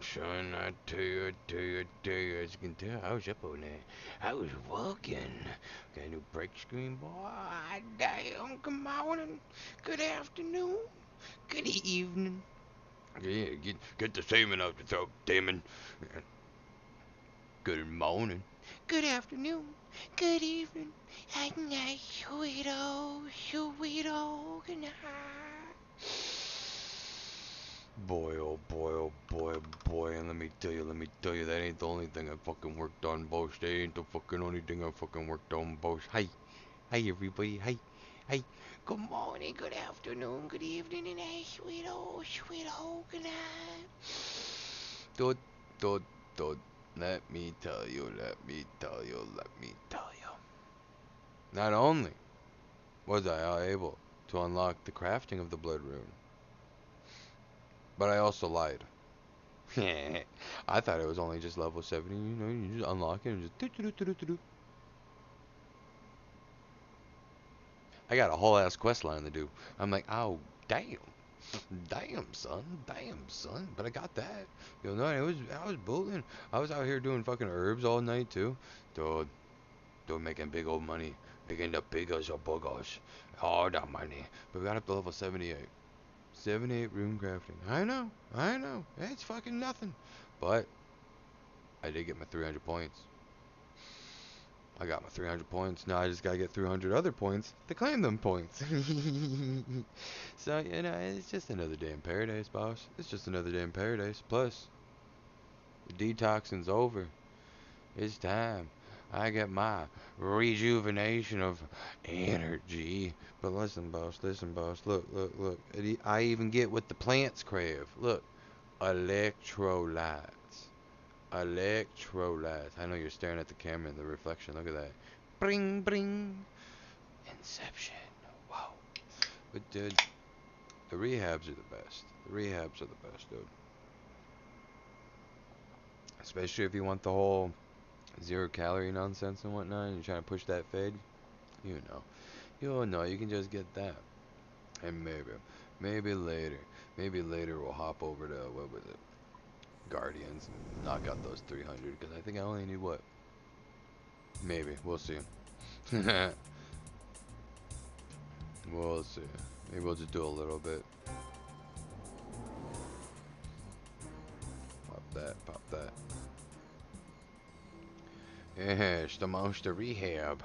son. I tell you, as you can tell, I was up on that. I was walking. Got a new break screen, boy. Damn, good morning, good afternoon, good evening. Yeah, get the semen out the throat, damn. Good morning, good afternoon, good evening, good night, sweeto, good night. Boy, oh boy, oh boy, oh boy, and let me tell you, that ain't the only thing I fucking worked on, boss. That ain't the fucking only thing I fucking worked on, boss. Hi, everybody, hi. Good morning, good afternoon, good evening, and hey, sweeto, good night. Dud, dud, dud. Let me tell you, let me tell you, let me tell you. Not only was I able to unlock the crafting of the blood rune, but I also lied. I thought it was only just level 70, you know, you just unlock it and just do. I got a whole ass quest line to do. I'm like, oh, damn. Damn, son. But I got that. You know, I was building. I was out here doing fucking herbs all night, too. Dude, making big old money. Making the biggest of boogers. All the money. But we got up to level 78. 78 rune crafting. I know. It's fucking nothing. But I did get my 300 points. I got my 300 points. Now I just gotta get 300 other points to claim them points. So, you know, it's just another day in paradise, boss. It's just another day in paradise. Plus, the detoxing's over. It's time. I get my rejuvenation of energy. But listen, boss. Look. I even get what the plants crave. Look, electrolytes. Electrolytes. I know you're staring at the camera in the reflection. Look at that. Bring, bring. Inception. Wow. But dude, the rehabs are the best. The rehabs are the best, dude. Especially if you want the whole 0 calorie nonsense and whatnot, and you're trying to push that fade. You know. You'll know. You can just get that. And maybe later we'll hop over to, what was it? Guardians and knock out those 300. Because I think I only need what? Maybe. We'll see. We'll see. Maybe we'll just do a little bit. Pop that. Yes, the monster rehab.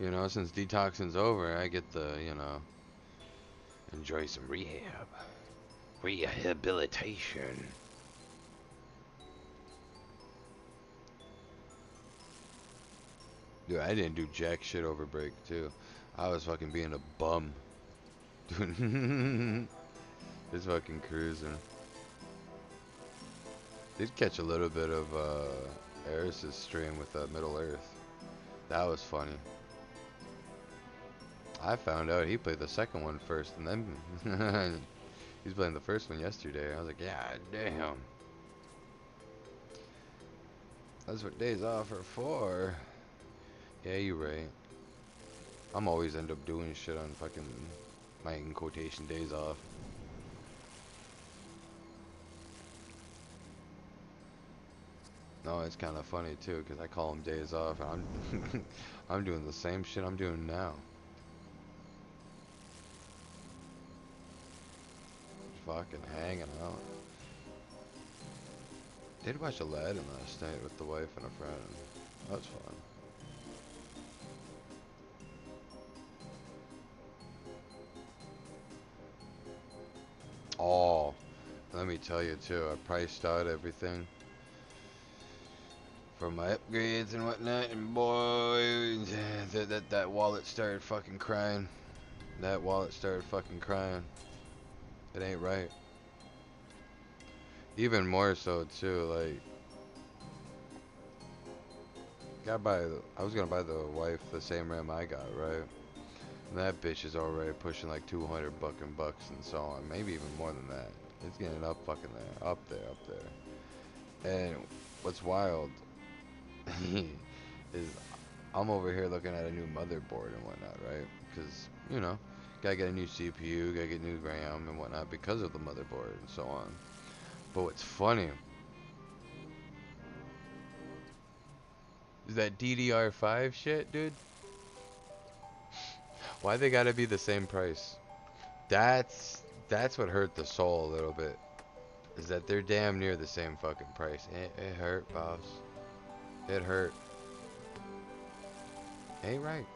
You know, since detoxing's over, I get to, you know, enjoy some rehab. Rehabilitation. Dude, I didn't do jack shit over break, too. I was fucking being a bum. Dude, just fucking cruising. Did catch a little bit of Eris's stream with Middle Earth. That was funny. I found out he played the second one first, and then he's playing the first one yesterday. I was like, yeah, damn. That's what days off are for. Yeah, you're right. I'm always end up doing shit on fucking my in quotation days off. No, it's kind of funny too, cause I call them days off, and I'm doing the same shit I'm doing now. Just fucking hanging out. Did watch Aladdin last night with the wife and a friend. That was fun. Oh, let me tell you too, I priced out everything for my upgrades and whatnot, and boy, that wallet started fucking crying. That wallet started fucking crying. It ain't right. Even more so too, like, I was gonna buy the wife the same RAM I got, right? And that bitch is already pushing like 200 fucking bucks and so on, maybe even more than that. It's getting up fucking there, up there. And what's wild is I'm over here looking at a new motherboard and whatnot, right? Because, you know, gotta get a new CPU, gotta get new RAM and whatnot because of the motherboard and so on. But what's funny is that DDR5 shit, dude. Why they gotta be the same price? That's what hurt the soul a little bit. Is that they're damn near the same fucking price. It hurt, boss. It hurt. Ain't right.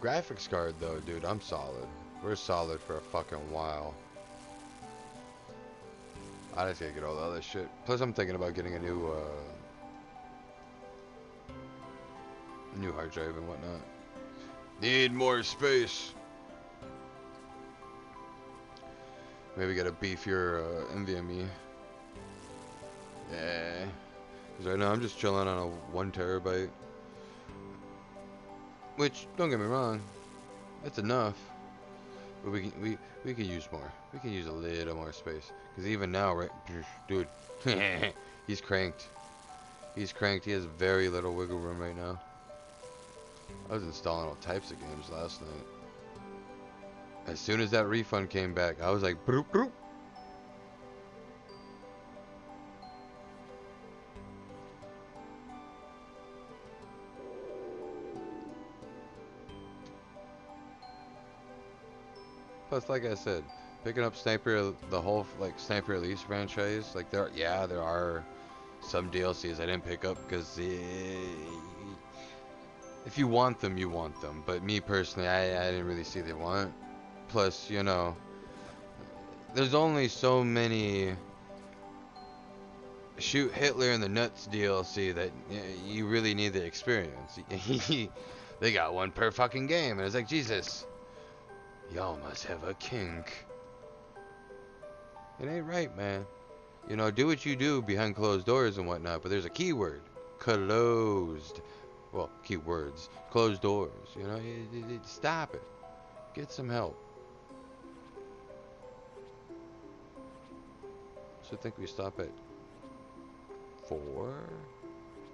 Graphics card though, dude, I'm solid. We're solid for a fucking while. I just gotta get all the other shit. Plus, I'm thinking about getting a new hard drive and whatnot. Need more space. Maybe get a beefier NVMe. Yeah. Cause right now I'm just chilling on a 1 terabyte. Which, don't get me wrong, that's enough. But we could use more. We could use a little more space. Cause even now, right, dude, he's cranked. He's cranked. He has very little wiggle room right now. I was installing all types of games last night. As soon as that refund came back, I was like, broop, broop. Plus, like I said, picking up Sniper, the whole like Sniper Elite franchise, like there are some DLCs I didn't pick up because if you want them, you want them. But me personally, I didn't really see the want. Plus, you know, there's only so many shoot Hitler in the nuts DLC that you really need the experience. They got one per fucking game, and it's like, Jesus, y'all must have a kink. It ain't right, man. You know, do what you do behind closed doors and whatnot, but there's a keyword. Closed. Well, keywords. Closed doors. You know, stop it. Get some help. So I think we stop at 4?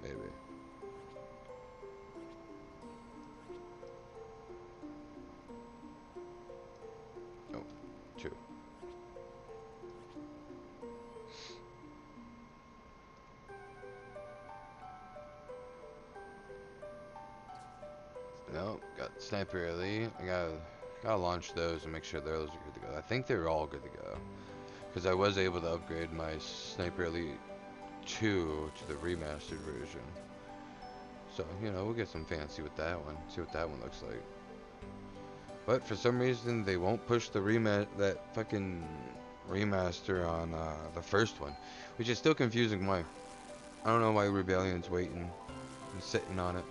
Maybe. Oh, 2. No, got Sniper Elite. I gotta launch those and make sure those are good to go. I think they're all good to go. Because I was able to upgrade my Sniper Elite 2 to the remastered version. So, you know, we'll get some fancy with that one. See what that one looks like. But for some reason, they won't push the that fucking remaster on the first one. Which is still confusing why. I don't know why Rebellion's waiting and sitting on it.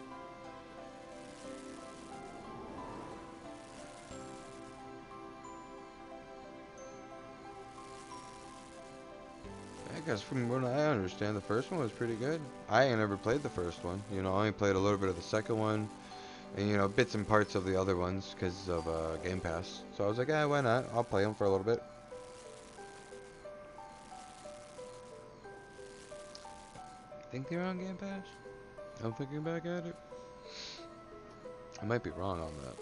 I guess from what I understand, the first one was pretty good. I ain't never played the first one. You know, I only played a little bit of the second one. And, you know, bits and parts of the other ones because of Game Pass. So I was like, why not? I'll play them for a little bit. I think they're on Game Pass? I'm thinking back at it. I might be wrong on that.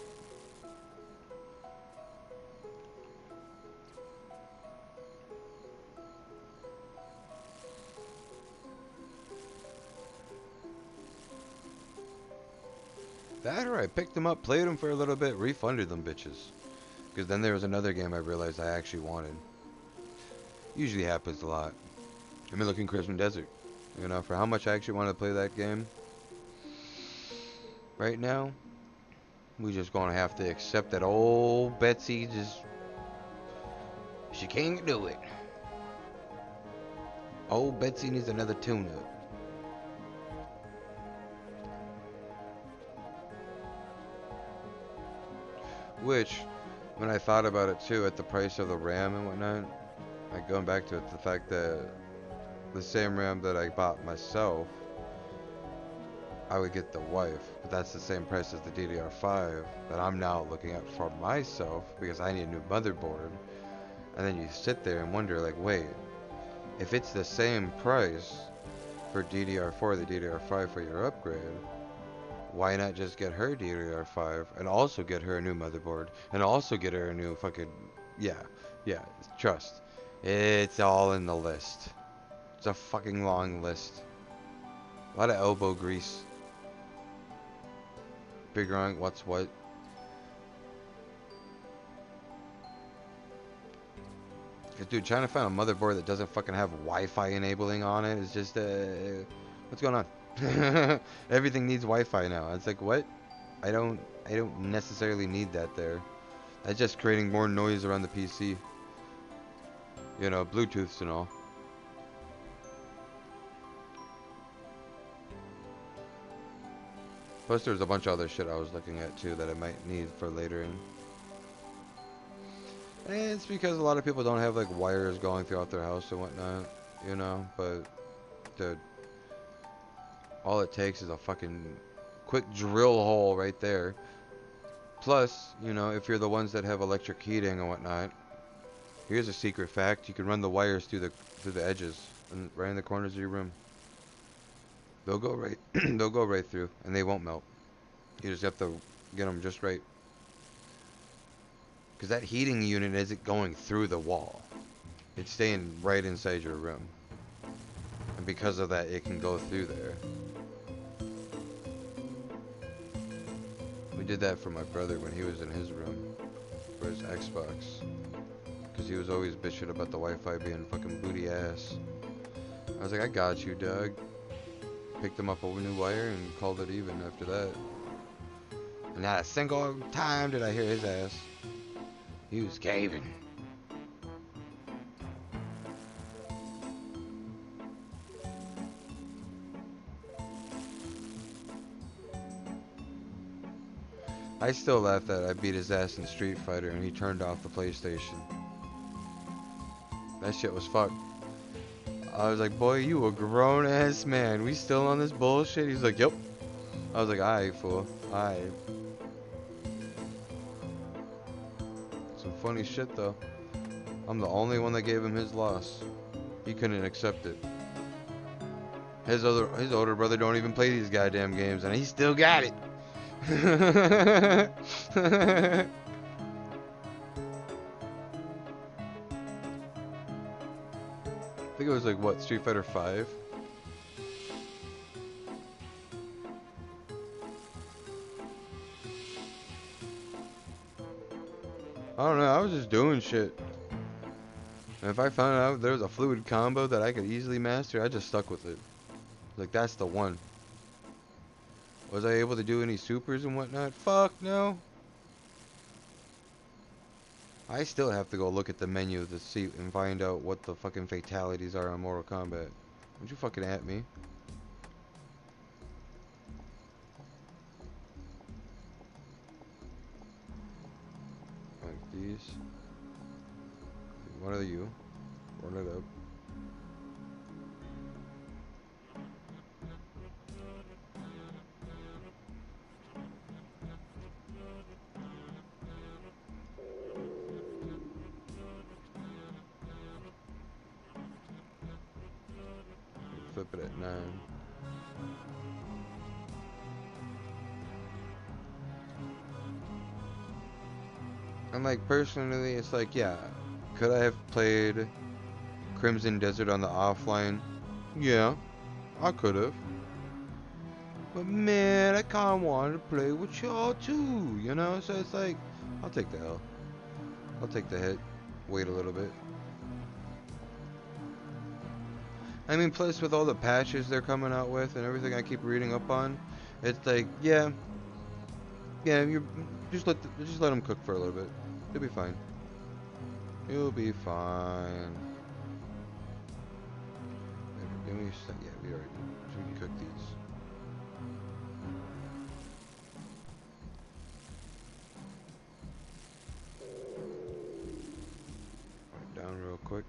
That or I picked them up, played them for a little bit, refunded them bitches. Because then there was another game I realized I actually wanted. Usually happens a lot. I mean, look in Crimson Desert. You know, for how much I actually want to play that game. Right now, we just gonna have to accept that old Betsy she can't do it. Old Betsy needs another tune-up. Which, when I thought about it too, at the price of the RAM and whatnot, like going back to it, the fact that the same RAM that I bought myself, I would get the wife, but that's the same price as the DDR5 that I'm now looking at for myself because I need a new motherboard. And then you sit there and wonder, like, wait, if it's the same price for DDR4, the DDR5 for your upgrade, Why not just get her DDR5 and also get her a new motherboard and also get her a new fucking yeah, yeah, trust. It's all in the list. It's a fucking long list. A lot of elbow grease. Figuring out what's what. 'Cause, dude, trying to find a motherboard that doesn't fucking have Wi-Fi enabling on it is just what's going on? Everything needs Wi-Fi now. It's like, what? I don't necessarily need that there. That's just creating more noise around the PC. You know, Bluetooths and all. Plus, there's a bunch of other shit I was looking at too that I might need for later. And it's because a lot of people don't have like wires going throughout their house and whatnot, you know. But dude, all it takes is a fucking quick drill hole right there. Plus, you know, if you're the ones that have electric heating and whatnot, here's a secret fact: you can run the wires through the edges and right in the corners of your room. They'll go right, they'll go right through, and they won't melt. You just have to get them just right. Because that heating unit isn't going through the wall. It's staying right inside your room. And because of that, it can go through there. We did that for my brother when he was in his room. For his Xbox. Because he was always bitching about the Wi-Fi being fucking booty ass. I was like, I got you, Doug. Picked him up a new wire and called it even after that. And not a single time did I hear his ass. He was caving. I still laugh that I beat his ass in Street Fighter and he turned off the PlayStation. That shit was fucked. I was like, boy, you a grown ass man. We still on this bullshit? He's like, yep. I was like, alright, fool. Alright. Some funny shit though. I'm the only one that gave him his loss. He couldn't accept it. His older brother don't even play these goddamn games and he still got it. I think it was like what, Street Fighter 5? I don't know, I was just doing shit. And if I found out there was a fluid combo that I could easily master, I just stuck with it. Like, that's the one. Was I able to do any supers and whatnot? Fuck no. I still have to go look at the menu to see and find out what the fucking fatalities are on Mortal Kombat. Would you fucking at me? Like these. One of you. Run it up. Flip it at 9. And like personally, it's like, yeah, could I have played Crimson Desert on the offline? Yeah, I could have. But man, I kinda wanted to play with y'all too, you know? So it's like, I'll take the L. I'll take the hit. Wait a little bit. I mean, plus with all the patches they're coming out with and everything I keep reading up on, it's like, yeah, you just let them cook for a little bit. You'll be fine. You'll be fine. Give me a sec. Yeah, we already. So we can cook these. Right, down real quick.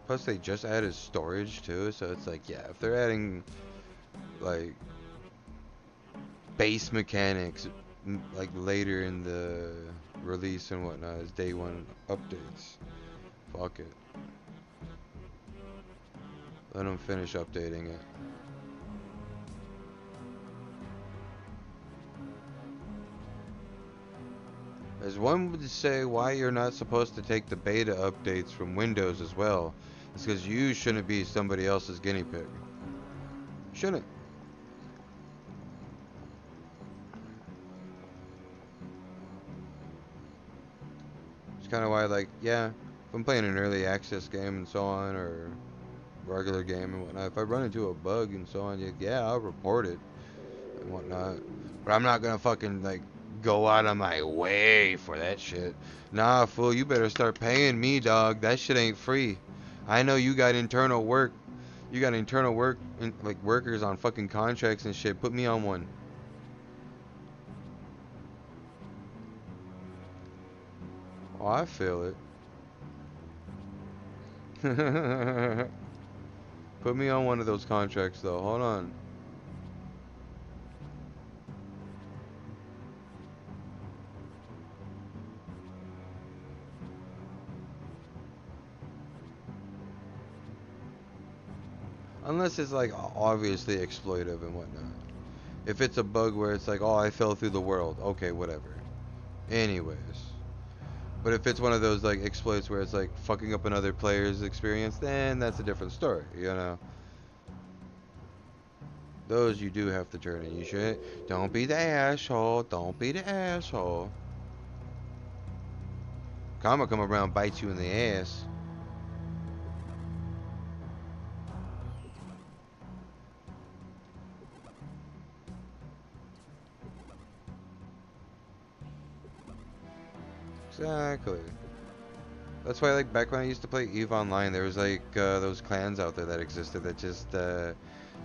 Plus, they just added storage too, so it's like, yeah, if they're adding like base mechanics like later in the release and whatnot as day one updates, fuck it. Let them finish updating it. As one would say, why you're not supposed to take the beta updates from Windows as well. It's because you shouldn't be somebody else's guinea pig. Shouldn't. It's kind of why, like, yeah, if I'm playing an early access game and so on, or regular game and whatnot, if I run into a bug and so on, yeah, I'll report it and whatnot. But I'm not gonna fucking, like, go out of my way for that shit. Nah, fool, you better start paying me, dog. That shit ain't free. I know you got internal work. You got internal work, like, workers on fucking contracts and shit. Put me on one. Oh, I feel it. Put me on one of those contracts, though. Hold on. Unless it's, like, obviously exploitive and whatnot. If it's a bug where it's like, oh, I fell through the world. Okay, whatever. Anyways. But if it's one of those, like, exploits where it's, like, fucking up another player's experience, then that's a different story, you know? Those you do have to turn in. You should. Don't be the asshole. Don't be the asshole. Karma come around, bite you in the ass. Exactly. That's why, like, back when I used to play EVE Online, there was, like, those clans out there that existed that just, they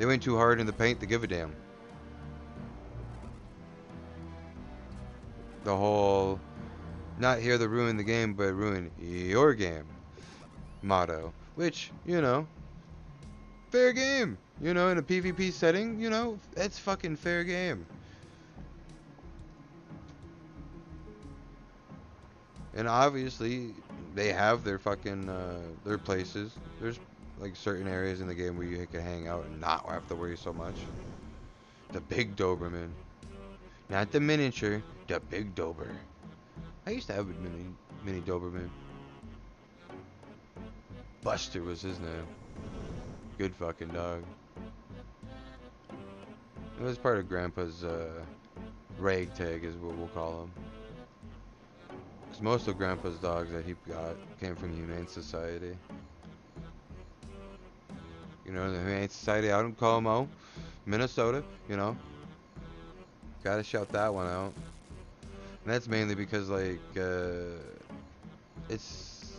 went too hard in the paint to give a damn. The whole, not here to ruin the game, but ruin your game motto. Which, you know, fair game. You know, in a PvP setting, you know, that's fucking fair game. And obviously, they have their fucking, their places. There's, like, certain areas in the game where you can hang out and not have to worry so much. The big Doberman. Not the miniature, the big Dober. I used to have a mini Doberman. Buster was his name. Good fucking dog. It was part of Grandpa's, ragtag is what we'll call him. Because most of Grandpa's dogs that he got came from the Humane Society. You know, the Humane Society out in Como, Minnesota, you know. Gotta shout that one out. And that's mainly because, like, it's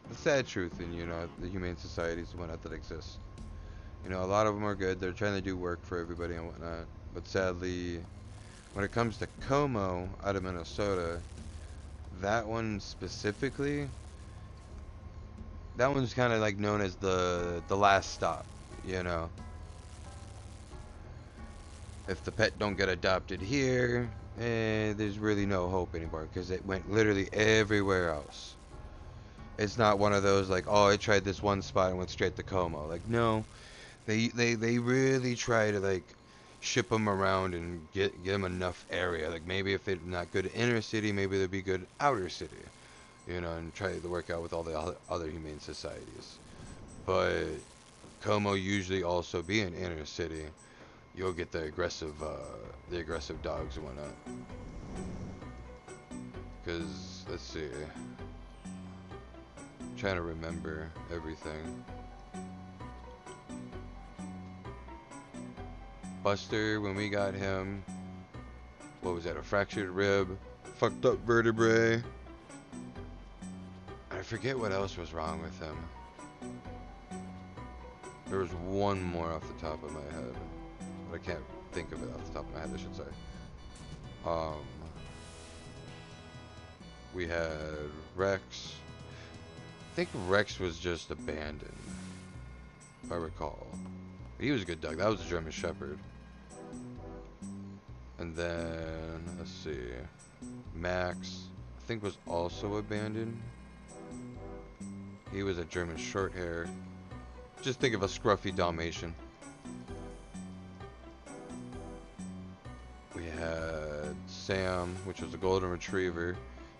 the sad truth, and, you know, the Humane Society is the one that exists. You know, a lot of them are good. They're trying to do work for everybody and whatnot. But sadly, when it comes to Como out of Minnesota, that one specifically, that one's kind of like known as the last stop, you know. If the pet don't get adopted here, there's really no hope anymore because it went literally everywhere else. It's not one of those like, oh, I tried this one spot and went straight to Como. Like, no, they really try to, like, ship them around and get them enough area. Like, maybe if they're not good inner city, maybe they'll be good outer city. You know, and try to work out with all the other humane societies. But Como usually also be an inner city. You'll get the aggressive dogs and whatnot. Cause let's see, I'm trying to remember everything. Buster, when we got him, what was that? A fractured rib, fucked up vertebrae. I forget what else was wrong with him. There was one more off the top of my head, but I can't think of it off the top of my head, I should say. We had Rex. I think Rex was just abandoned, if I recall. He was a good dog. That was a German Shepherd. And then, let's see, Max, I think was also abandoned. He was a German Shorthair. Just think of a scruffy Dalmatian. We had Sam, which was a golden retriever.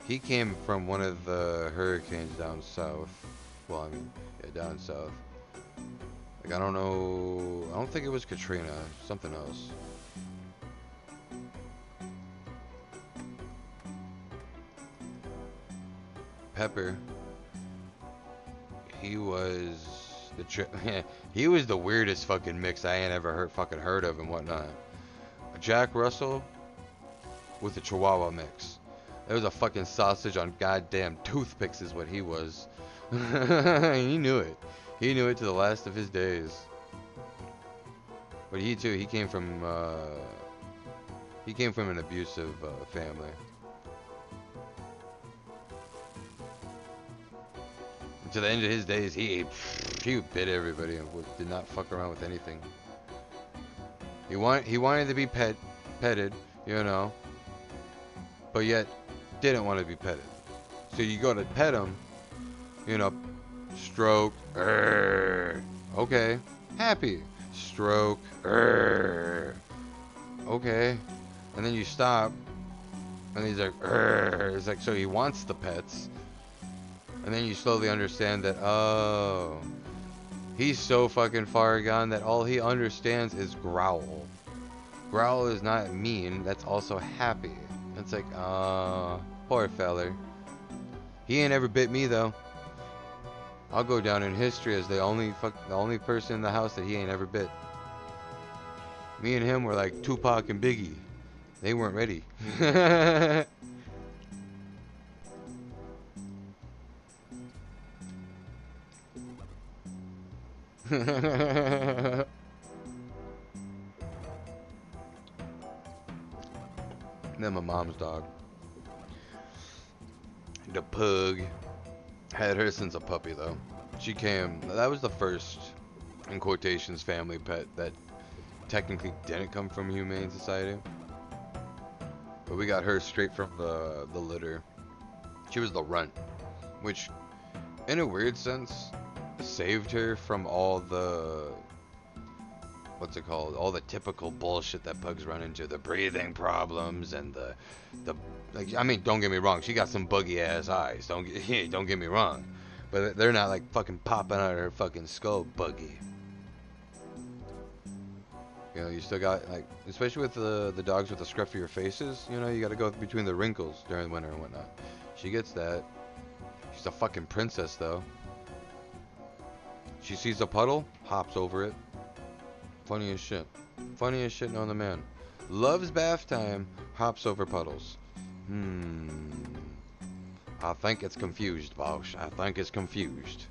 He came from one of the hurricanes down south. Well, I mean, yeah, down south. Like, I don't know. I don't think it was Katrina. Something else. Pepper. He was he was the weirdest fucking mix I ain't ever heard of and whatnot. A Jack Russell with a Chihuahua mix. There was a fucking sausage on goddamn toothpicks is what he was. He knew it. He knew it to the last of his days. But he too, he came from an abusive family. To the end of his days, he bit everybody and did not fuck around with anything. He wanted to be petted, you know, but yet didn't want to be petted. So you go to pet him, you know, stroke, okay, happy, stroke, okay, and then you stop, and he's like, it's like, so he wants the pets. And then you slowly understand that, oh, he's so fucking far gone that all he understands is growl. Growl is not mean, that's also happy. It's like, poor feller. He ain't ever bit me though. I'll go down in history as the only person in the house that he ain't ever bit. Me and him were like Tupac and Biggie. They weren't ready. Then my mom's dog, the pug, had her since a puppy though. She came, that was the first, in quotations, family pet that technically didn't come from Humane Society. But we got her straight from the litter. She was the runt, which in a weird sense saved her from all the, what's it called, all the typical bullshit that pugs run into, the breathing problems and the like, I mean, don't get me wrong, she got some buggy ass eyes, don't get me wrong, but they're not like fucking popping out of her fucking skull buggy. You know, you still got, like, especially with the dogs with the scruffier faces, you know, you gotta go between the wrinkles during winter and whatnot. She gets that. She's a fucking princess though. She sees a puddle, hops over it. Funny as shit. Funny as shit known to man. Loves bath time, hops over puddles. I think it's confused, boss. I think it's confused.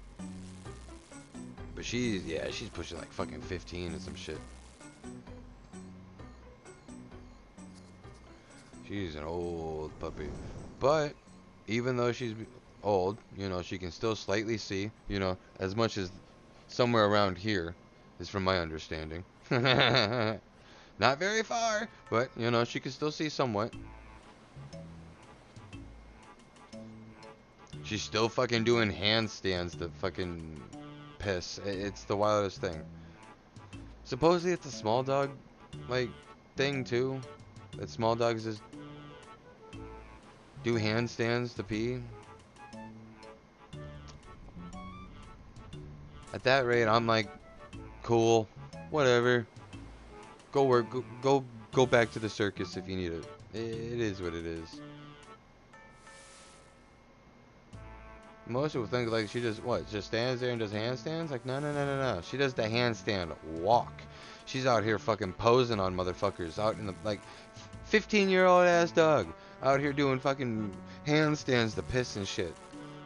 But she's pushing like fucking 15 and some shit. She's an old puppy. But even though she's old, you know, she can still slightly see, you know, as much as somewhere around here is from my understanding. Not very far, but you know, she can still see somewhat. She's still fucking doing handstands to fucking piss. It's the wildest thing. Supposedly it's a small dog like thing too. That small dogs just do handstands to pee. At that rate, I'm like, cool, whatever. Go work, go back to the circus if you need it. It is what it is. Most people think like she just stands there and does handstands. Like no. She does the handstand walk. She's out here fucking posing on motherfuckers out in the like 15-year-old ass dog out here doing fucking handstands to piss and shit.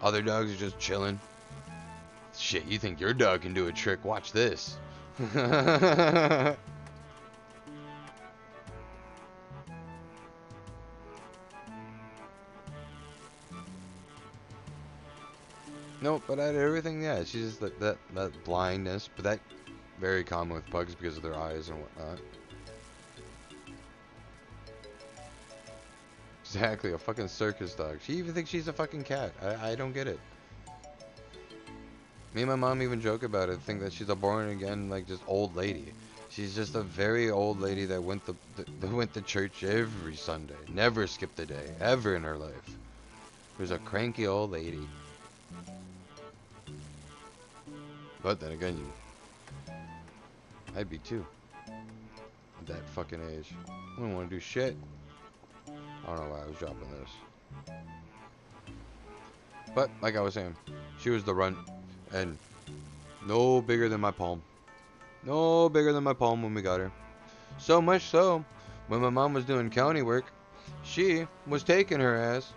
Other dogs are just chilling. Shit, you think your dog can do a trick? Watch this. Nope, but out of everything, yeah, she's just that blindness, but that very common with pugs because of their eyes and whatnot. Exactly, a fucking circus dog. She even thinks she's a fucking cat. I don't get it. Me and my mom even joke about it, think that she's a born again, like, just old lady. She's just a very old lady that that went to church every Sunday, never skipped a day, ever in her life. She was a cranky old lady. But then again, I'd be too, at that fucking age. I don't want to do shit. I don't know why I was dropping this. But, like I was saying, she was the runt, and no bigger than my palm. No bigger than my palm when we got her. So much so, when my mom was doing county work, she was taking her ass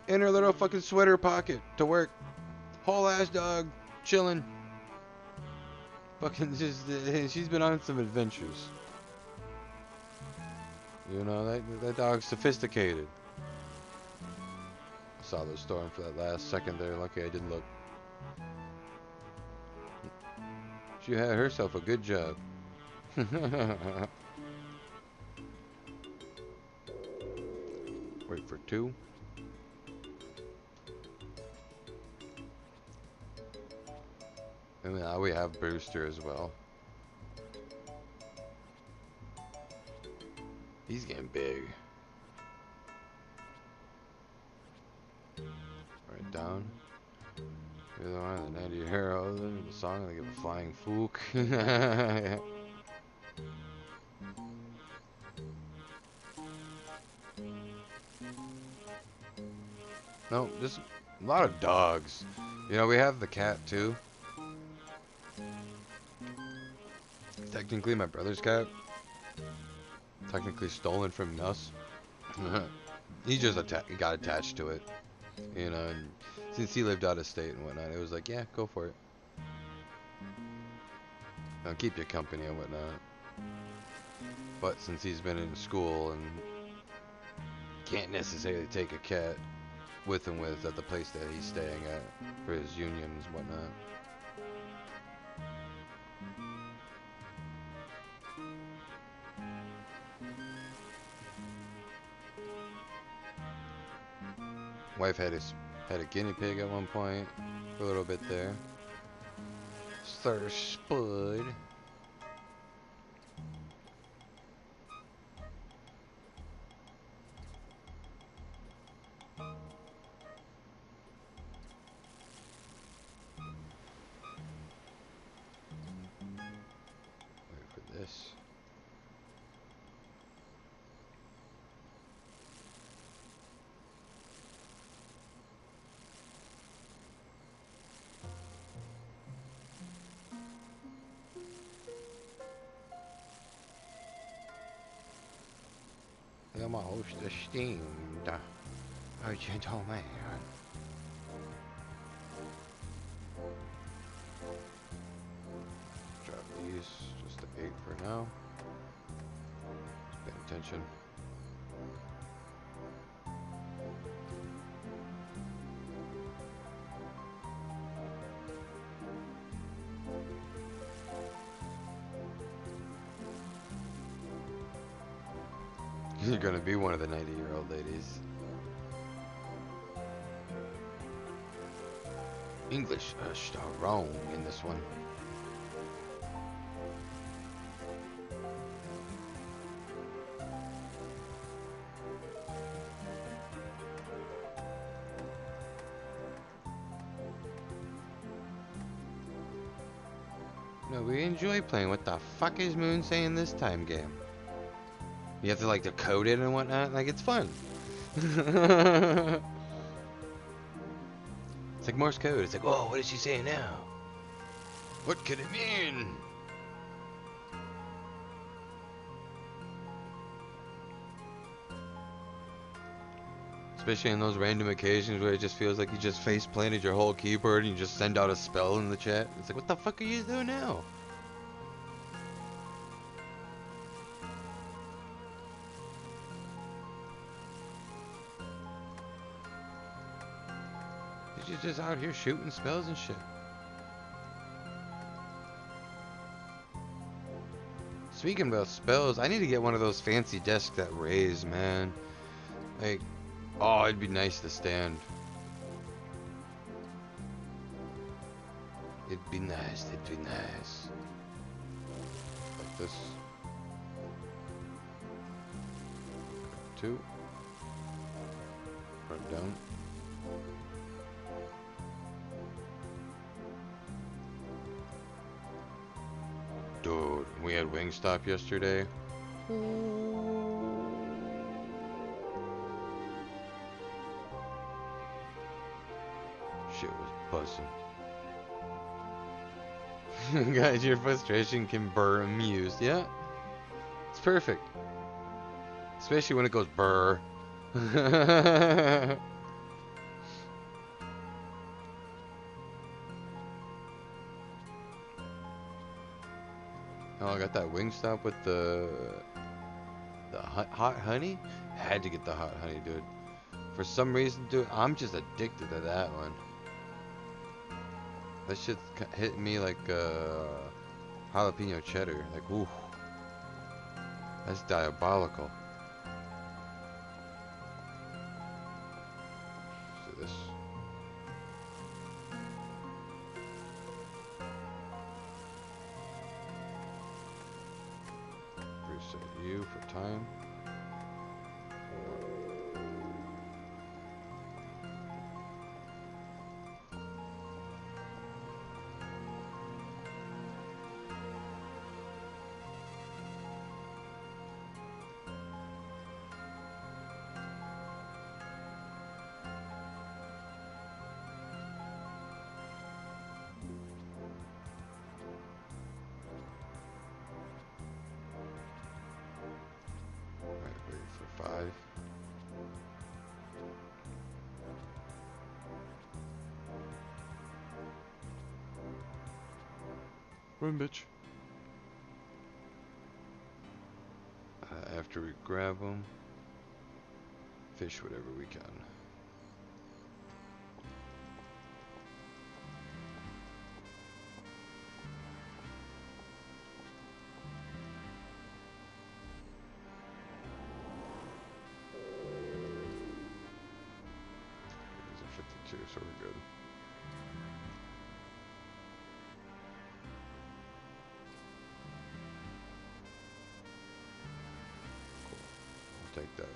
in her little fucking sweater pocket to work. Whole ass dog, chilling. Fucking just, she's been on some adventures. You know, that dog's sophisticated. I saw the storm for that last second there. Lucky I didn't look. She had herself a good job. Wait for 2. And now we have Brewster as well. He's getting big. Right down. You're the one of the 90 heroes. The song they give a flying fook. No, just a lot of dogs. You know, we have the cat too. Technically my brother's cat. Technically stolen from us. He just got attached to it. You know, and since he lived out of state and whatnot, it was like, yeah, go for it. I'll keep you company and whatnot. But since he's been in school and can't necessarily take a cat with him at the place that he's staying at for his unions and whatnot. Wife had a guinea pig at one point for a little bit there. Sir Spud. Wait for this. I'm a host esteemed, a gentleman. Drop these just to 8 for now. Just pay attention. You're gonna be one of the 90-year-old ladies. English strong in this one. No, we enjoy playing. What the fuck is Moon saying this time game? You have to like decode it and whatnot. Like, it's fun. It's like Morse code. It's like, oh, what is she saying now? What could it mean? Especially in those random occasions where it just feels like you just face planted your whole keyboard and you just send out a spell in the chat. It's like, what the fuck are you doing now? You're just out here shooting spells and shit. Speaking about spells, I need to get one of those fancy desks that raise, man. Like, oh, it'd be nice to stand. It'd be nice. It'd be nice. Like this. 2. Right down. Dude, we had Wingstop yesterday. Shit was buzzing. Guys, your frustration can burr amused. Yeah, it's perfect. Especially when it goes burr. Oh, I got that Wingstop with the hot honey. Had to get the hot honey, dude. For some reason, dude, I'm just addicted to that one. That shit's hitting me like jalapeno cheddar. Like, ooh, that's diabolical. So this. Reset you for time. Wait for 5. Run, bitch. After we grab them, fish whatever we can. These are 52, so we're good. Take that.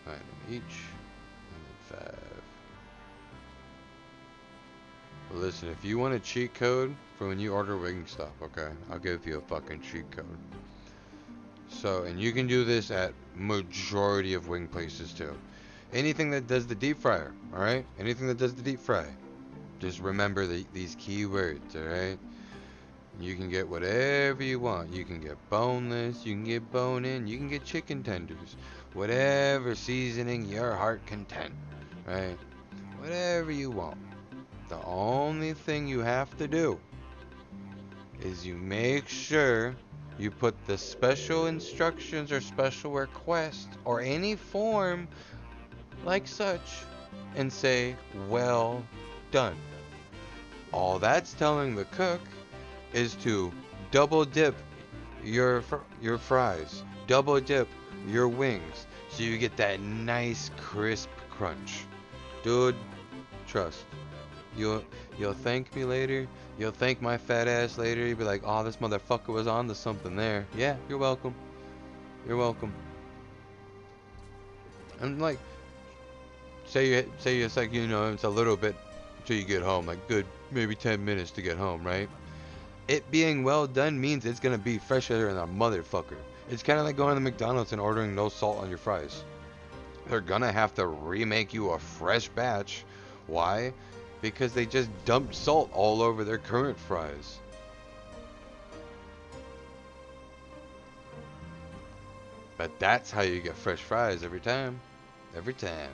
Item each, and then 5. Well, listen, if you want a cheat code for when you order Wingstop, okay, I'll give you a fucking cheat code. So, and you can do this at majority of wing places too. Anything that does the deep fryer, all right? Anything that does the deep fry, just remember these keywords, all right? You can get whatever you want. You can get boneless, you can get bone-in, you can get chicken tenders. Whatever seasoning your heart content, right? Whatever you want. The only thing you have to do is you make sure you put the special instructions or special request or any form like such and say, well done. All that's telling the cook is to double dip your fries, double dip your wings, so you get that nice crisp crunch. Dude, trust. You'll thank me later. You'll thank my fat ass later. You'll be like, oh, this motherfucker was on to something there. Yeah, you're welcome. You're welcome. And like, say it's like, you know, it's a little bit until you get home, like good maybe 10 minutes to get home, right? It being well done means it's gonna be fresher than a motherfucker. It's kind of like going to McDonald's and ordering no salt on your fries. They're gonna have to remake you a fresh batch. Why? Because they just dumped salt all over their current fries. But that's how you get fresh fries every time. Every time.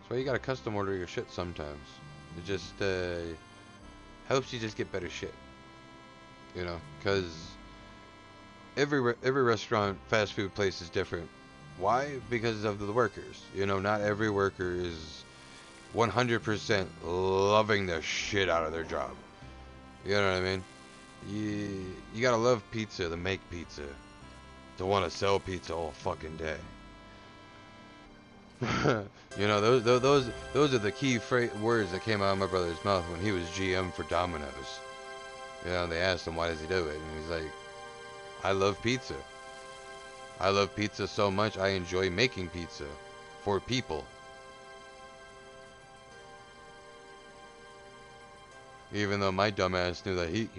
That's why you gotta custom order your shit sometimes. It just helps you just get better shit. You know, because every restaurant, fast food place is different. Why? Because of the workers. You know, not every worker is 100% loving the shit out of their job. You know what I mean? You gotta love pizza to make pizza. to want to sell pizza all fucking day. You know, those are the key words that came out of my brother's mouth when he was GM for Domino's. You know, they asked him why does he do it, and he's like, I love pizza. I love pizza so much I enjoy making pizza for people. Even though my dumbass knew that he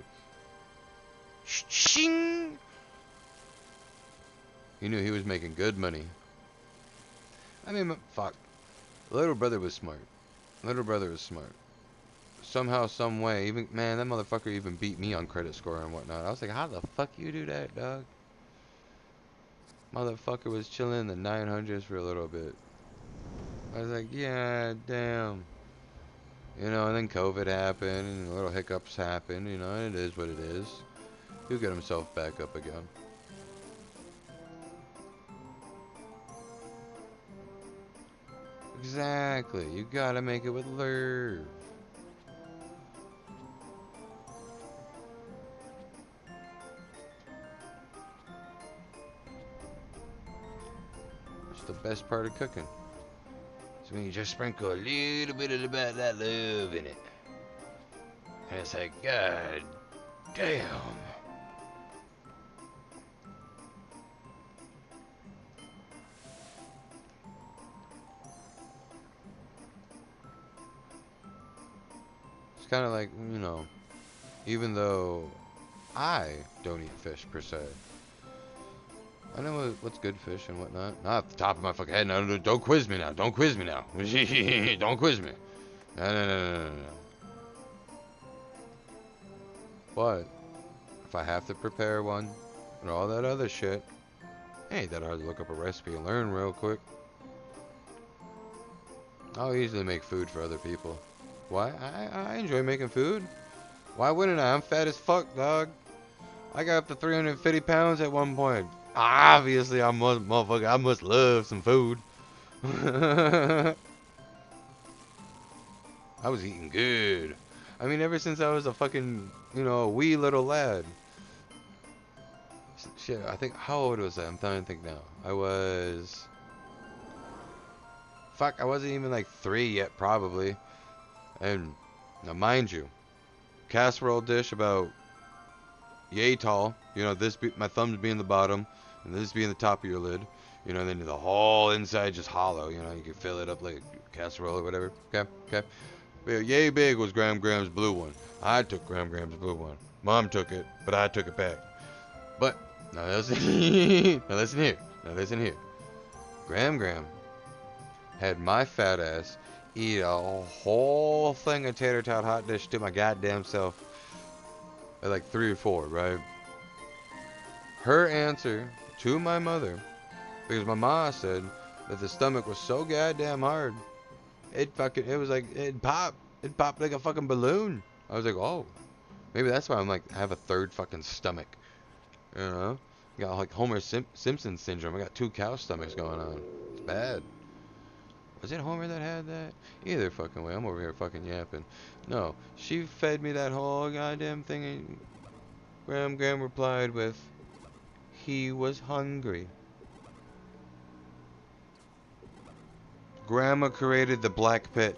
knew he was making good money. I mean, fuck. Little brother was smart. Little brother was smart. Somehow, some way, even, man, that motherfucker even beat me on credit score and whatnot. I was like, how the fuck you do that, dog? Motherfucker was chilling in the 900s for a little bit. I was like, yeah, damn. You know, and then COVID happened, and little hiccups happened, you know, and it is what it is. He'll get himself back up again. Exactly. You gotta make it with love. It's the best part of cooking. So when you just sprinkle a little bit of that love in it. And it's like, God damn. It's kind of like, you know, even though I don't eat fish per se, I know what's good fish and whatnot. Not off the top of my fucking head. No, don't quiz me now. Don't quiz me now. Don't quiz me. No. But if I have to prepare one and all that other shit, it ain't that hard to look up a recipe and learn real quick. I'll easily make food for other people. Why? I enjoy making food. Why wouldn't I? I'm fat as fuck, dog. I got up to 350 pounds at one point. Obviously, I must love some food. I was eating good. I mean, ever since I was a fucking, you know, a wee little lad. Shit, I think, how old was I? I'm trying to think now. I was... Fuck, I wasn't even like 3 yet, probably. And, now mind you, casserole dish about yay tall. You know, my thumbs being the bottom, and this being the top of your lid. You know, and then the whole inside just hollow. You know, you can fill it up like a casserole or whatever. Okay. But yay big was Graham's blue one. I took Graham's blue one. Mom took it, but I took it back. But now listen, now listen here. Graham had my fat ass eat a whole thing of tater tot hot dish to my goddamn self at like 3 or 4, right? Her answer to my mother, because my ma said that the stomach was so goddamn hard, it was like, it popped like a fucking balloon. I was like, oh, maybe that's why I'm like, I have a third fucking stomach, you know? I got like Homer Simpson syndrome. I got 2 cow stomachs going on. It's bad. Was it Homer that had that? Either fucking way. I'm over here fucking yapping. No, she fed me that whole goddamn thing, and Graham replied with, he was hungry. Grandma created the black pit.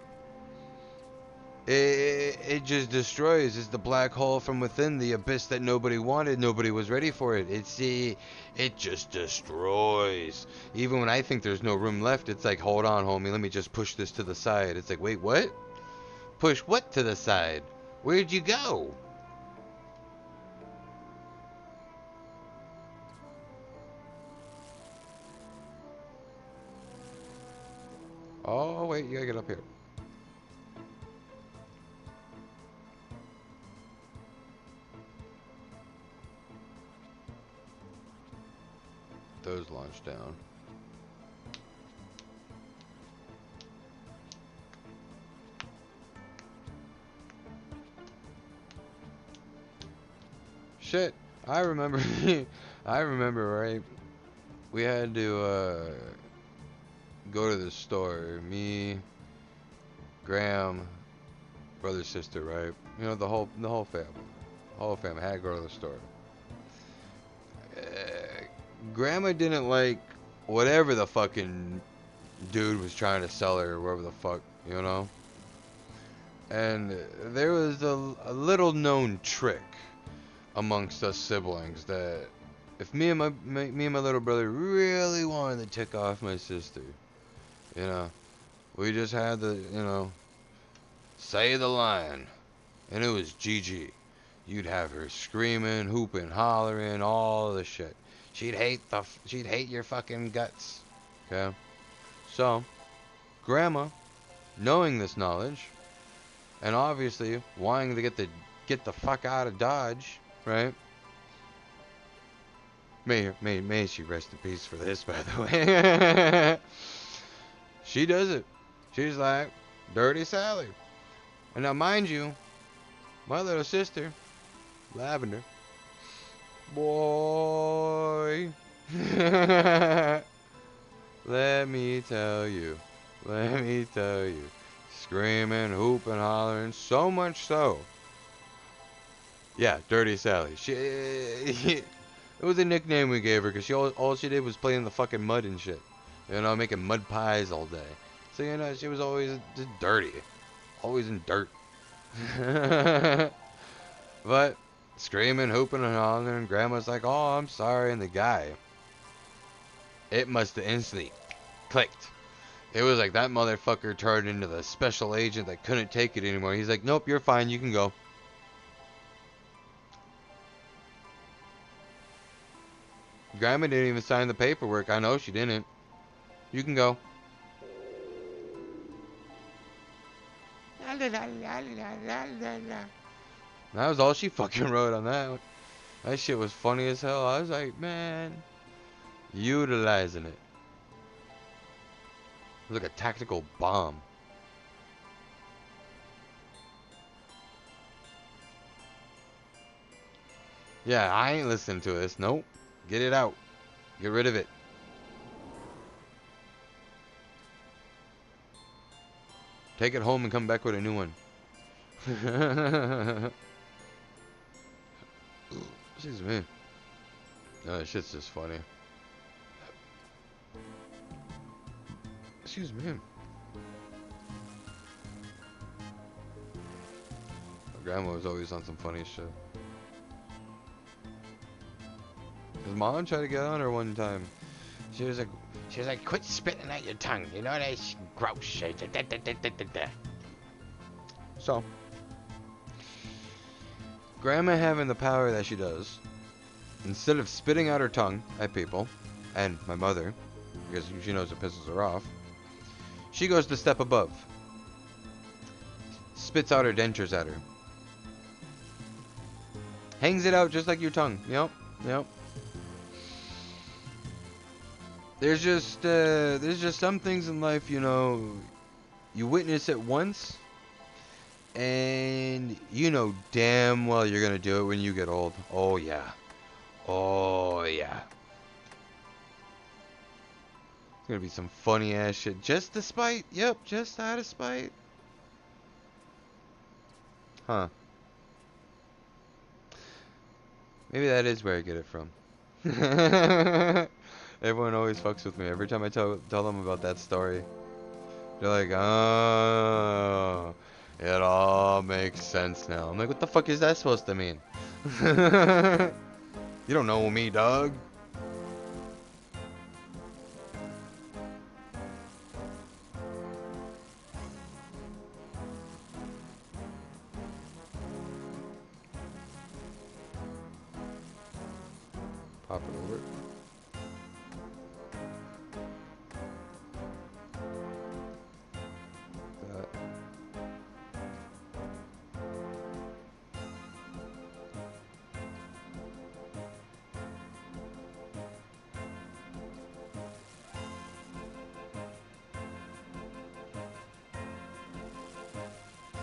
It just destroys. It's the black hole from within, the abyss that nobody wanted. Nobody was ready for it. It just destroys. Even when I think there's no room left, it's like, hold on, homie, let me just push this to the side. It's like, wait, what? Push what to the side? Where'd you go? Oh, wait, you gotta get up here. Those launch down. Shit, I remember. I remember, right? We had to go to the store. Me, Graham, brother, sister, right? You know, the whole family. The whole family had to go to the store. Grandma didn't like whatever the fucking dude was trying to sell her, or whatever the fuck, you know? And there was a little known trick amongst us siblings that if me and my little brother really wanted to tick off my sister, you know, we just had to, you know, say the line, and it was GG. You'd have her screaming, hooping, hollering, all the shit. She'd hate your fucking guts. Okay? So, Grandma, knowing this knowledge, and obviously wanting to get the fuck out of Dodge, right? May she rest in peace for this, by the way. She does it. She's like, Dirty Sally. And now, mind you, my little sister, Lavender, boy, let me tell you, screaming, hooping, hollering, so much so. Yeah, Dirty Sally. It was a nickname we gave her because all she did was play in the fucking mud and shit. You know, making mud pies all day. So, you know, she was always just dirty. Always in dirt. But, screaming, hooping, and hollering, Grandma's like, oh, I'm sorry. And the guy, it must have instantly clicked. It was like that motherfucker turned into the special agent that couldn't take it anymore. He's like, nope, you're fine. You can go. Grandma didn't even sign the paperwork. I know she didn't. You can go. That was all she fucking wrote on that one. That shit was funny as hell. I was like, man, utilizing it. It was like a tactical bomb. Yeah, I ain't listening to this. Nope. Get it out. Get rid of it. Take it home and come back with a new one. Excuse me. No, that shit's just funny. Excuse me. My grandma was always on some funny shit. His mom tried to get on her one time. She was like, quit spitting out your tongue. You know that's gross. So, Grandma having the power that she does, instead of spitting out her tongue at people, and my mother, because she knows it pisses her off, she goes the step above. Spits out her dentures at her. Hangs it out just like your tongue. Yep. There's just some things in life, you know, you witness it once, and you know damn well you're gonna do it when you get old. Oh yeah. It's gonna be some funny ass shit. Just to spite. Yep, just out of spite. Huh. Maybe that is where I get it from. Everyone always fucks with me. Every time I tell them about that story, they're like, oh, it all makes sense now. I'm like, what the fuck is that supposed to mean? You don't know me, dog. Pop it over.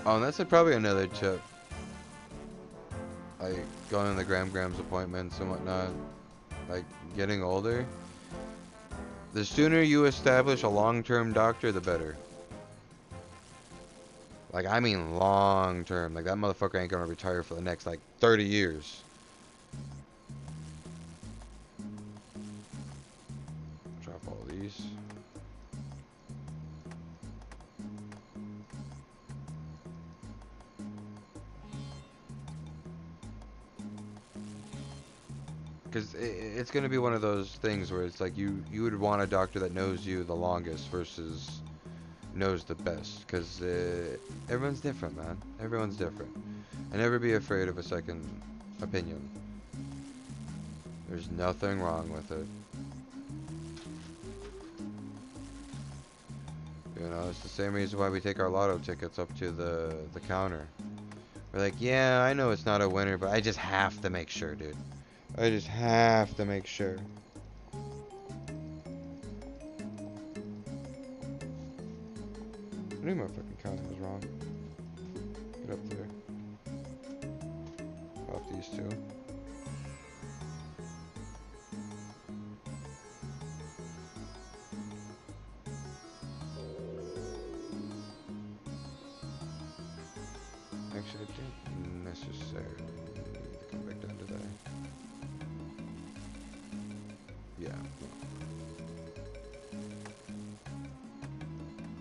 Oh, and that's probably another tip. Like, going to the Grams appointments and whatnot. Like, getting older. The sooner you establish a long-term doctor, the better. Like, I mean long-term. Like, that motherfucker ain't gonna retire for the next, like, 30 years. all these. Because it's going to be one of those things where it's like you would want a doctor that knows you the longest versus knows the best. Because everyone's different, man. Everyone's different. And never be afraid of a second opinion. There's nothing wrong with it. You know, it's the same reason why we take our lotto tickets up to the counter. We're like, yeah, I know it's not a winner, but I just have to make sure, dude. I just have to make sure. I knew my fucking counting was wrong. Get up there. Pop these two. Actually, I didn't necessarily need to come back down to there. Yeah.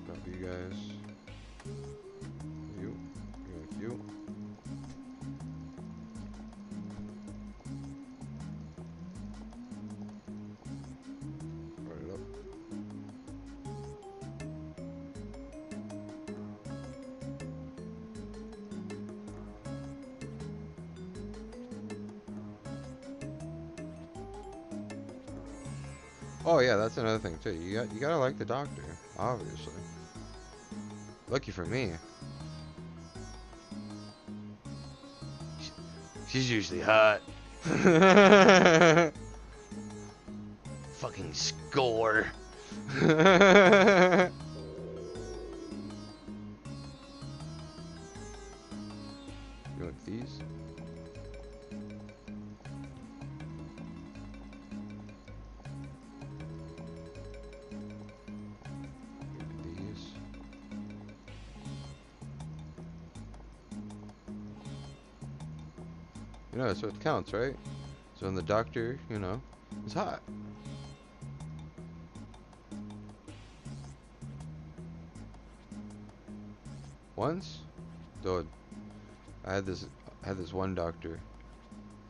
Grab you guys. You. Write it up. Oh yeah, that's another thing too. You gotta like the doctor, obviously. Lucky for me. She's usually hot. Fucking score. You want these? You know, so it counts, right? So when the doctor, you know, is hot. Once, dude, I had this one doctor.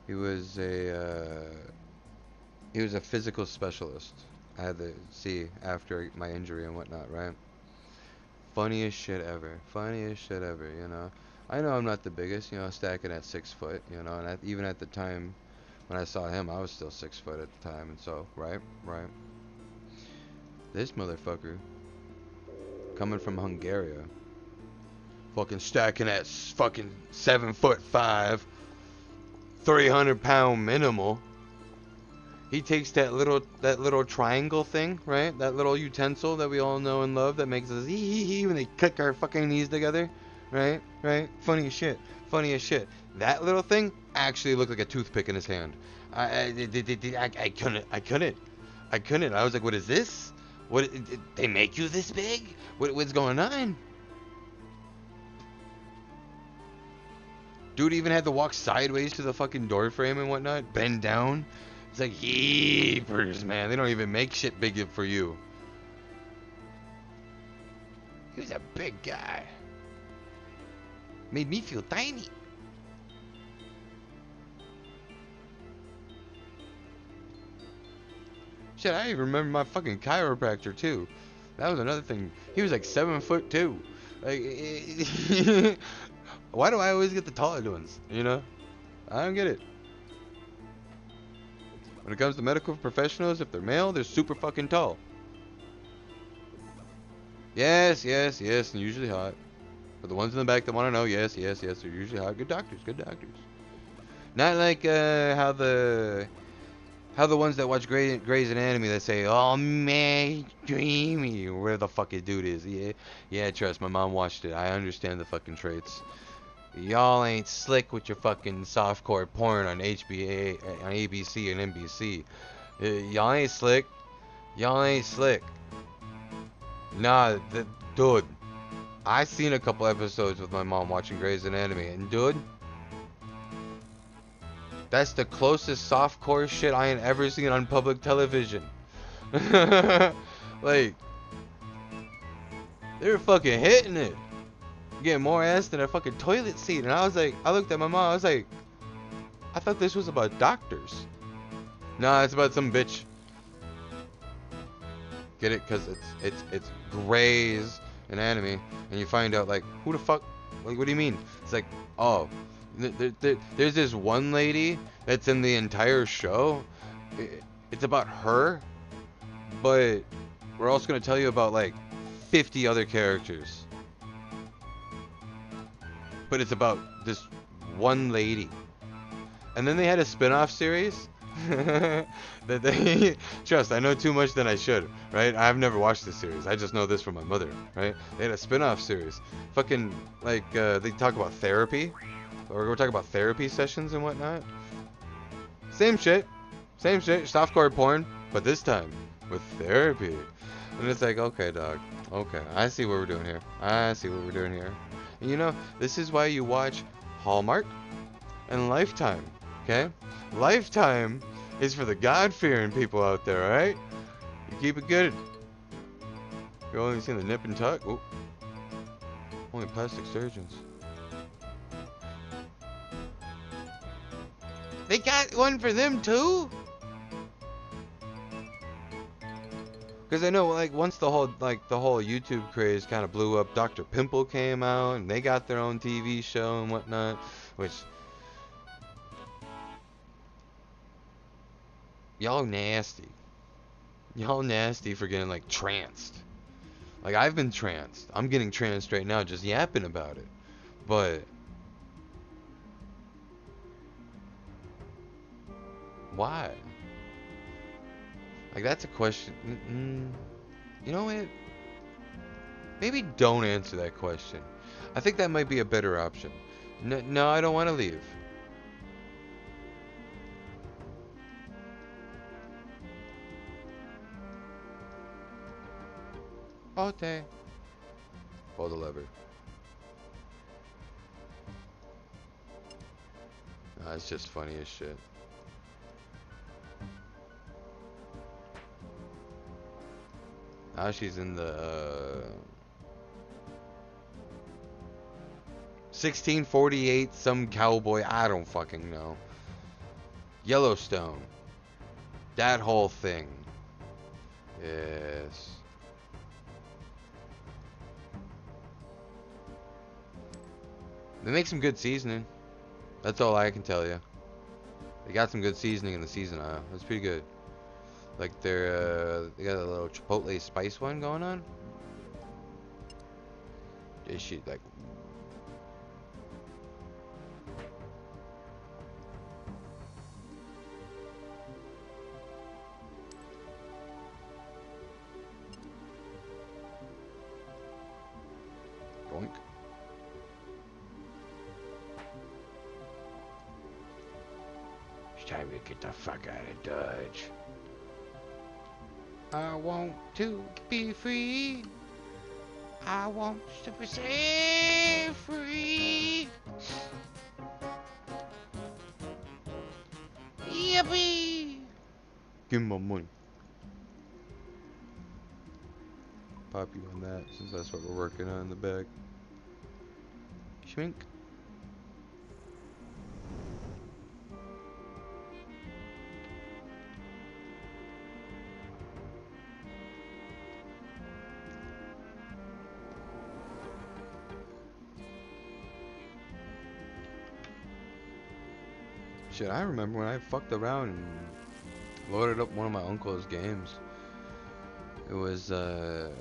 He was a physical specialist. I had to see after my injury and whatnot, right? Funniest shit ever. Funniest shit ever, you know. I know I'm not the biggest, you know, stacking at 6 foot, you know, and even at the time when I saw him, I was still 6 foot at the time, and so, right. This motherfucker, coming from Hungary, fucking stacking at fucking 7'5", 300-pound minimal. He takes that little triangle thing, right? That little utensil that we all know and love that makes us hee when they click our fucking knees together. Right? Funny as shit. That little thing actually looked like a toothpick in his hand. I couldn't. I was like, what is this? What? They make you this big? What's going on? Dude even had to walk sideways to the fucking door frame and whatnot. Bend down. It's like, yeepers, man. They don't even make shit big for you. He was a big guy. Made me feel tiny. Shit, I even remember my fucking chiropractor too. That was another thing. He was like 7'2". Like, why do I always get the taller ones? You know, I don't get it. When it comes to medical professionals, if they're male, they're super fucking tall. Yes, and usually hot. For the ones in the back that want to know, yes, they're usually hot. Good doctors. Not like how the ones that watch Grey's Anatomy that say, "Oh man, dreamy," or where the fuck it dude is. Yeah, trust. My mom watched it. I understand the fucking traits. Y'all ain't slick with your fucking softcore porn on ABC and NBC. Y'all ain't slick. Nah, dude. I seen a couple episodes with my mom watching Grey's Anatomy, and dude, that's the closest softcore shit I ain't ever seen on public television. Like, they were fucking hitting it. Getting more ass than a fucking toilet seat. And I was like, I looked at my mom, I was like, I thought this was about doctors. Nah, it's about some bitch. Get it? Cause it's Grey's Anatomy, and you find out like who the fuck? Like, what do you mean? It's like, oh, there's this one lady that's in the entire show. It's about her, but we're also gonna tell you about like 50 other characters. But it's about this one lady. And then they had a spin-off series that they trust, I know too much than I should, right? I've never watched this series. I just know this from my mother, right? They had a spin-off series. Fucking like they talk about therapy. Or we're talking about therapy sessions and whatnot. Same shit. Same shit. Softcore porn, but this time with therapy. And it's like, okay, dog. Okay, I see what we're doing here. I see what we're doing here. And you know, this is why you watch Hallmark and Lifetime, okay? Lifetime is for the God-fearing people out there, alright? You keep it good. You're only seeing the nip and tuck. Ooh. Only plastic surgeons. They got one for them too? Because I know, like, once the whole YouTube craze kind of blew up, Dr. Pimple came out, and they got their own TV show and whatnot, which... Y'all nasty. Y'all nasty for getting, like, tranced. Like, I've been tranced. I'm getting tranced right now just yapping about it. But... why? Like, that's a question. You know what? Maybe don't answer that question. I think that might be a better option. No, I don't want to leave. Okay. Pull the lever. It's just funny as shit. Now she's in the 1648 some cowboy, I don't fucking know. Yellowstone. That whole thing. Yes. They make some good seasoning. That's all I can tell you. They got some good seasoning in the season aisle. That's pretty good. Like they got a little chipotle spice one going on. This shit like. Boink. It's time to get the fuck out of Dodge. I want to be free. I want to be set free. Yippee! Give me my money. Pop you on that, since that's what we're working on in the back. Shrink. Shit, I remember when I fucked around and loaded up one of my uncle's games. It was, there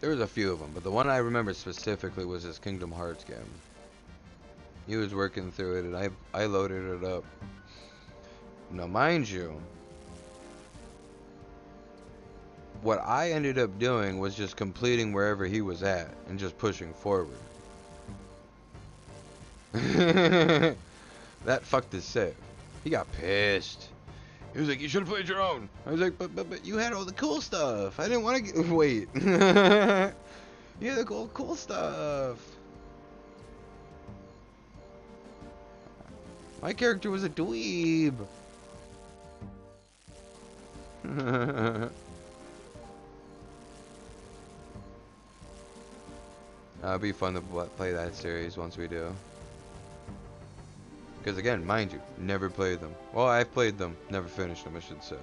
was a few of them, but the one I remember specifically was his Kingdom Hearts game. He was working through it, and I loaded it up. Now, mind you, what I ended up doing was just completing wherever he was at, and just pushing forward. That fucked his save. He got pissed. He was like, you should have played your own. I was like, but you had all the cool stuff. I didn't want to wait. You had the cool stuff. My character was a dweeb. It'll be fun to play that series once we do. Because again, mind you, never played them. Well, I've played them, never finished them, I should say.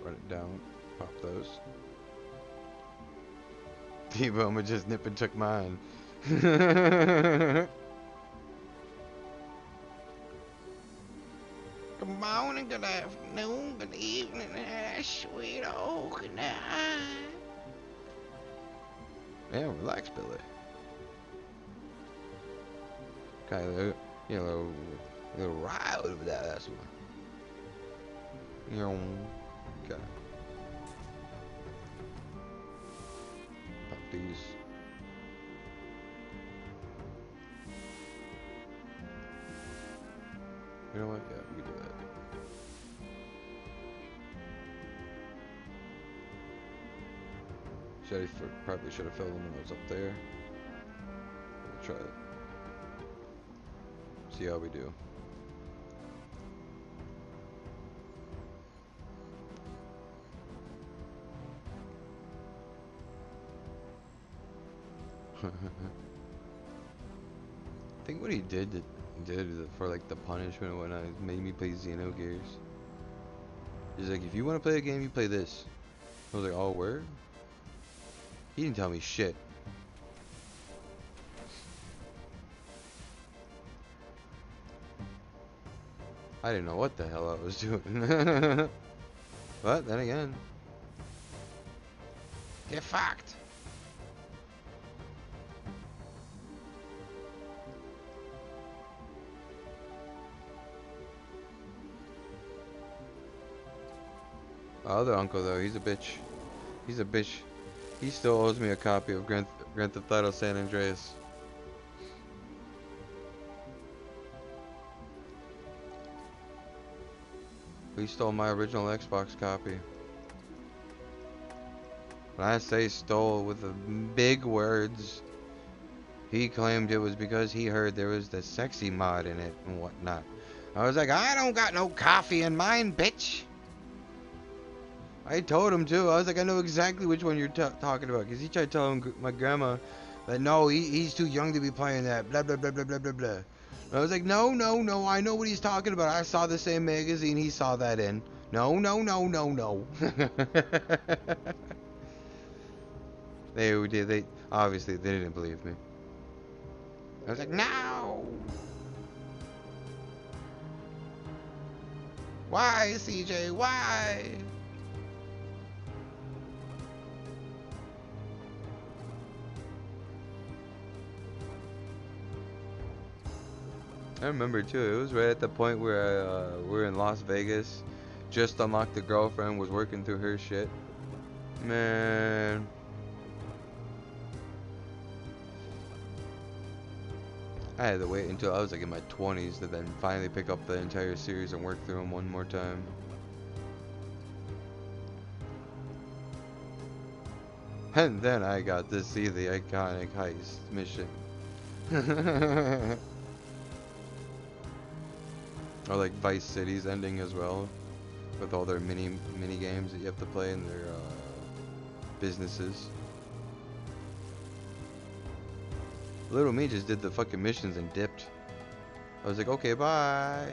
Run it down, pop those. T-Boma just nip and took mine. Good morning, good afternoon, good evening, sweet oh, good night. Yeah, relax, Billy. Kind of, you know, a little riled over that, that's why. You know, okay. Pop these. You know what? Yeah, we can do that. Probably should have filled them when I was up there. We'll try it. See how we do. I think what he did for like the punishment and whatnot, it made me play Xenogears. He's like, if you want to play a game, you play this. I was like, oh, where? He didn't tell me shit. I didn't know what the hell I was doing. But then again, get fucked. My other uncle though, he's a bitch. He's a bitch. He still owes me a copy of Grand Theft Auto San Andreas. He stole my original Xbox copy. When I say stole with the big words, he claimed it was because he heard there was the sexy mod in it and whatnot. I was like, I don't got no coffee in mine, bitch. I told him too. I was like, I know exactly which one you're talking about. Because he tried telling my grandma that no, he's too young to be playing that. Blah, blah, blah, blah, blah, blah, blah. And I was like, no, no, no. I know what he's talking about. I saw the same magazine he saw that in. No, no, no, no, no. They obviously they didn't believe me. I was like, no. Why, CJ? Why? I remember too, it was right at the point where we're in Las Vegas, just unlocked the girlfriend, was working through her shit. Man. I had to wait until I was like in my 20s to then finally pick up the entire series and work through them one more time. And then I got to see the iconic heist mission. Or like Vice City's ending as well, with all their mini games that you have to play in their businesses. Little me just did the fucking missions and dipped. I was like, okay, bye.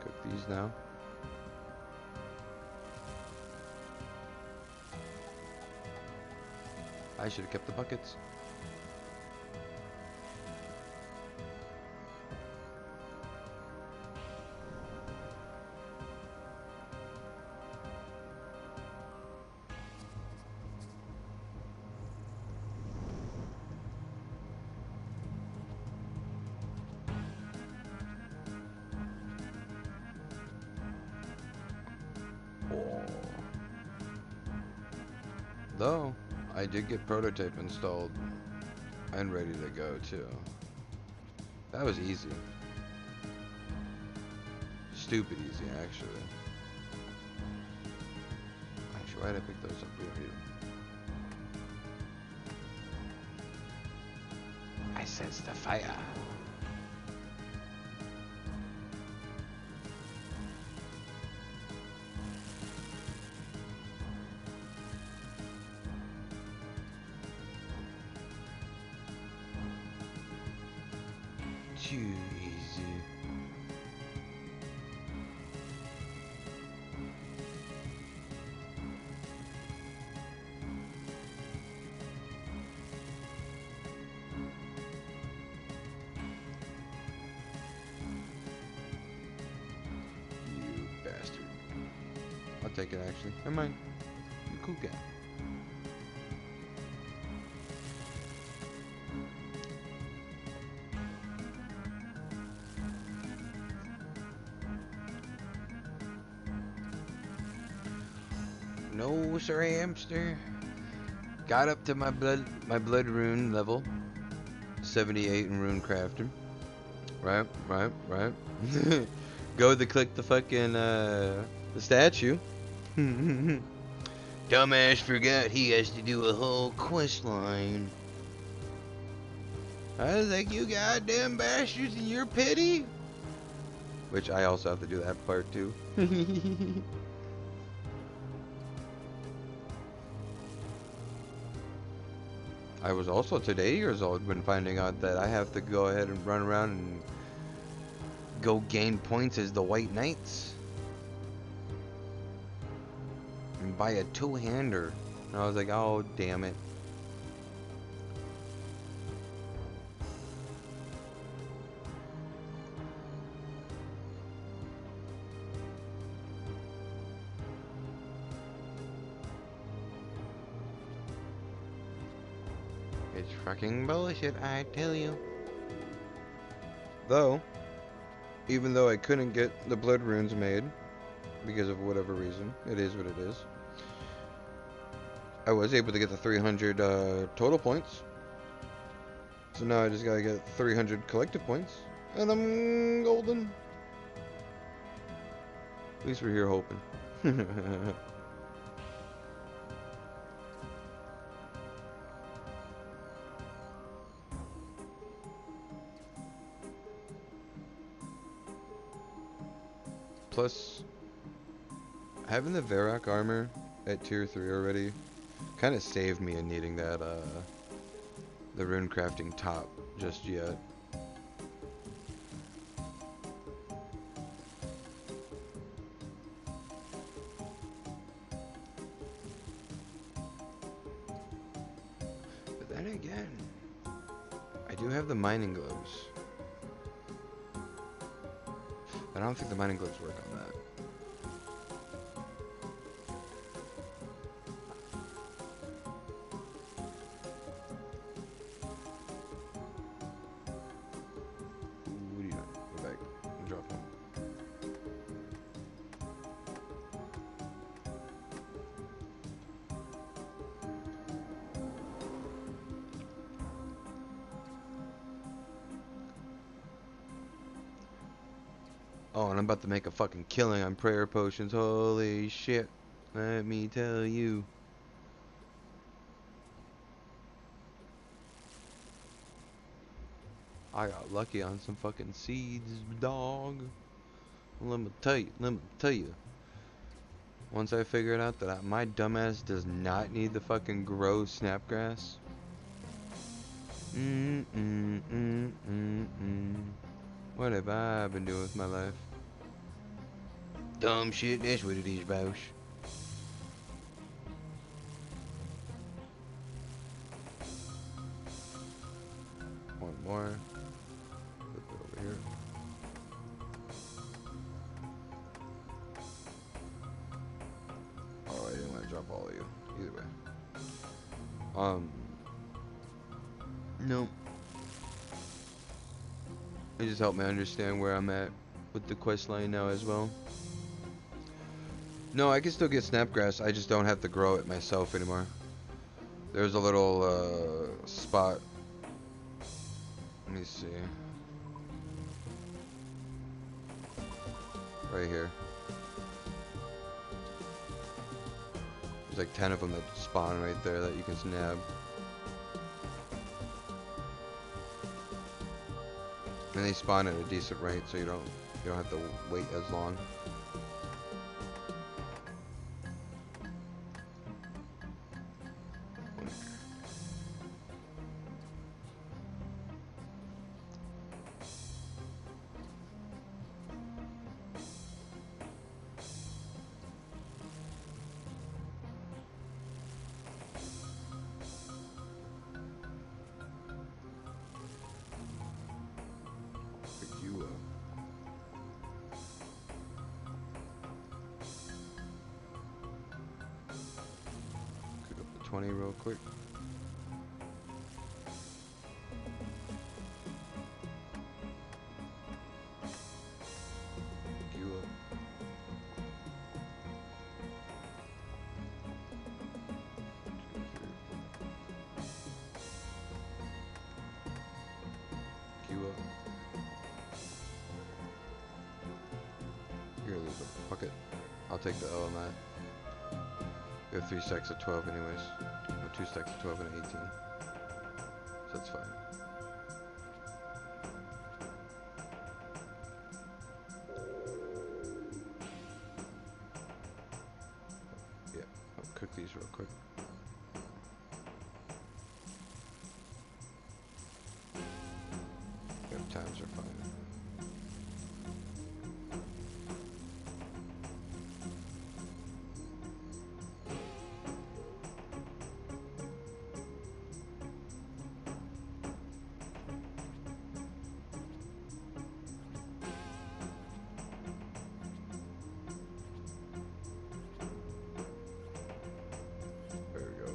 Cook these now. I should have kept the buckets. Though, I did get prototype installed and ready to go too. That was easy. Stupid easy, actually. Actually, why did I pick those up? We don't need them. sense the fire. Too easy. You bastard. I'll take it actually. Never mind. You cool guy. No, sir, hamster. Got up to my blood rune level, 78 in rune crafting. Right. Go to click the fucking the statue. Dumbass forgot he has to do a whole quest line. I was like, you goddamn bastards, and you're petty. Which I also have to do that part too. I was also today years old when finding out that I have to go ahead and run around and go gain points as the White Knights and buy a two-hander. And I was like, oh damn it. It's fucking bullshit, I tell you. Though, even though I couldn't get the blood runes made, because of whatever reason, it is what it is, I was able to get the 300 total points. So now I just gotta get 300 collective points, and I'm golden. At least we're here hoping. Plus, having the Varrock armor at tier 3 already kind of saved me in needing that, the rune crafting top just yet. But then again, I do have the mining gloves. But I don't think the mining gloves work on that. What are you doing? Go back and drop them. Oh, and I'm about to make a fucking killing on prayer potions. Holy shit. Let me tell you. I got lucky on some fucking seeds, dog. Let me tell you. Once I figured out that my dumbass does not need to fucking grow snapgrass. What have I been doing with my life? Dumb shit, that's what it is, boss. One more. Flip it over here. Oh, I didn't want to drop all of you. Either way. Nope. It just helped me understand where I'm at with the quest line now as well. No, I can still get snapgrass, I just don't have to grow it myself anymore. There's a little spot. Let me see. Right here. There's like 10 of them that spawn right there that you can snap. And they spawn at a decent rate, so you don't have to wait as long. Pick you up. Pick up the 20 real quick. Pick you up. Pick you up. Here, there's a bucket. I'll take the L on that. We have 3 stacks of 12 anyways. Or 2 stacks of 12 and an 18. So that's fine. Yeah, I'll cook these real quick. Yep, times are fine. There we go.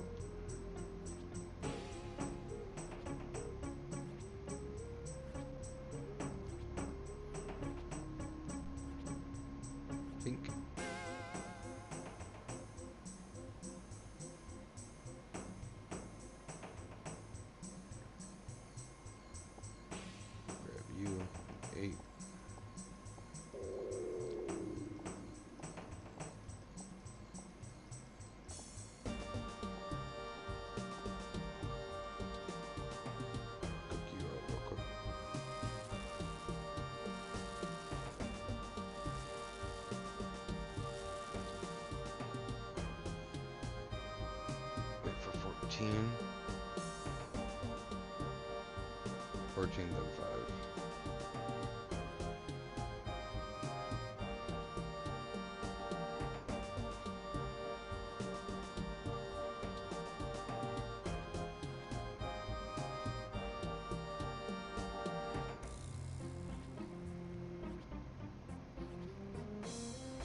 Pink. Grab you. 8. Cook you up real quick. Wait for 14. 14 then 5.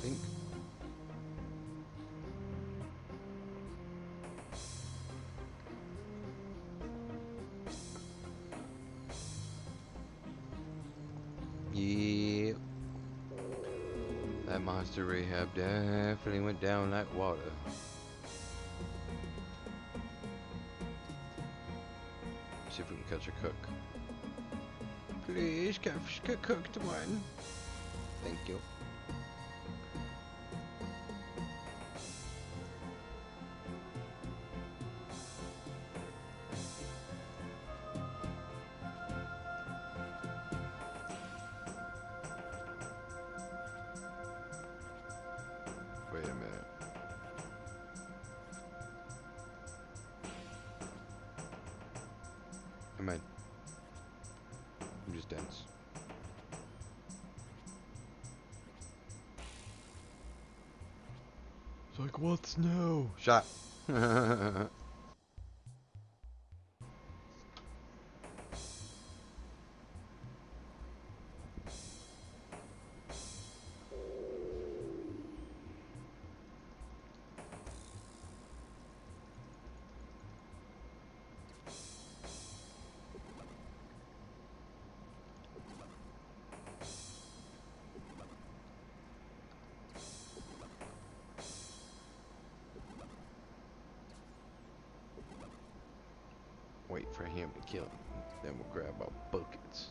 Pink. Yep. That monster rehab definitely went down like water. See if we can catch a cook. Please catch a cooked one. Thank you. Wait a minute. I'm just dense. It's like, what's new? Shot. Wait for him to kill him. Then we'll grab our buckets.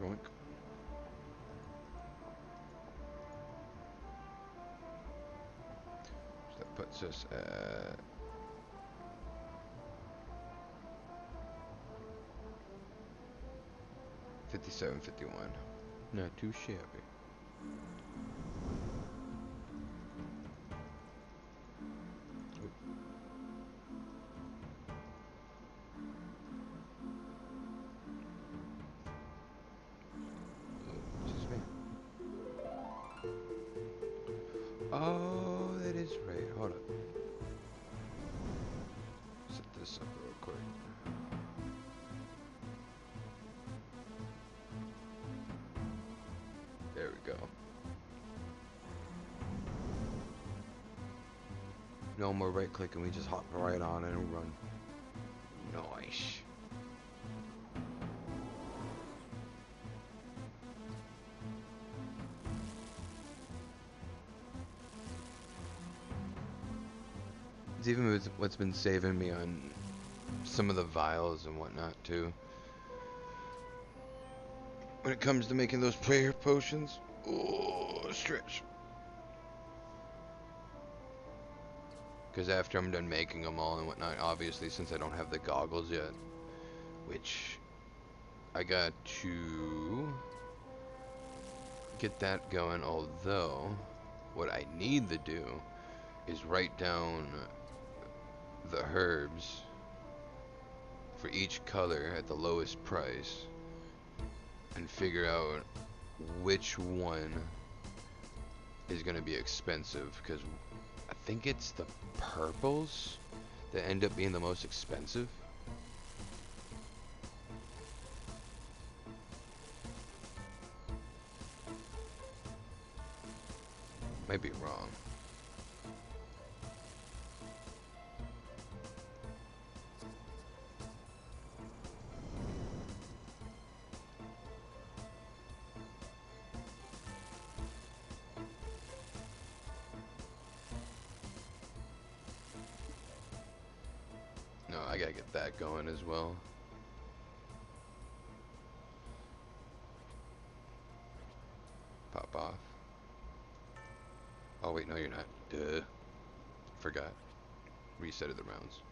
Yoink. puts us at 57.51. Not too shabby. What's this mean? Oh, that is right. Hold up. Set this up real quick. There we go. No more right clicking, we just hop right on it and run. Nice. It's even what's been saving me on some of the vials and whatnot too. When it comes to making those prayer potions, oh, stretch. Because after I'm done making them all and whatnot, obviously since I don't have the goggles yet, which I got to get that going, although what I need to do is write down the herbs for each color at the lowest price and figure out which one is going to be expensive, because I think it's the purples that end up being the most expensive. Might be wrong. No, I gotta get that going as well. Pop off. Oh wait, no you're not. Duh. Forgot. Resetted the rounds.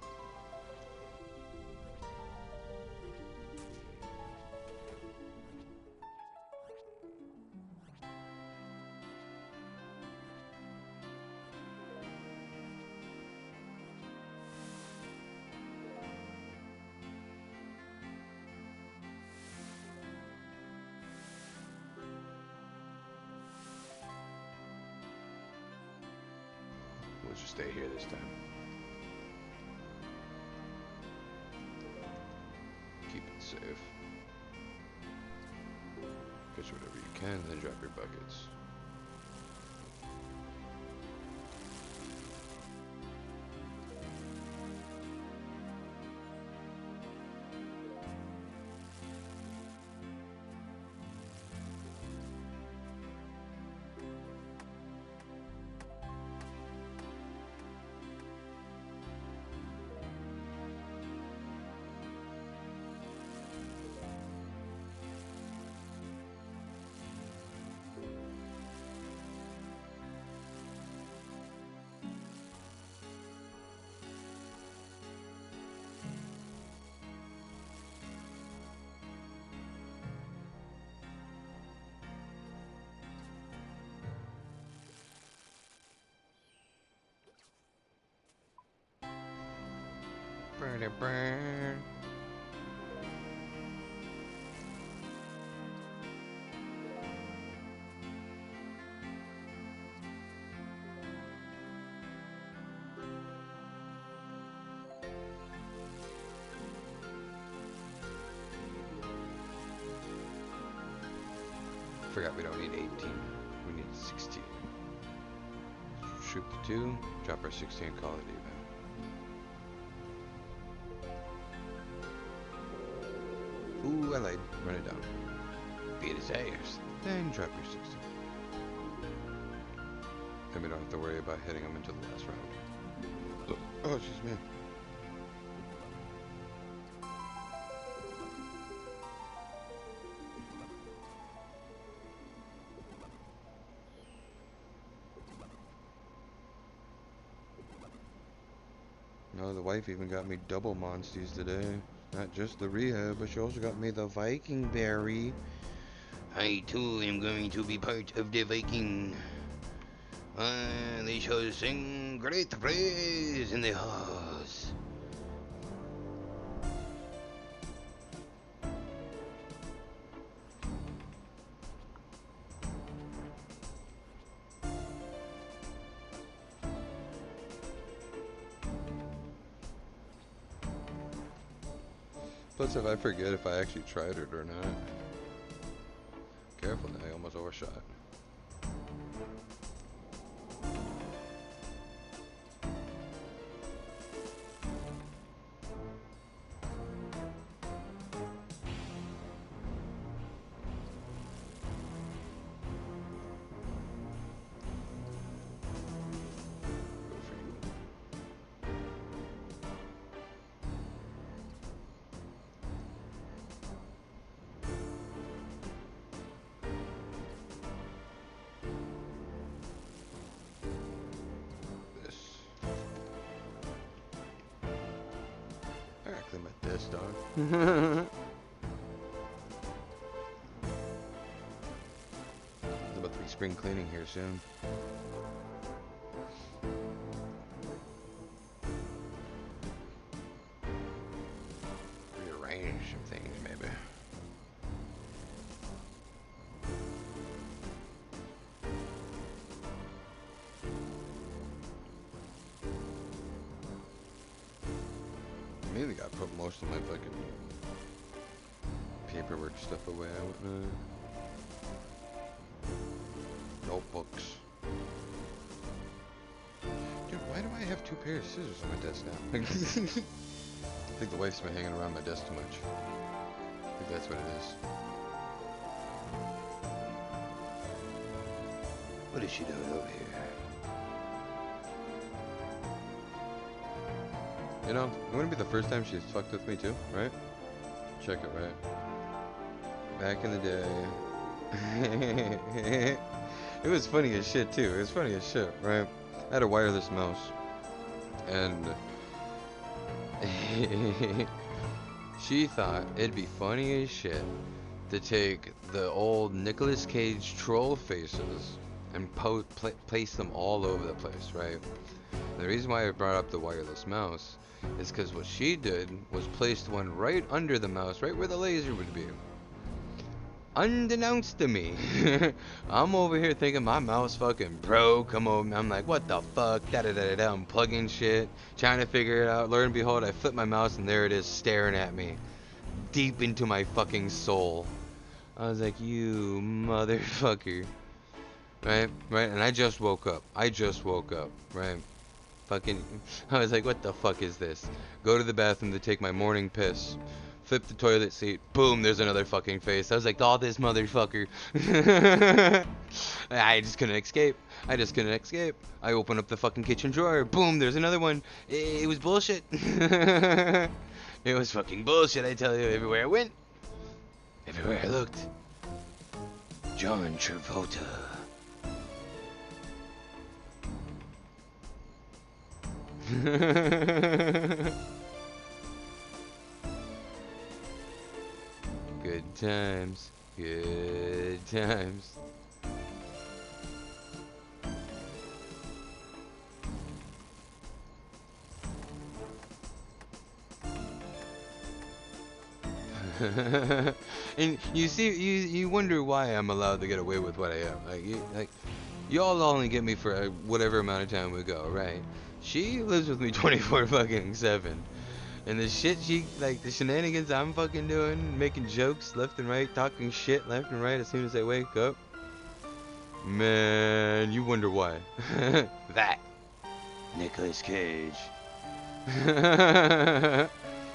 We'll just stay here this time. Keep it safe. Catch whatever you can, then drop your buckets. Burn it, burn. Forgot we don't need 18. We need 16. Shoot the 2, drop our 16, call it even. Ooh, I lied. Run it down. Beat his ass. Then drop your 16. Then we don't have to worry about hitting him until the last round. Oh, excuse me. No, the wife even got me double monsties today. Not just the rehab, but she also got me the Viking berry. I too am going to be part of the Viking. They shall sing great praise in the halls. Plus, if I forget if I actually tried it or not. Careful now, I almost overshot. Go for you. This. I gotta clean my desk, dog. There's about to be spring cleaning here soon. Rearrange some things, maybe. Mainly gotta put most of my fucking paperwork stuff away and whatnot. Notebooks. Dude, why do I have 2 pairs of scissors on my desk now? I think the wife's been hanging around my desk too much. I think that's what it is. What is she doing over here? You know, it wouldn't be the first time she's fucked with me too, right? Check it, right? Back in the day. It was funny as shit too. It was funny as shit, right? I had a wireless mouse. And she thought it'd be funny as shit to take the old Nicolas Cage troll faces and place them all over the place, right? The reason why I brought up the wireless mouse is because what she did was placed one right under the mouse, right where the laser would be. Unbeknownst to me, I'm over here thinking my mouse fucking broke. I'm like, what the fuck? Da da da da. I'm plugging shit, trying to figure it out. Lo and behold, I flip my mouse and there it is, staring at me, deep into my fucking soul. I was like, you motherfucker, right? And I just woke up. Right? Fucking, I was like, what the fuck is this? Go to the bathroom to take my morning piss. Flip the toilet seat. Boom, there's another fucking face. I was like, oh, this motherfucker. I just couldn't escape. I open up the fucking kitchen drawer. Boom, there's another one. It was bullshit. It was fucking bullshit, I tell you. Everywhere I went, everywhere I looked. John Travolta. Good times. Good times. And you see, you wonder why I'm allowed to get away with what I am. Like y'all only get me for whatever amount of time we go, right? She lives with me 24 fucking 7. And the shit the shenanigans I'm fucking doing, making jokes left and right, talking shit left and right as soon as I wake up. Man, you wonder why. That. Nicolas Cage.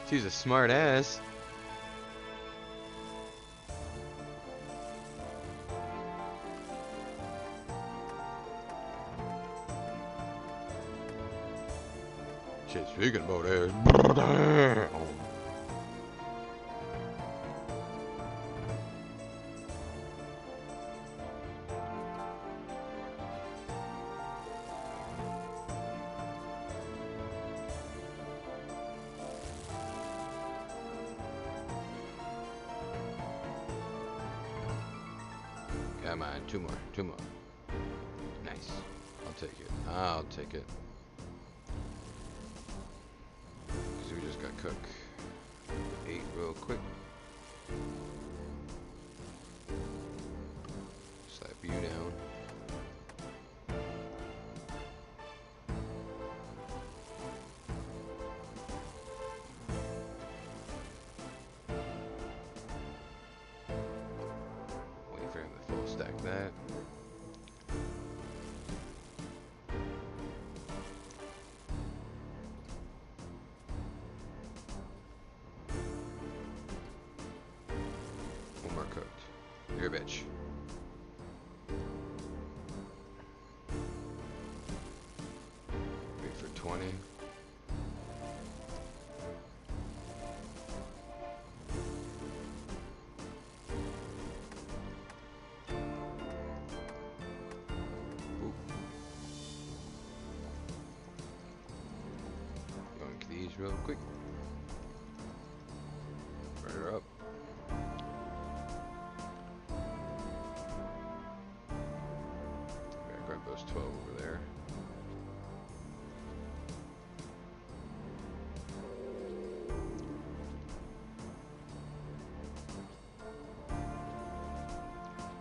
She's a smart ass. Shit, speaking about ass. Come on, two more, two more. Nice. I'll take it. I'll take it. Because we just got cook. 8 real quick. Slap you down. Wait for him to full stack that. One more cooked. You're a bitch. Wait for 20. Ooh. Yoink these real quick. Burn her up. Grab those 12 over there.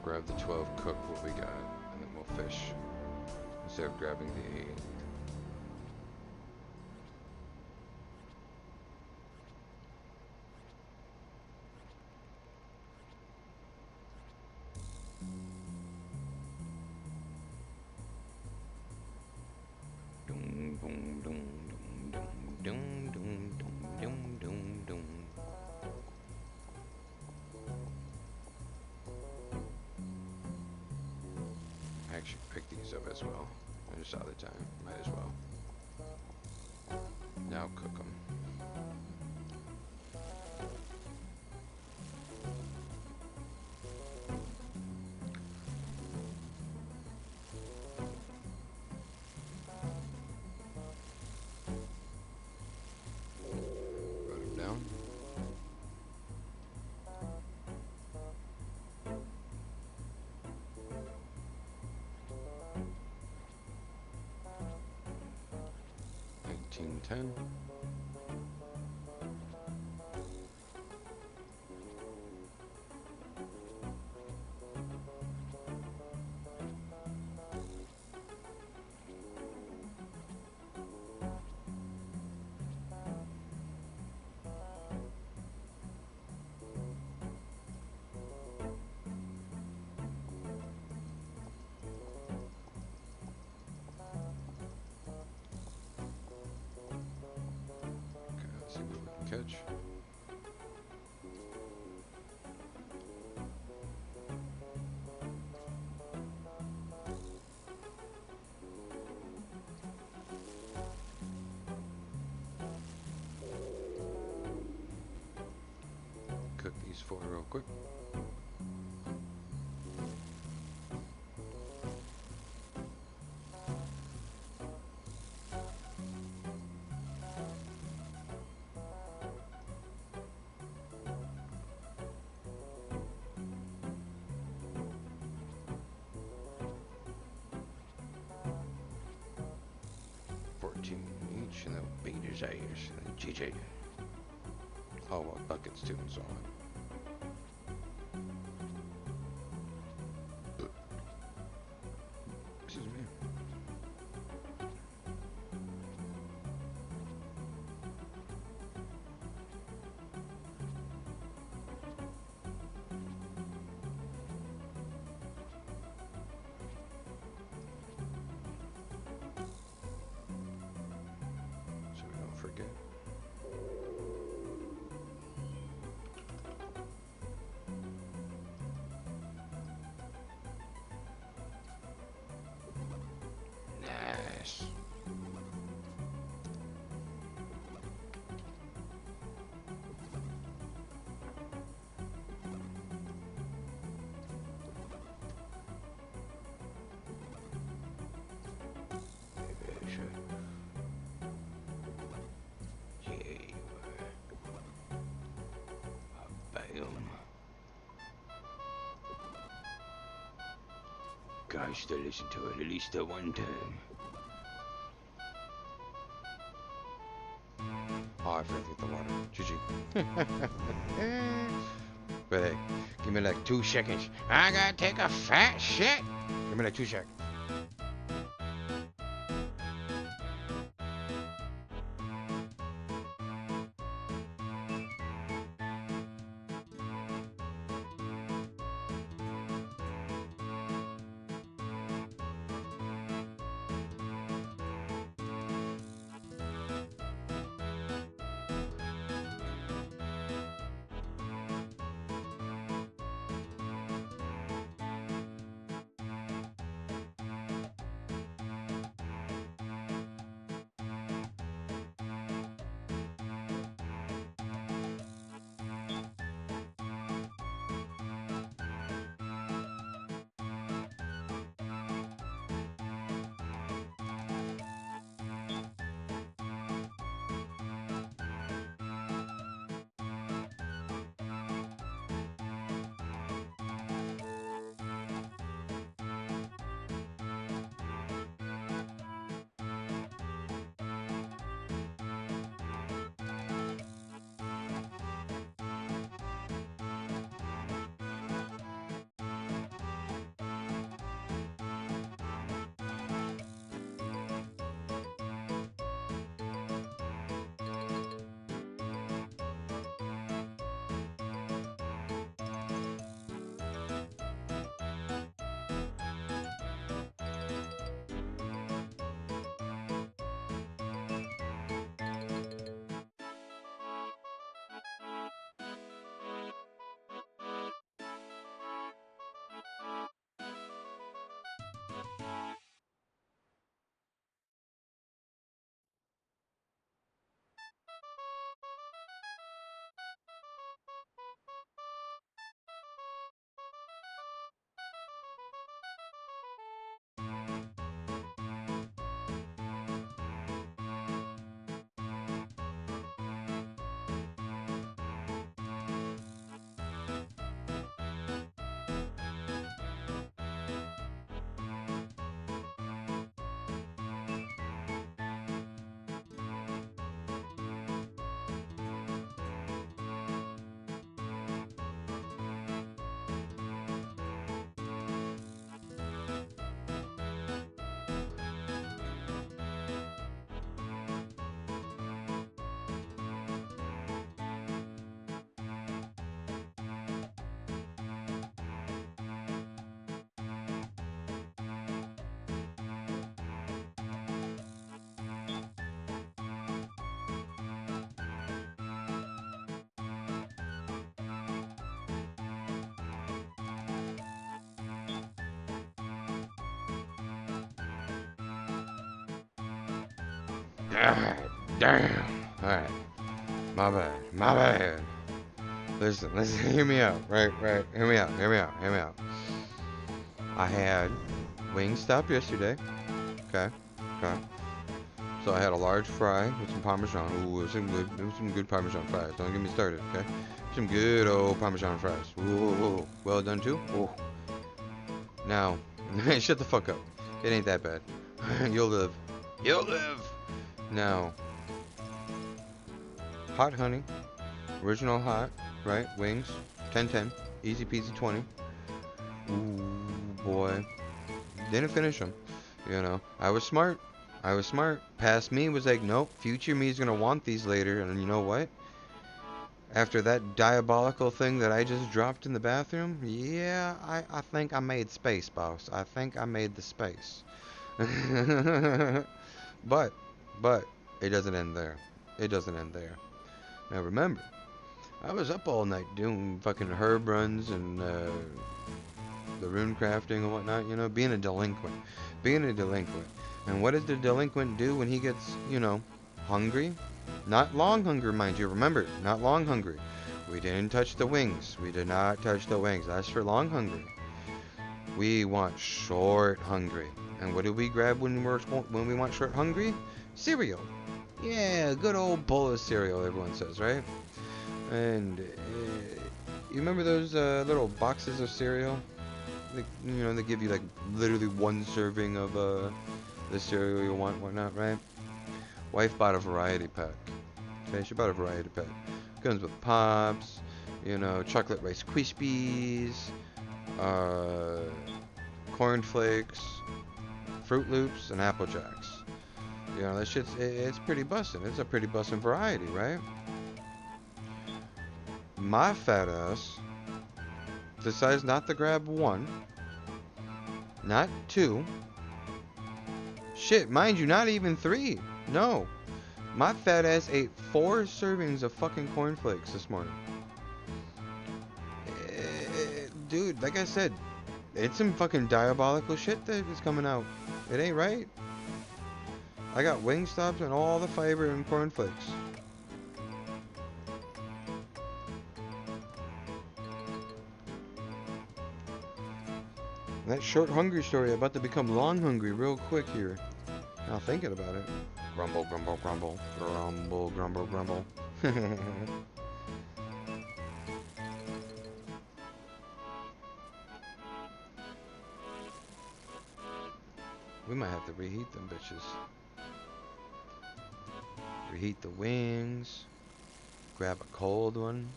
Grab the 12, cook what we got, and then we'll fish. Instead of grabbing the 8. Dum, dum, dum, dum, dum, dum, dum, dum, dum, dum. I actually pick these up as well. I just saw the time. Might as well. Now cook them. Put them down. $19.10. See what we can catch. Cook these 4 real quick. Each, and they'll beat his ass. And GG. Oh, well, buckets too, and so on. Excuse me. So we don't forget. Nice. nice to listen to it at least at one time. Oh, I forgot to get the water. GG. But hey, give me like 2 seconds. I gotta take a fat shit. Give me like 2 seconds. God damn. Alright. My bad. My bad. Listen, hear me out. Right. Hear me out. I had Wingstop yesterday. Okay. So I had a large fry with some Parmesan. Ooh, it was some good Parmesan fries. Don't get me started, okay? Some good old Parmesan fries. Ooh. Well done too. Ooh. Now, shut the fuck up. It ain't that bad. You'll live. Now, hot honey, original hot, right? Wings, 10-10, easy peasy 20. Ooh, boy. Didn't finish them. I was smart. Past me was like, nope, future me is going to want these later. And you know what? After that diabolical thing that I just dropped in the bathroom, yeah, I think I made space, boss. I think I made the space. But, it doesn't end there. Now remember, I was up all night doing fucking herb runs and the rune crafting and whatnot, being a delinquent. And what does the delinquent do when he gets, hungry? Not long hungry, mind you. Remember, not long hungry. We didn't touch the wings. We did not touch the wings. That's for long hungry. We want short hungry. And what do we grab when we want short hungry? Cereal. Yeah, good old bowl of cereal, everyone says, right? And you remember those little boxes of cereal? They give you like literally one serving of the cereal you want, whatnot, right? Wife bought a variety pack. Okay, she bought a variety pack. Comes with Pops, chocolate Rice Krispies, uh, Corn Flakes, Fruit Loops, and Apple Jacks. That it's pretty bussin'. It's a pretty bussin' variety, right? My fat ass decides not to grab one, not two. Shit, mind you, not even three. No. My fat ass ate 4 servings of fucking cornflakes this morning. Dude, like I said, it's some fucking diabolical shit that is coming out. It ain't right. I got Wingstops and all the fiber in cornflakes. That short hungry story about to become long hungry real quick here. Now thinking about it. Grumble, grumble, grumble. Grumble, grumble, grumble. We might have to reheat them bitches. Reheat the wings. Grab a cold one.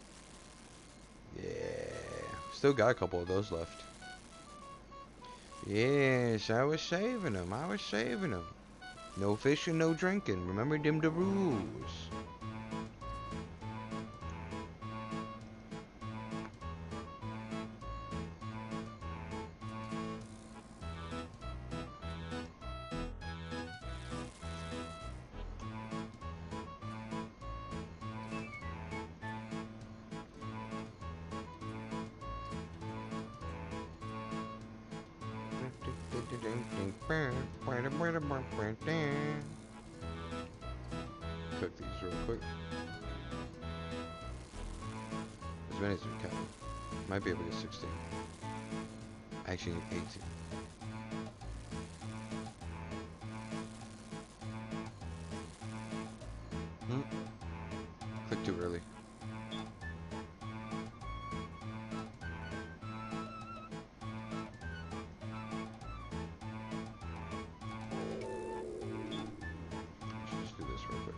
Yeah. Still got a couple of those left. Yes, I was saving them. I was saving them. No fishing, no drinking. Remember them the rules. Cook these real quick. As many as we can. Might be able to get 16. Actually, 18. Click too early. Let's just do this real quick.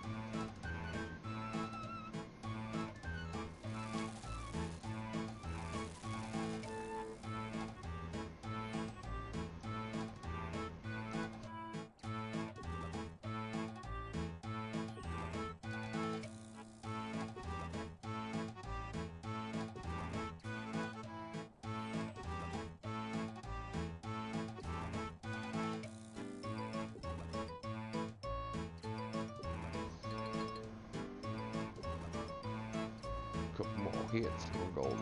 Couple more hits, we're golden.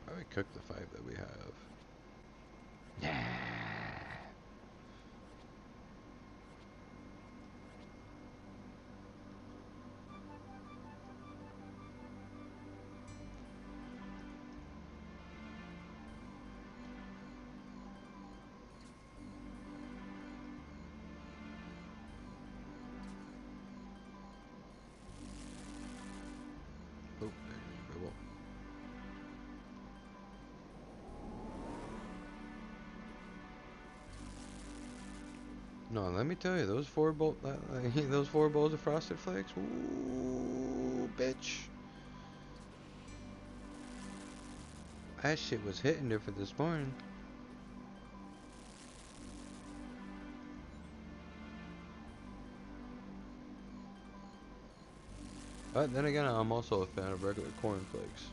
Probably cook the 5 that we have. Yeah. Oh, there we go. No, let me tell you, those those 4 bowls of Frosted Flakes, ooh, bitch. That shit was hitting different this morning. But then again, I'm also a fan of regular cornflakes.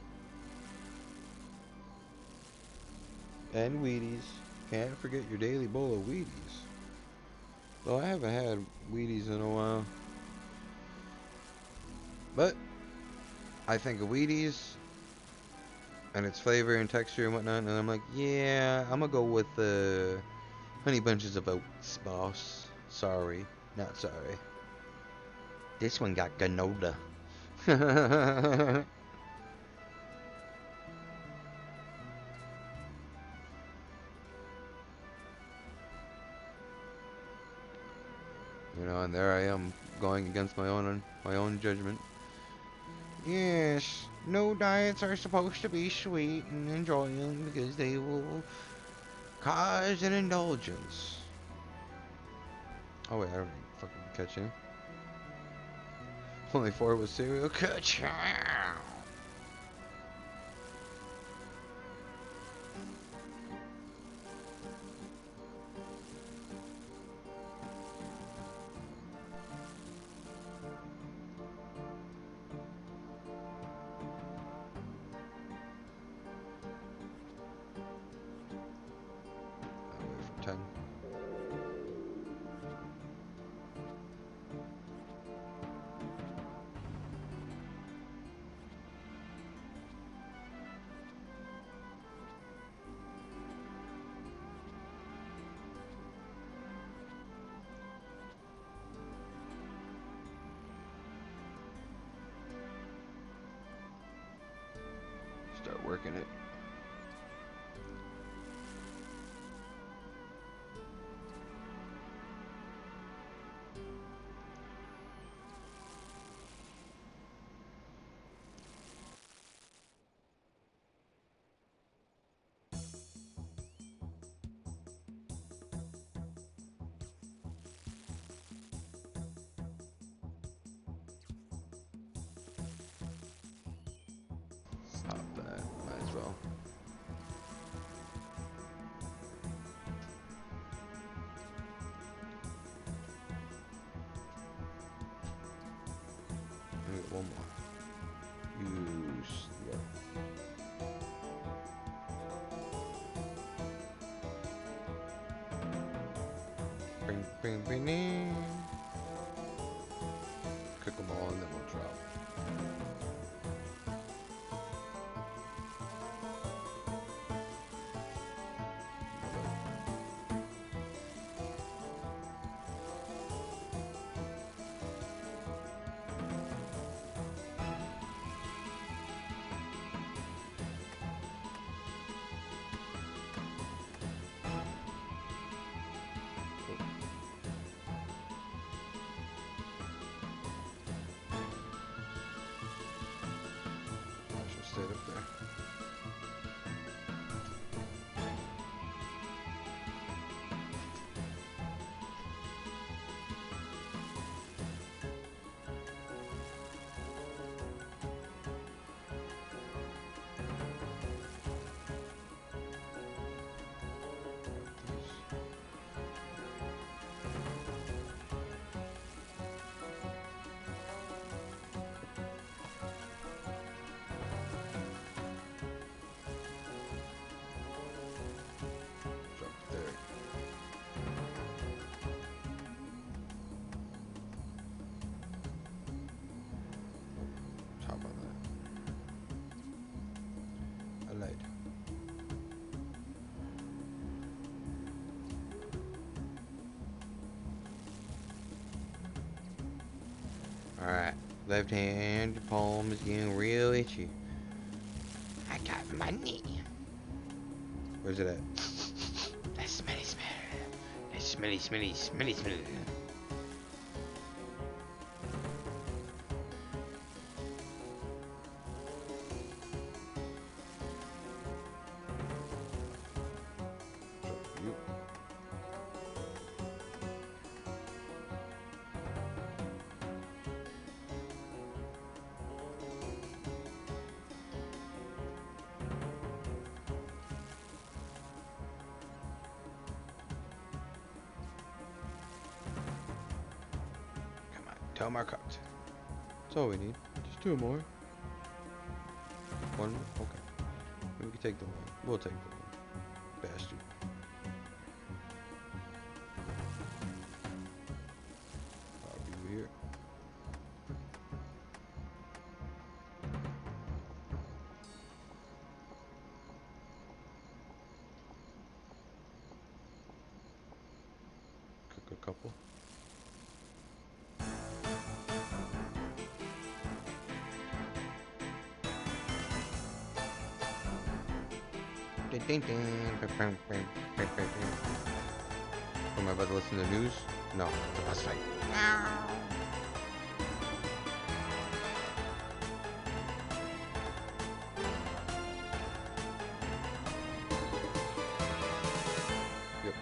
And Wheaties. Can't forget your daily bowl of Wheaties. Though I haven't had Wheaties in a while. But I think of Wheaties and its flavor and texture and whatnot, and I'm like, yeah, I'm gonna go with the Honey Bunches of Oats, boss. Sorry, not sorry. This one got granola. You know, and there I am going against my own judgment. Yes, no diets are supposed to be sweet and enjoying because they will cause an indulgence. Oh wait, I don't fucking catch him. Only 4 was cereal. Catch. I'll wait for 10. Start working it. Stop that. Might as well. Let me get one more. You slow. Bing, bing, bing, bing. Cook them all and then we'll drop. I should have stayed up there. Drop it there. Top on that. I lied. Alright. Left hand palm is getting real itchy. I got money. Where's it at? That smelly smell. That smelly, smelly, smelly, smelly. You. Come on, tell them our cooked. That's all we need. Just 2 more. 1, okay. We can take the 1. We'll take the 1. Bastard. Pop you here. Cook a couple. Am I about to listen to the news? No, it's a bus fight. Yep.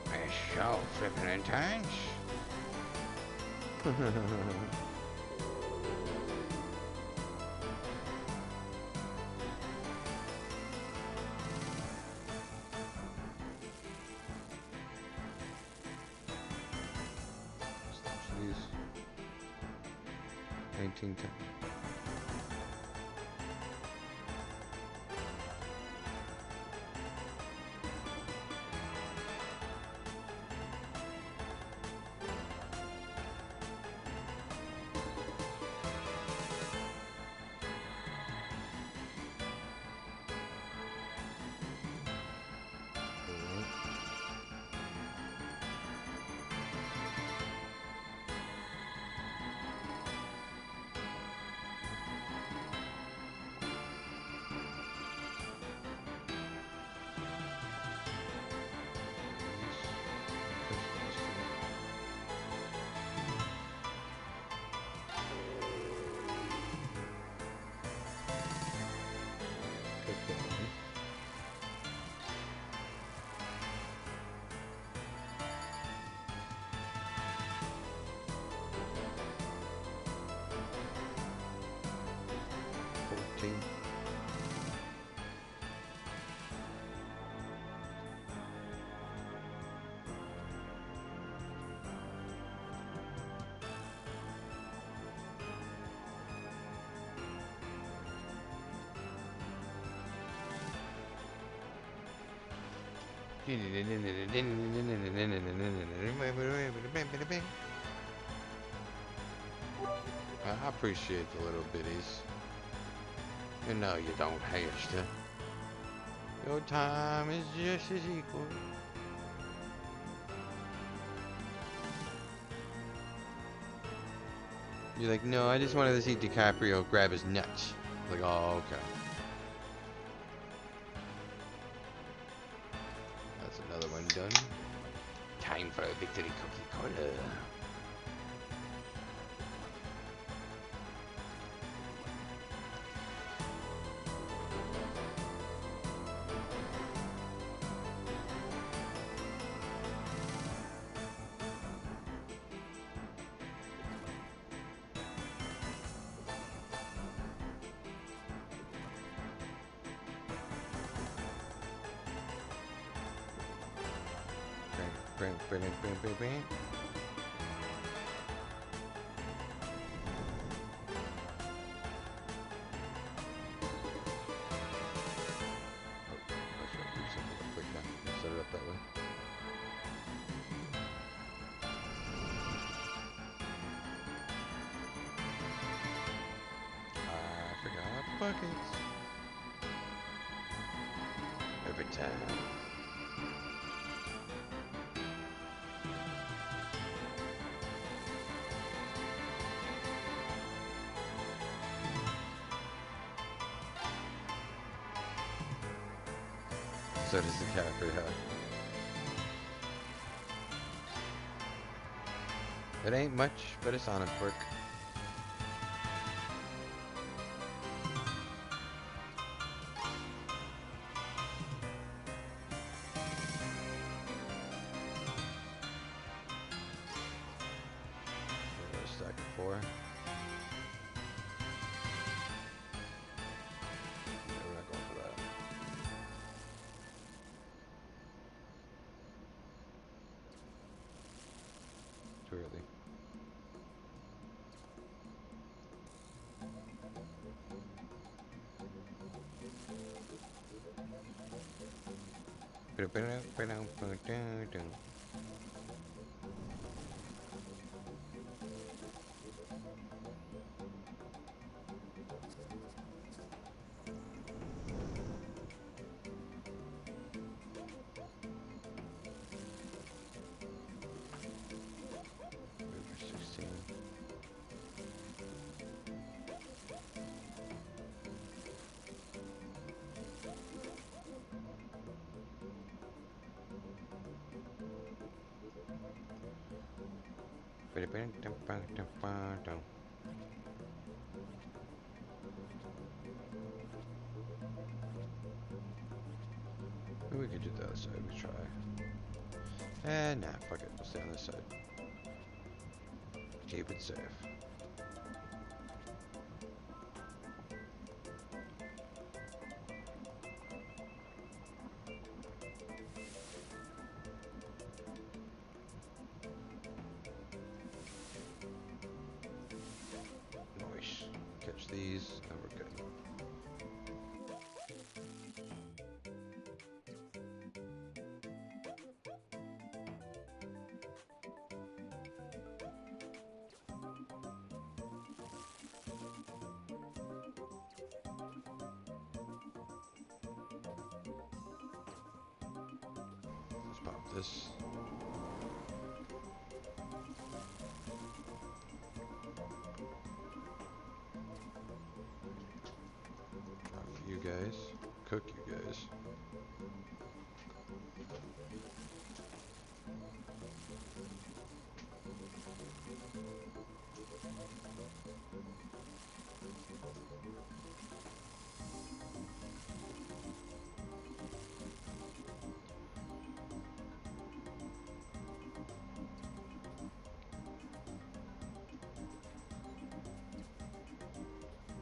It's so flippin' intense. Jeez. 1910. I appreciate the little bitties. You know you don't have to. Your time is just as equal. You're like, no, I just wanted to see DiCaprio grab his nuts. Like, oh, okay. That's another one done. Time for a victory cookie corner. Bang. Set it up that way. I forgot buckets. Every time. So does DiCaprio. It ain't much, but it's honest work. Stack of 4. Yeah, we're not going for that. 16. Maybe we could do the other side. We try. Nah, fuck it. We'll stay on this side. Keep it safe. Nice. Catch these, and we're good. Let's pop this. Drop for you guys. Cook you guys.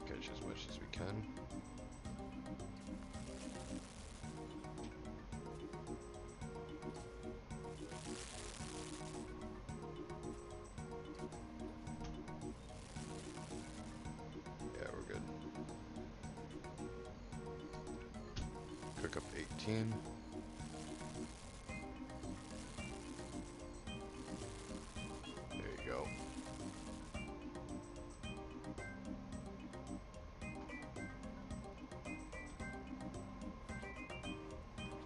Catch as much as we can. Yeah, we're good. Cook up 18. There you go.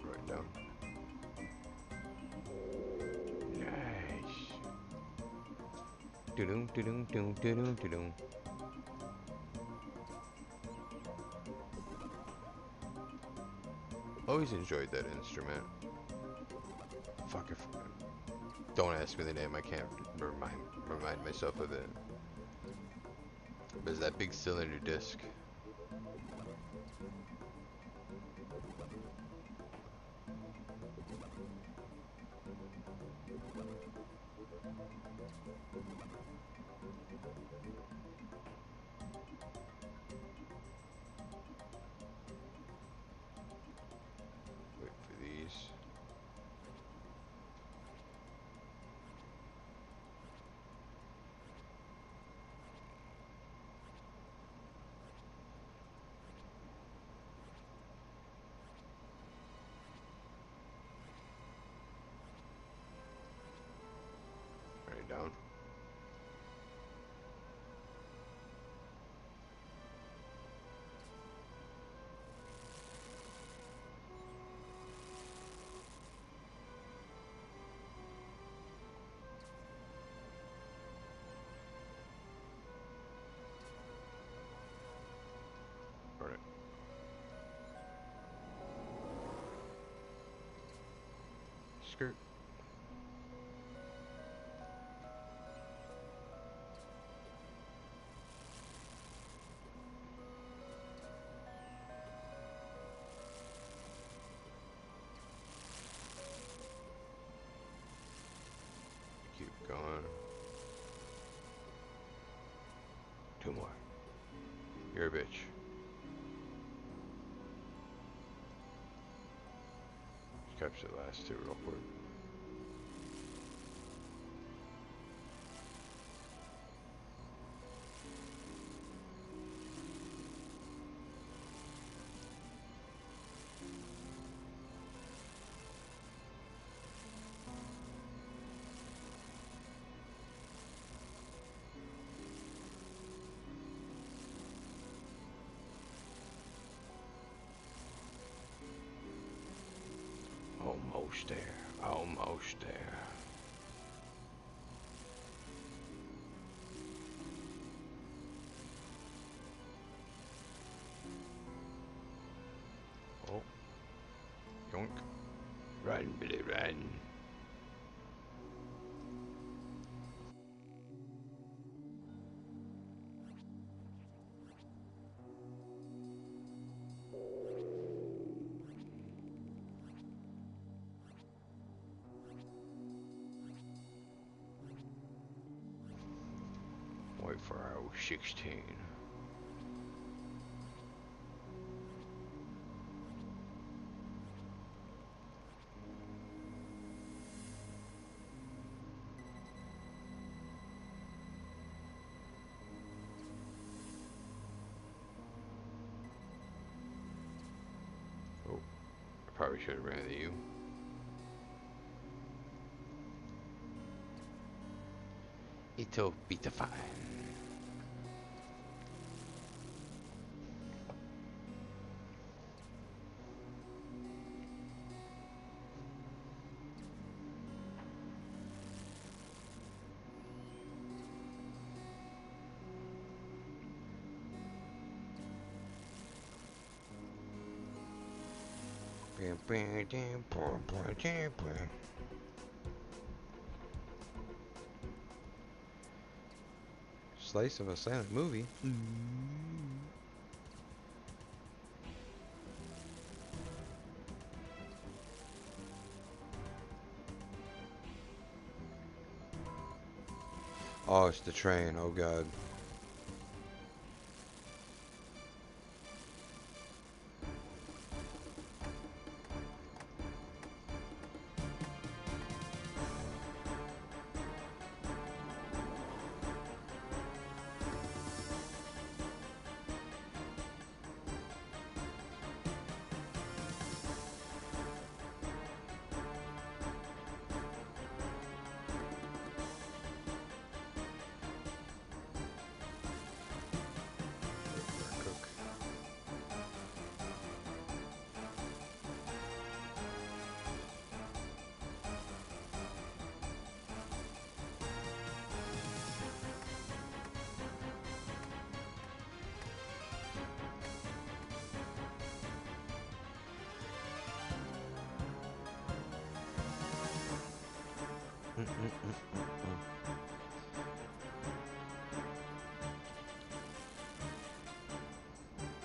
Right down. Nice. Do-dum, do-dum, do-dum, do-dum, do-dum. Always enjoyed that instrument. Fuck if. Don't ask me the name. I can't remind myself of it. But it's that big cylinder disc. Wait for these. Right down. Burn it. Skirt. Keep going. 2 more. You're a bitch. Capture the last 2 real quick. Almost there. Almost there. Oh. Yoink. Run, Billy, run. Wait for our 16. Oh, I probably should have ran into you. It'll be fine. Slice of a silent movie. Oh, it's the train. Oh god.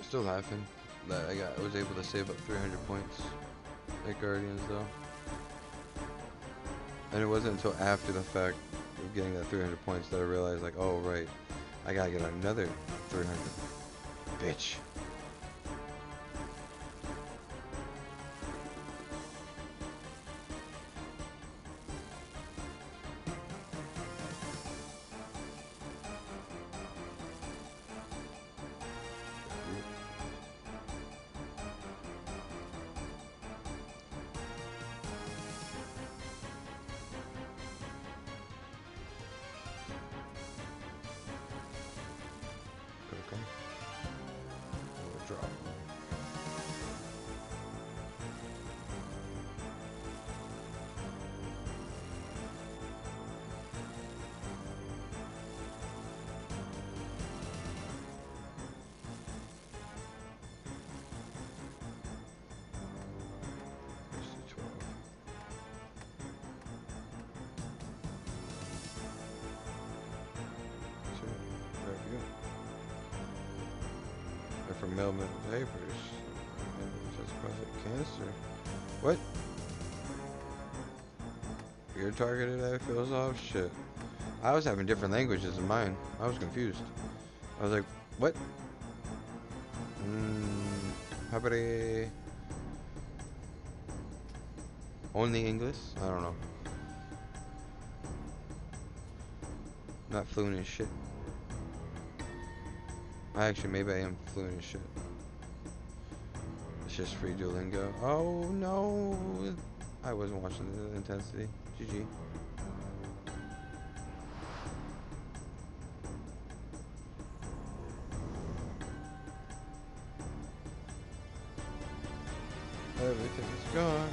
Still laughing that I was able to save up 300 points at Guardians though. And it wasn't until after the fact of getting that 300 points that I realized like, oh right, I gotta get another 300. Bitch. For mailman papers. Just prostate cancer. What? You're targeted at fills off? Shit. I was having different languages in mine. I was confused. I was like, what? Habere. Only English? I don't know. Not fluent in shit. Actually, maybe I am fluent in shit. It's just free Duolingo. Oh no! I wasn't watching the intensity. GG. Everything's gone.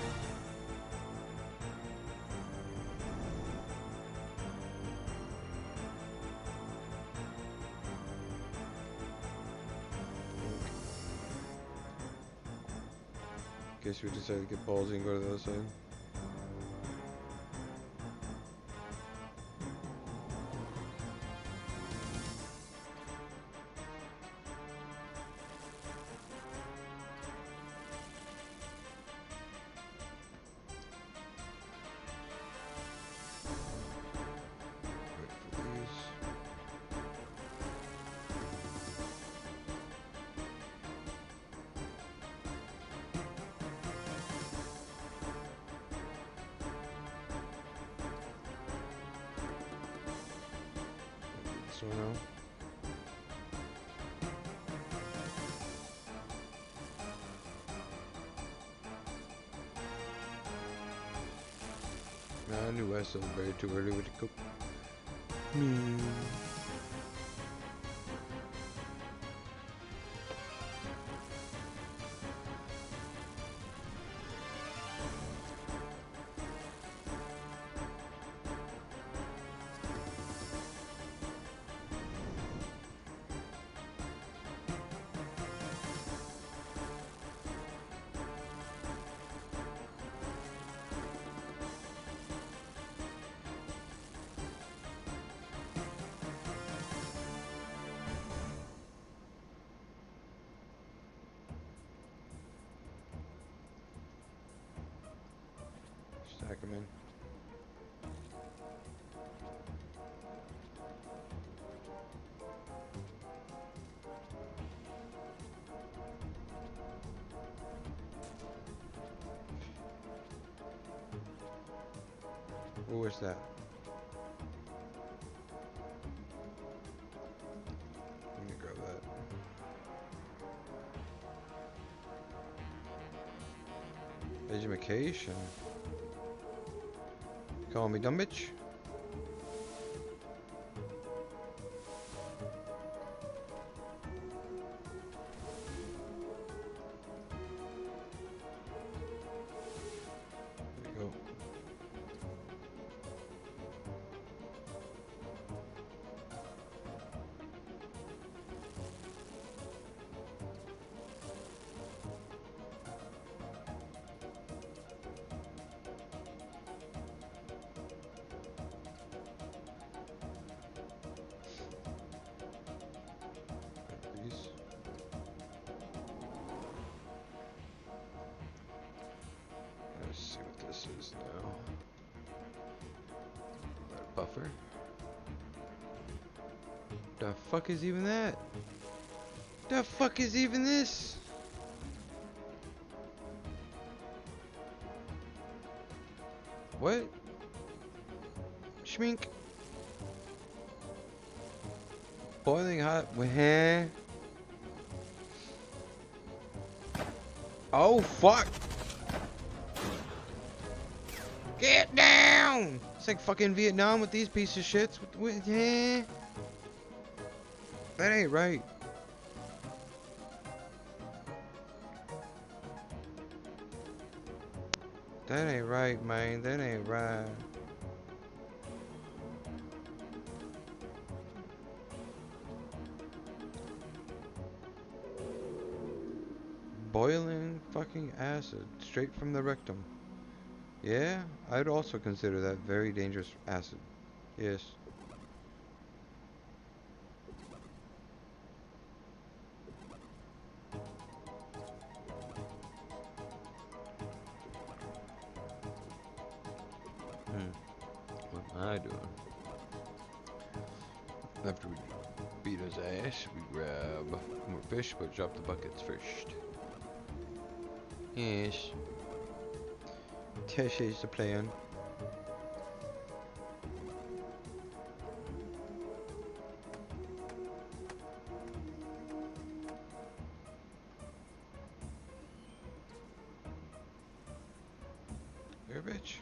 Guess we decided to get ballsy and go to the other side. Wait for these. This one out. I knew I celebrated too early with the cook. Stack them in. What was that? Let me grab that. Education. Call me dumb bitch. There you go. These. Let's see what this is now. That buffer. The fuck is even that? The fuck is even this? What? Schmink. Boiling hot. Huh? Oh fuck! Get down! It's like fucking Vietnam with these pieces of shits. Huh? That ain't right. That ain't right, man. That ain't right. Boiling fucking acid straight from the rectum. Yeah, I'd also consider that very dangerous acid. Yes. What am I doing? After we beat his ass, we grab more fish, but drop the buckets first. Yes. Tesh is the plan. Here, bitch.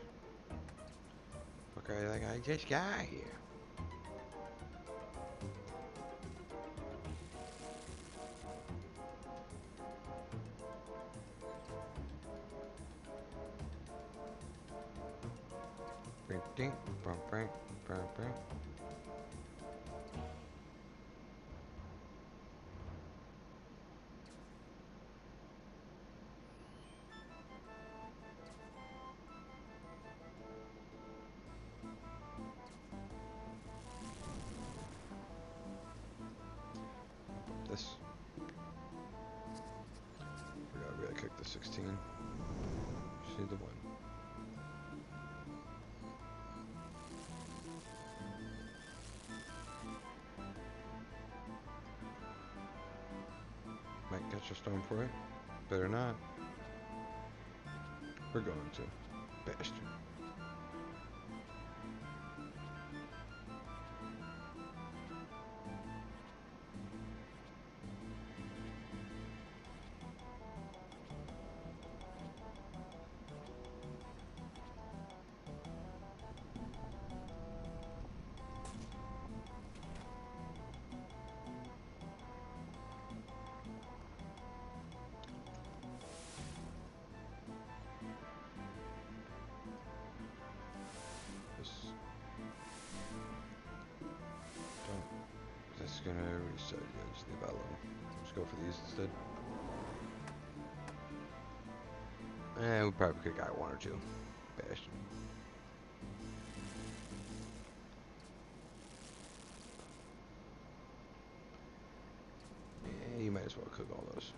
Okay, like I just got here. Bing, ding, brum, brum, brum, brum. 16. Just need the one. Might catch a storm for it. Better not. We're going to. Bastard. This is gonna reset. Yeah, just leave that alone. Just go for these instead. We probably could have got one or two. Bastard. Yeah, you might as well cook all those.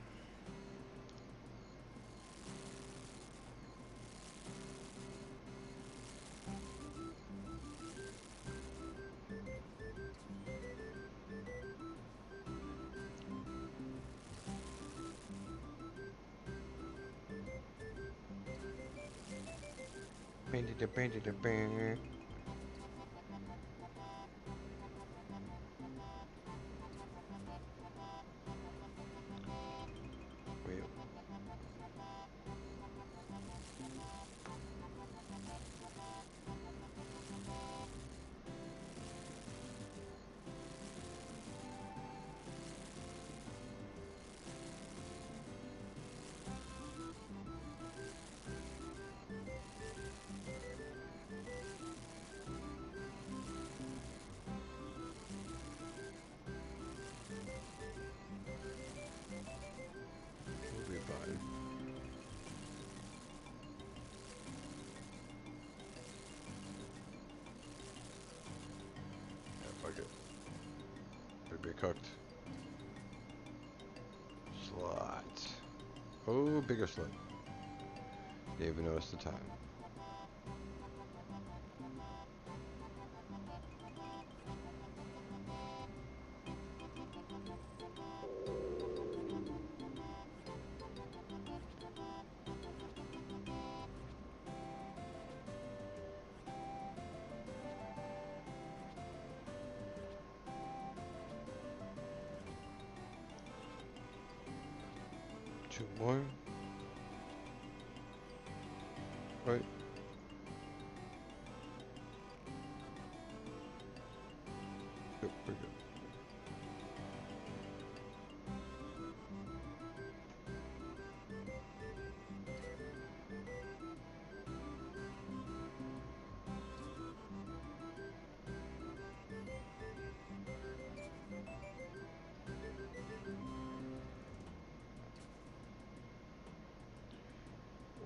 Wait. We'll be fine. Yeah, fuck it. Could be cooked. Slut. Oh, bigger slut. Didn't even notice the time. Two more. Right. Yep, we're good.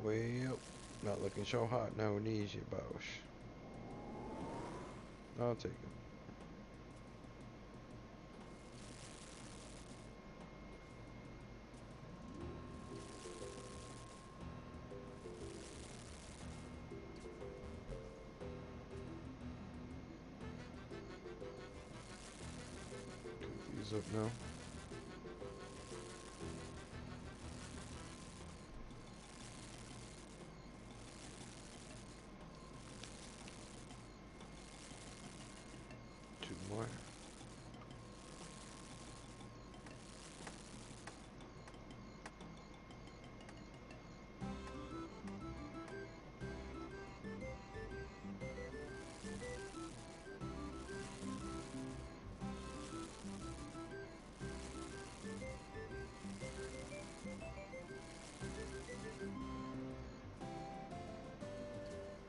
Well, not looking so hot now and easy, boss. I'll take it. Cook these up now. Two more.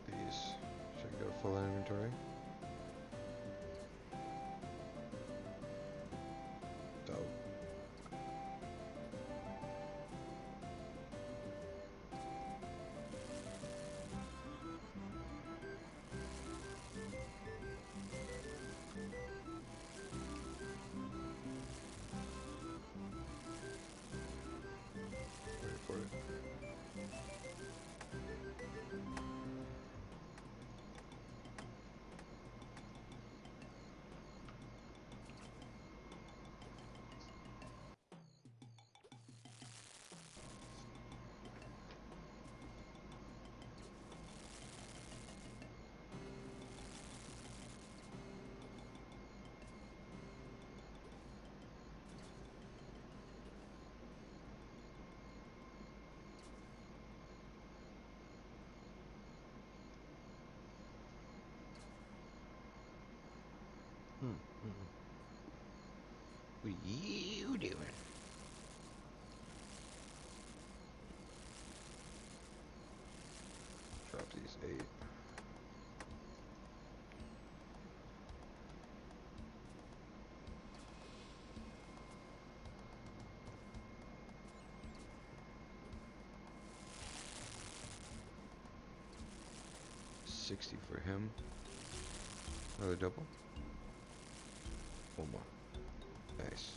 These. Should I go full inventory? Dope. Wait for it. What are you doing? Drop these 8. $60 for him. Another double. One more. Nice.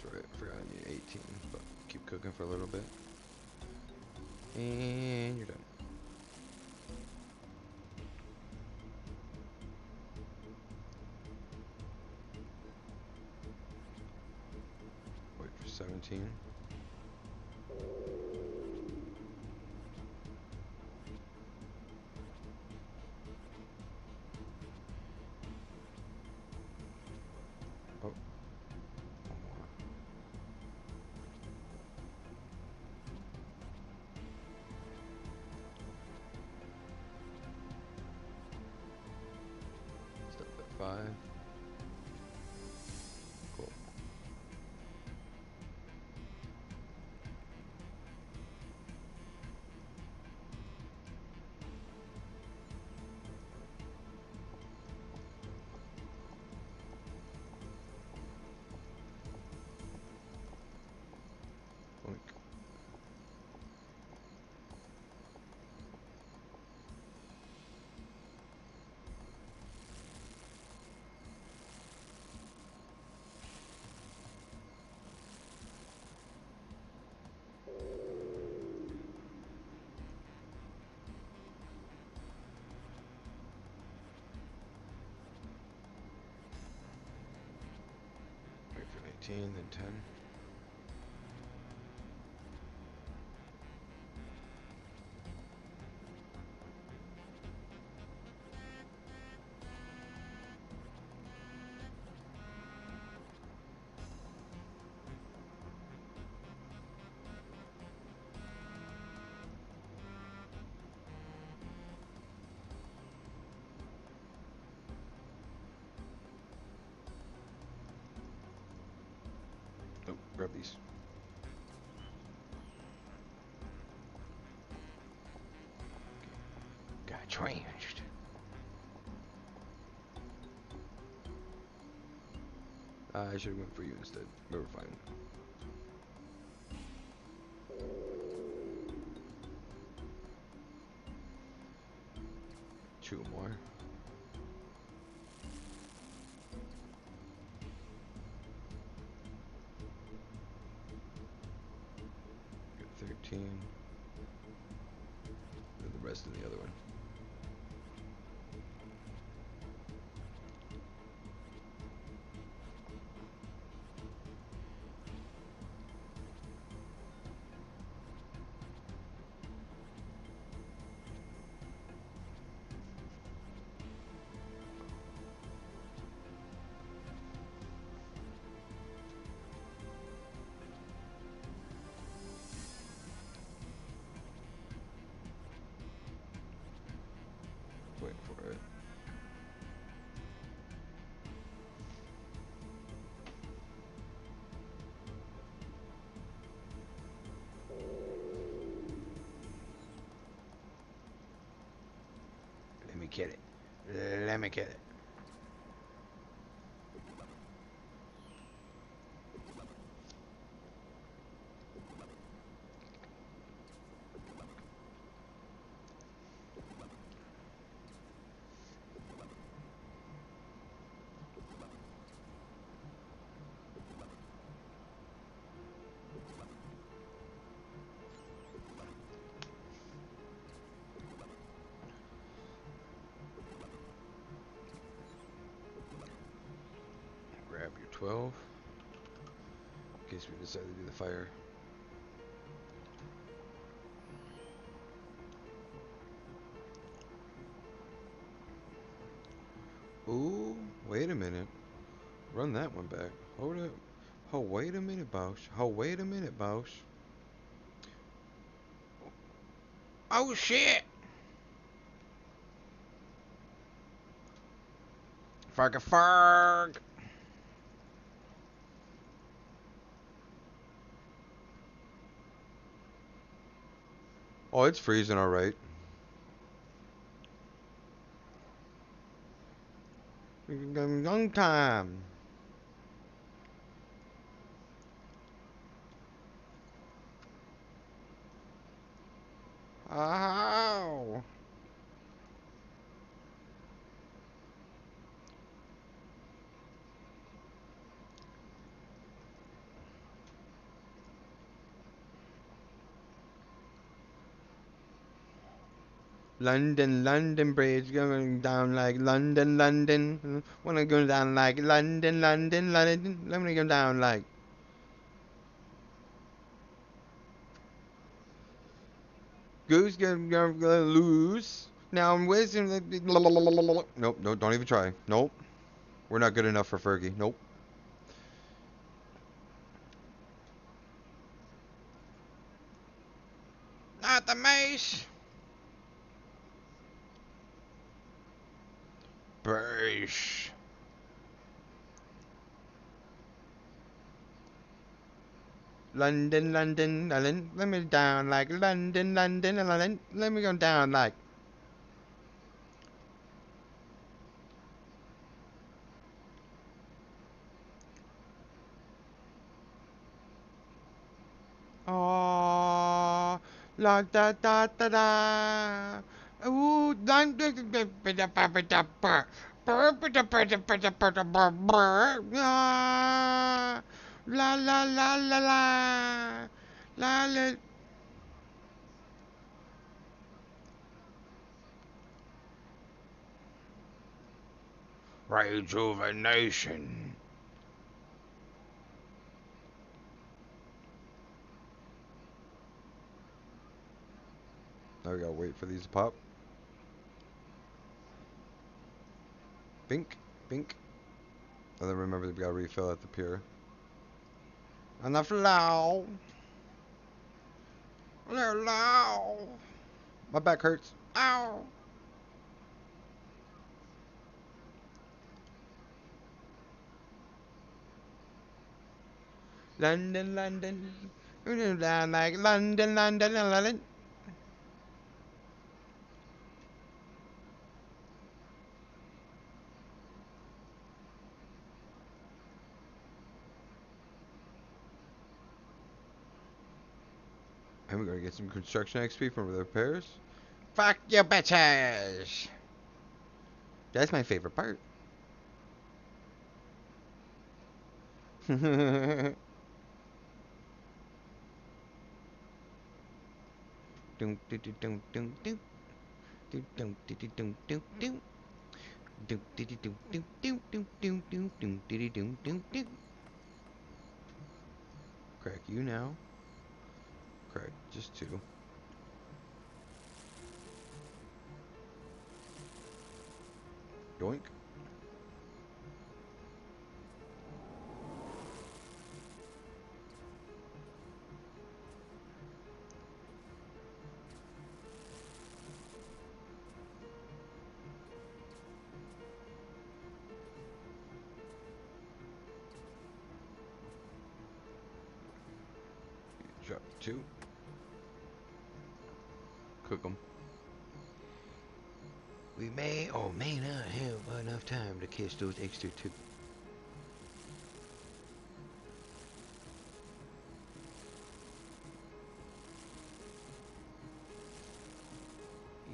That's right. I forgot I need 18, but keep cooking for a little bit. And you're done. Wait for 17. Oh, one more. Step at 5. Cool. Boink. Wait for 18, then 10. Oh, grab these. Got trashed. I should have went for you instead. We were fine. Two more. Get 13. And the rest in the other one. Wait for it. Let me get it. Let me get it. Grab your 12. case we decide to do the fire. Ooh, wait a minute. Run that one back. Hold up. Oh, wait a minute, boss. Oh, wait a minute, boss. Oh, shit! Ferg. Oh, it's freezing alright. Long time. Ow. London Bridge going down like London. Wanna go down like London. Let me go down like. Goose gonna lose. Now I'm wasting. Nope, no, don't even try. Nope. We're not good enough for Fergie. Nope. Not the mace. Brace. London. Let me down like London. Let me go down like. Oh, la da. Ooh, la. Rejuvenation. Now we gotta wait for these to pop. Bink. And then remember that we gotta refill at the pier. Enough low. Low. My back hurts. Ow. London. Down like London. And we're gonna get some construction XP from the repairs. Fuck you bitches! That's my favorite part. Crack you now. Crack just two. Doink. Drop two. Cook them. We may or may not have enough time to catch those extra two.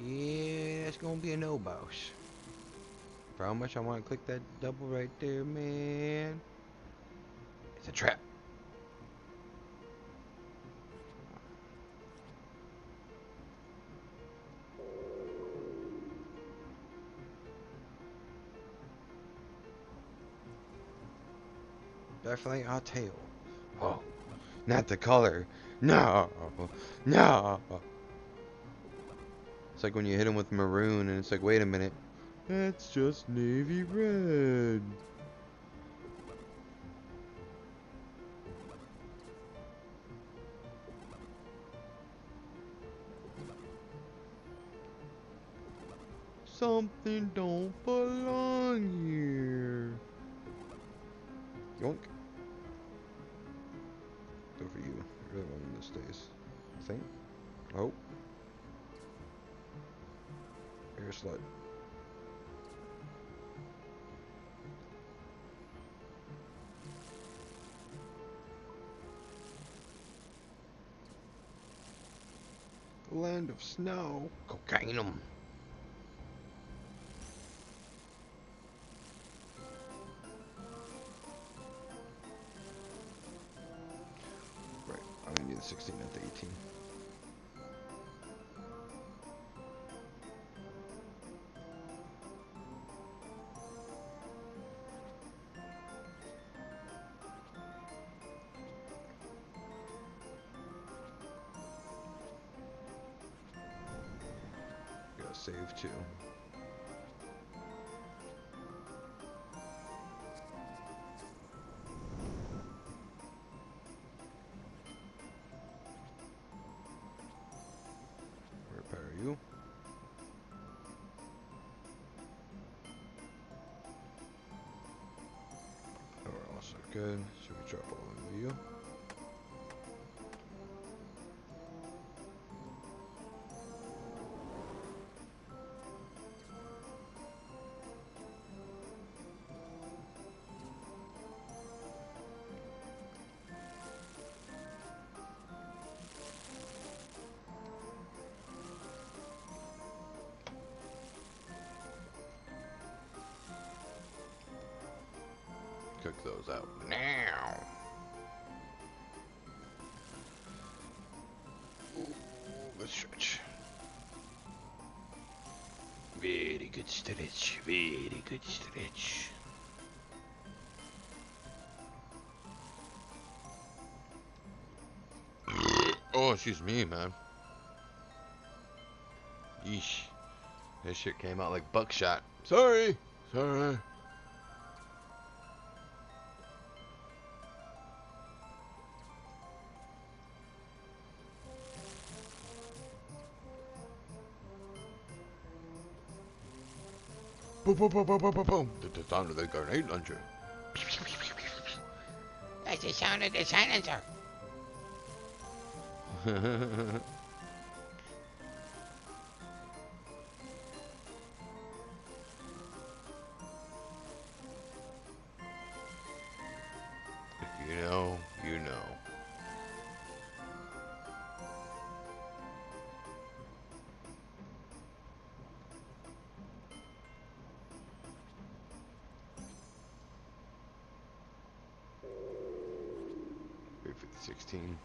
Yeah, that's gonna be a no, boss. For how much I want to click that double right there, man. It's a trap. Definitely a tail. Oh, Not the color. No. No. It's like when you hit him with maroon and it's like, wait a minute. That's just navy red. Something don't belong here. Yoink. Go for you. You're the one in this stays. I think. Oh. You're a slut. Land of snow. Cocainum. Right. I'm gonna need the 16, not the 18. Gotta save too. Repair you. Oh, we're also good. Should we drop all of you? Cook those out now. Ooh, let's stretch. Very good stretch. Very good stretch. Oh, excuse me, man. Yeesh. This shit came out like buckshot. Sorry. Sorry. Boom, boom, boom, boom, boom, boom, boom. That's the sound of the grenade launcher. That's the sound of the silencer. If you know, you know. Wait for the 16.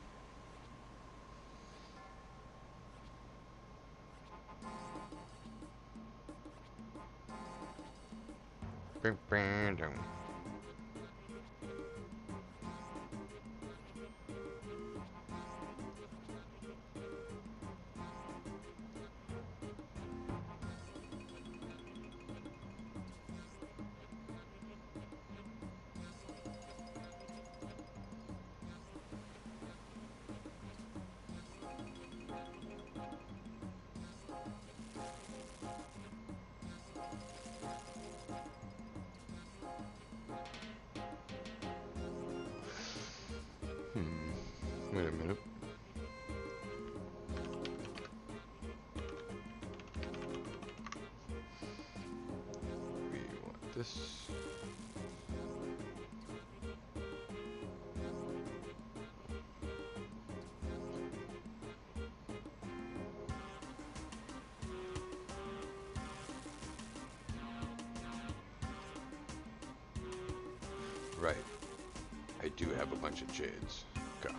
Wait a minute. We want this. Right. I do have a bunch of jades. Okay.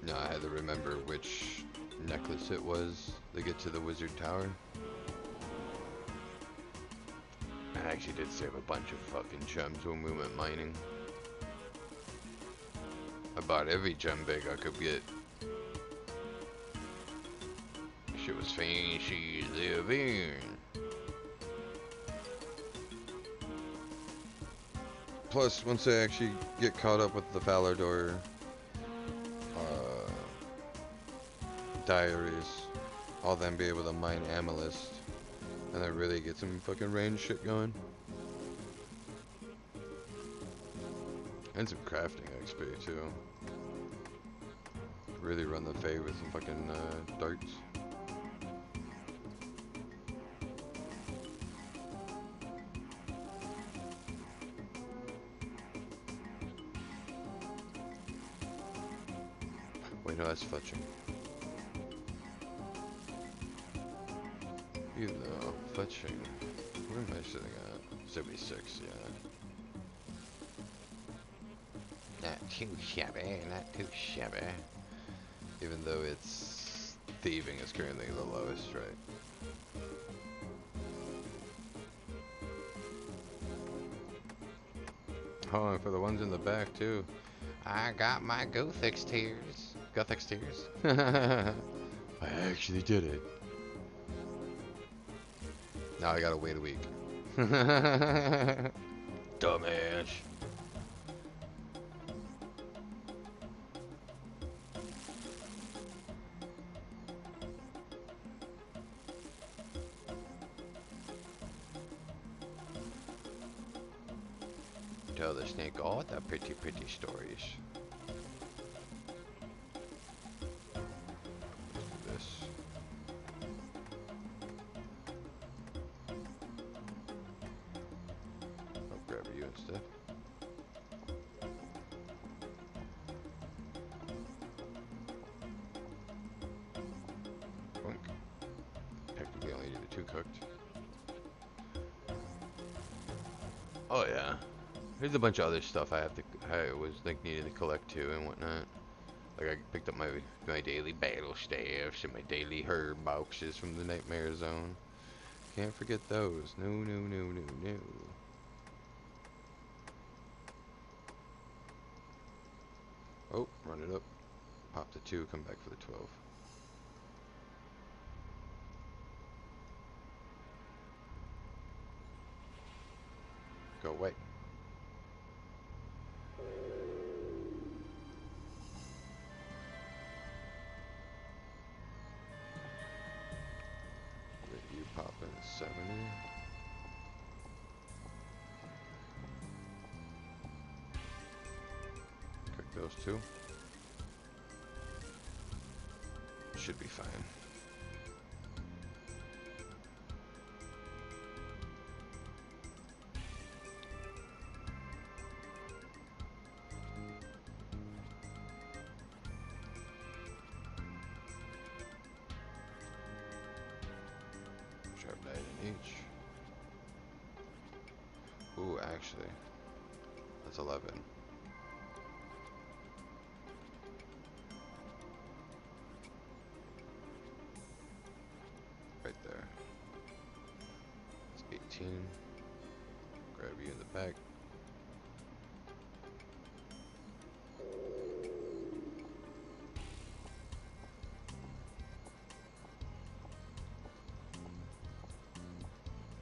Now I had to remember which necklace it was to get to the wizard tower. And I actually did save a bunch of fucking gems when we went mining. I bought every gem bag I could get. Shit was fancy living. Plus, once I actually get caught up with the Falador diaries, I'll then be able to mine Amethyst and then really get some fucking range shit going. And some crafting XP too. Really run the fade with some fucking darts. Wait, no, that's fletching. Even though fletching, where am I sitting at? 76, yeah. Not too shabby, not too shabby. Even though it's thieving is currently the lowest, right? Oh, and for the ones in the back too. I got my Gothic tears. Gothic tears. I actually did it. Now I gotta wait a week. Dumbass. Tell the snake all the pretty, pretty stories. This. I'll grab you instead. Boink. Technically only needed 2 cooked. Oh yeah. There's a bunch of other stuff I was like needing to collect too and whatnot. Like I picked up my daily battle staffs and my daily herb boxes from the Nightmare Zone. Can't forget those. No, no, no, no, no. Oh, run it up. Pop the 2, come back for the 12. Go away. Let you pop in 70. Cook those 2. Should be fine. Drop that in each. Ooh, actually, that's 11. Right there. That's 18. Grab you in the back.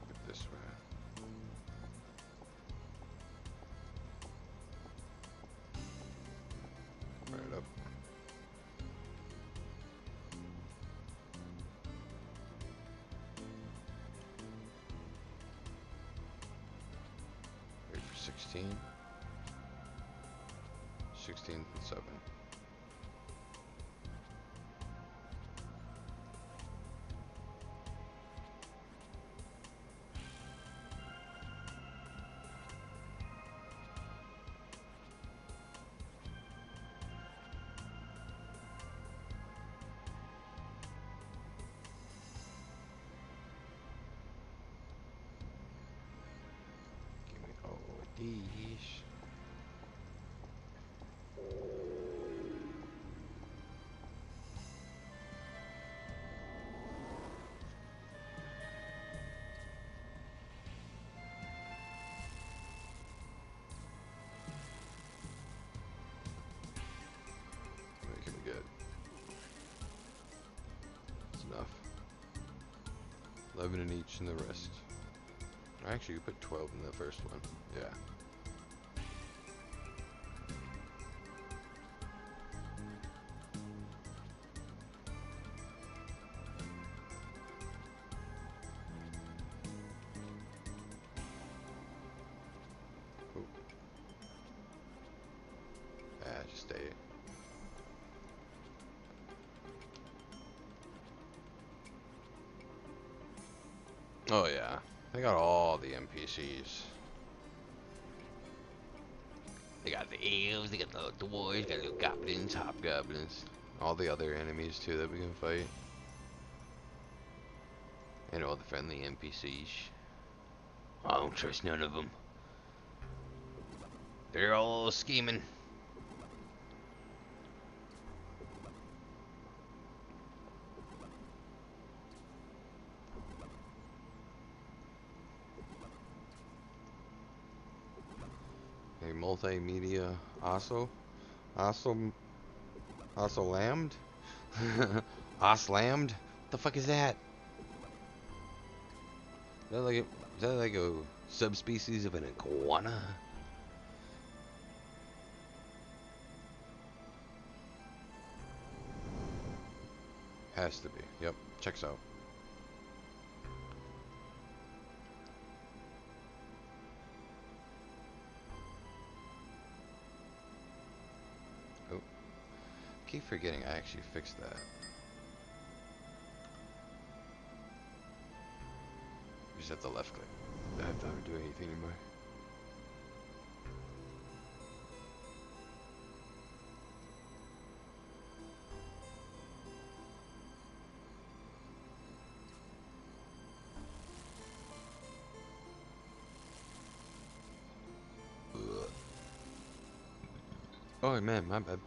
Get this way. Right up. Wait for 16. 16 and 7. Give me all these. 11 in each in the rest. Actually, you put 12 in the first one. Yeah. Ooh. Ah, just stay. Oh yeah, they got all the NPCs. They got the elves, they got the dwarves, got the goblins, hobgoblins, all the other enemies too that we can fight, and all the friendly NPCs. I don't trust none of them. They're all scheming. A multimedia also lammed? Oslammed? What the fuck is that? Is that like a subspecies of an iguana? Has to be. Yep. Checks out. Oh. Keep forgetting I actually fixed that. You just have to left click. I have to do anything anymore. Oh man, my bad.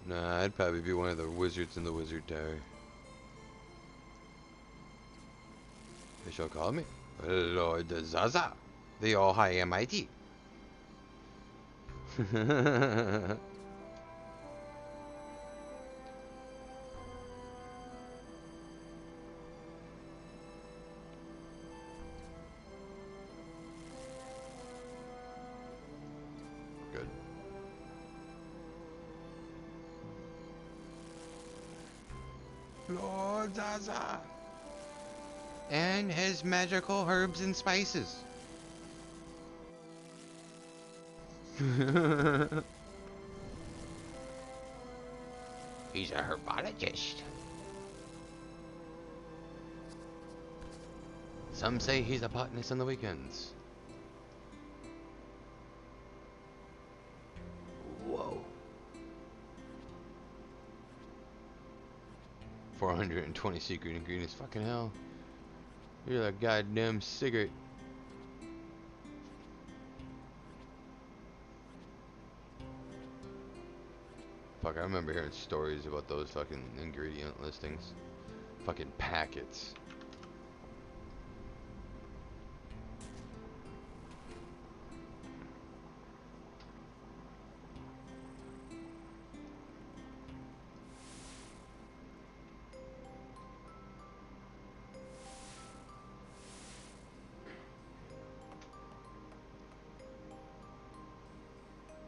Nah, I'd probably be one of the wizards in the wizard tower. They shall call me Lord Zaza, the All High and Mighty. Good. Lord Zaza. And his magical herbs and spices. He's a herbologist. Some say he's a botanist on the weekends. Whoa. 420 secret ingredients. Fucking hell. You're a goddamn cigarette. Fuck, I remember hearing stories about those fucking ingredient listings. Fucking packets.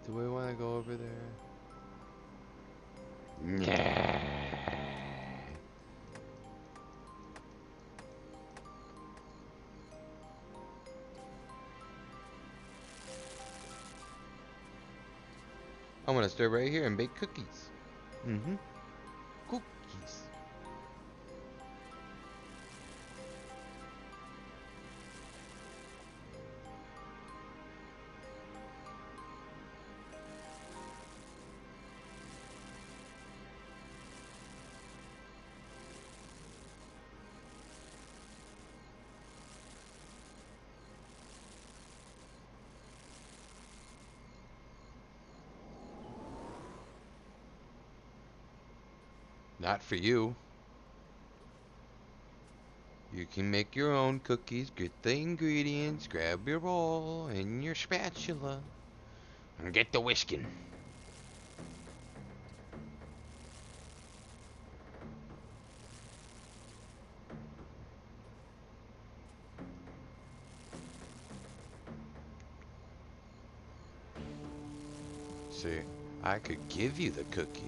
Do I want to go over there? Nah. I'm gonna stay right here and bake cookies. Mm-hmm. Cookies. Not for you. You can make your own cookies, get the ingredients, grab your bowl and your spatula, And get the whisking. See, I could give you the cookie.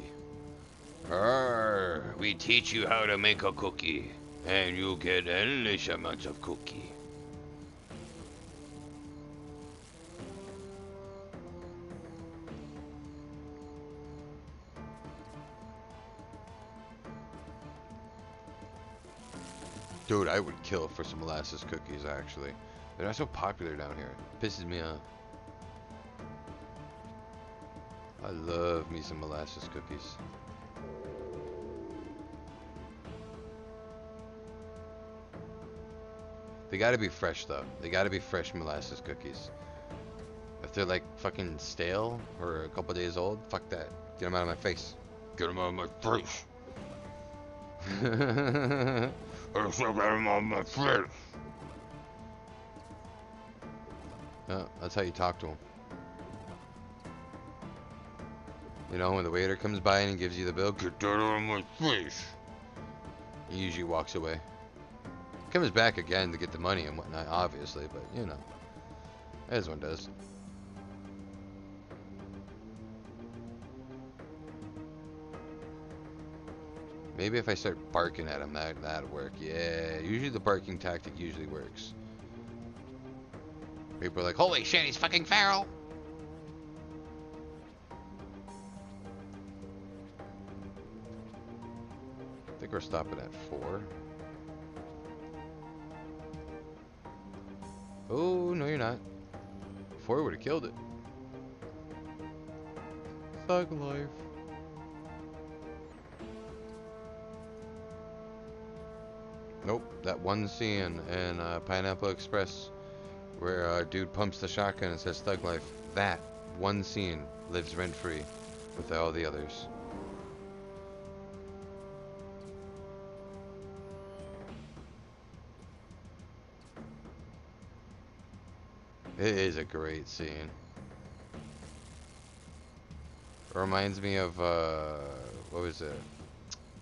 We teach you how to make a cookie, and you get endless amounts of cookie. Dude, I would kill for some molasses cookies, actually. They're not so popular down here. Pisses me off. I love me some molasses cookies. They gotta be fresh, though. They gotta be fresh molasses cookies. If they're like fucking stale or a couple days old, fuck that. Get them out of my face. Get him out of my face. Oh, Get him out of my face. that's how you talk to them. You know, when the waiter comes by and gives you the bill, Get that out of my face. he usually walks away. Comes back again to get the money and whatnot, obviously, but you know, as one does. Maybe if I start barking at him, that'd work. Yeah, usually the barking tactic usually works. People are like, Holy shit, he's fucking feral. I think we're stopping at 4. Oh, no you're not. 4 would have killed it. Thug life. Nope, that one scene in Pineapple Express where a dude pumps the shotgun and says thug life, that one scene lives rent-free with all the others. It is a great scene. Reminds me of, what was it?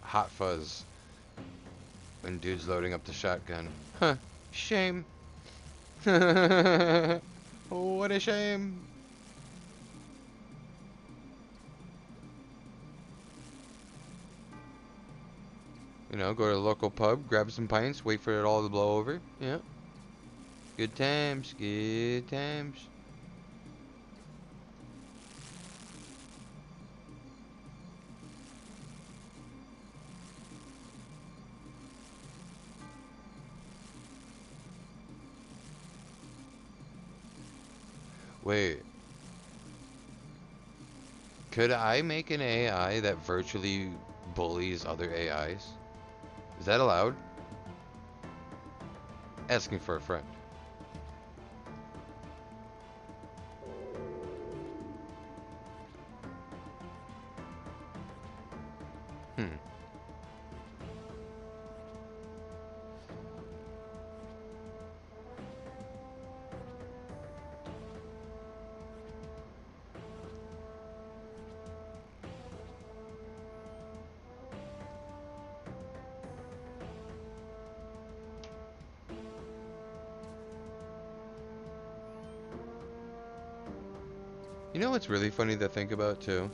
Hot Fuzz. When dude's loading up the shotgun. Huh, shame. What a shame. You know, go to the local pub, grab some pints, wait for it all to blow over. Yeah. Good times, good times. Wait. Could I make an AI that virtually bullies other AIs? Is that allowed? Asking for a friend. Hmm. You know what's really funny to think about too?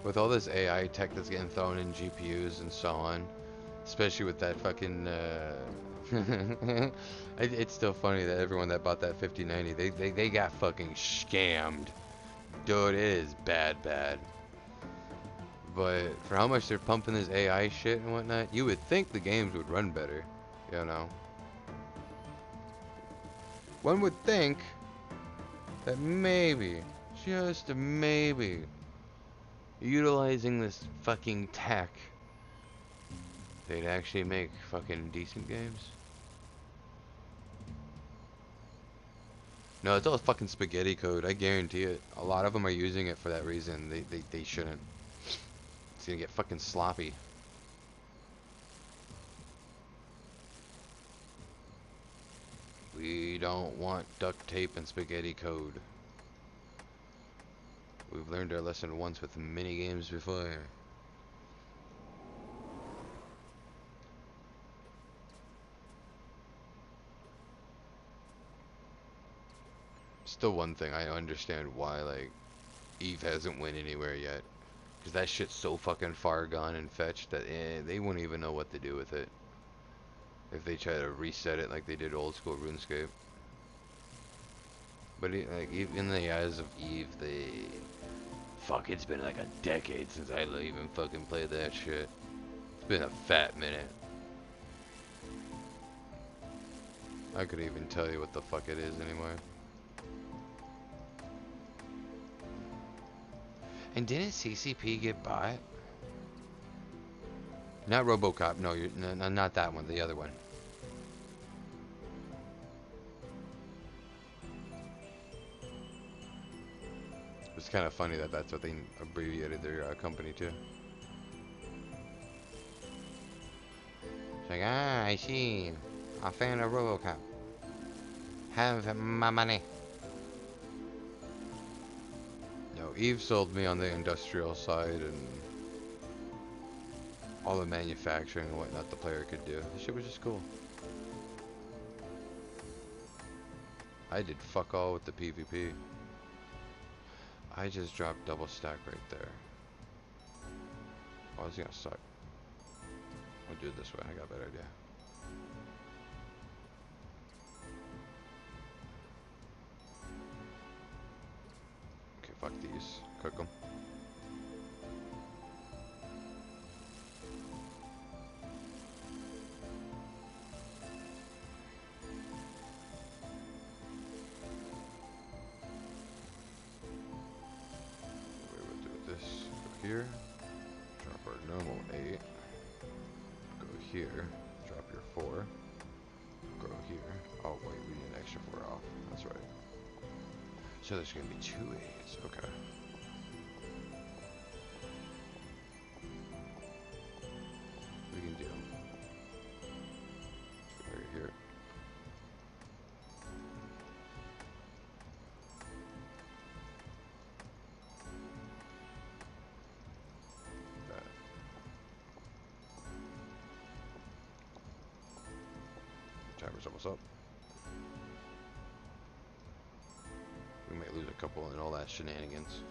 With all this AI tech that's getting thrown in GPUs and so on, especially with that fucking, it's still funny that everyone that bought that 5090, they got fucking scammed. Dude, it is bad. But for how much they're pumping this AI shit and whatnot, you would think the games would run better, you know? One would think that maybe, just maybe, utilizing this fucking tech, they'd actually make fucking decent games. No, it's all fucking spaghetti code, I guarantee it. A lot of them are using it for that reason. They shouldn't. It's gonna get fucking sloppy. We don't want duct tape and spaghetti code. We've learned our lesson once with mini games before. Still one thing, I understand why, like, Eve hasn't went anywhere yet. Because that shit's so fucking far gone and fetched that they wouldn't even know what to do with it. If they try to reset it like they did old school RuneScape. But like, in the eyes of Eve, they... Fuck, it's been like a decade since I even fucking played that shit. It's been a fat minute. I could even tell you what the fuck it is anymore. And didn't CCP get bought? Not RoboCop, no, no, not that one, the other one. It's kind of funny that that's what they abbreviated their company to. It's like, ah, I see. A fan of RoboCop. Have my money. No, Eve sold me on the industrial side and all the manufacturing and whatnot the player could do. This shit was just cool. I did fuck all with the PvP. I just dropped double stack right there. Oh, it's gonna suck. I'll do it this way. I got a better idea. Okay, fuck these. Cook them. We'll do this. Go here. Drop our normal 8. Go here. Drop your 4. Go here. Oh wait, we need an extra 4 off. That's right. So there's gonna be 2 8s. Okay. We can do. Right here. That. Timer's almost up. We might lose a couple in all that shenanigans.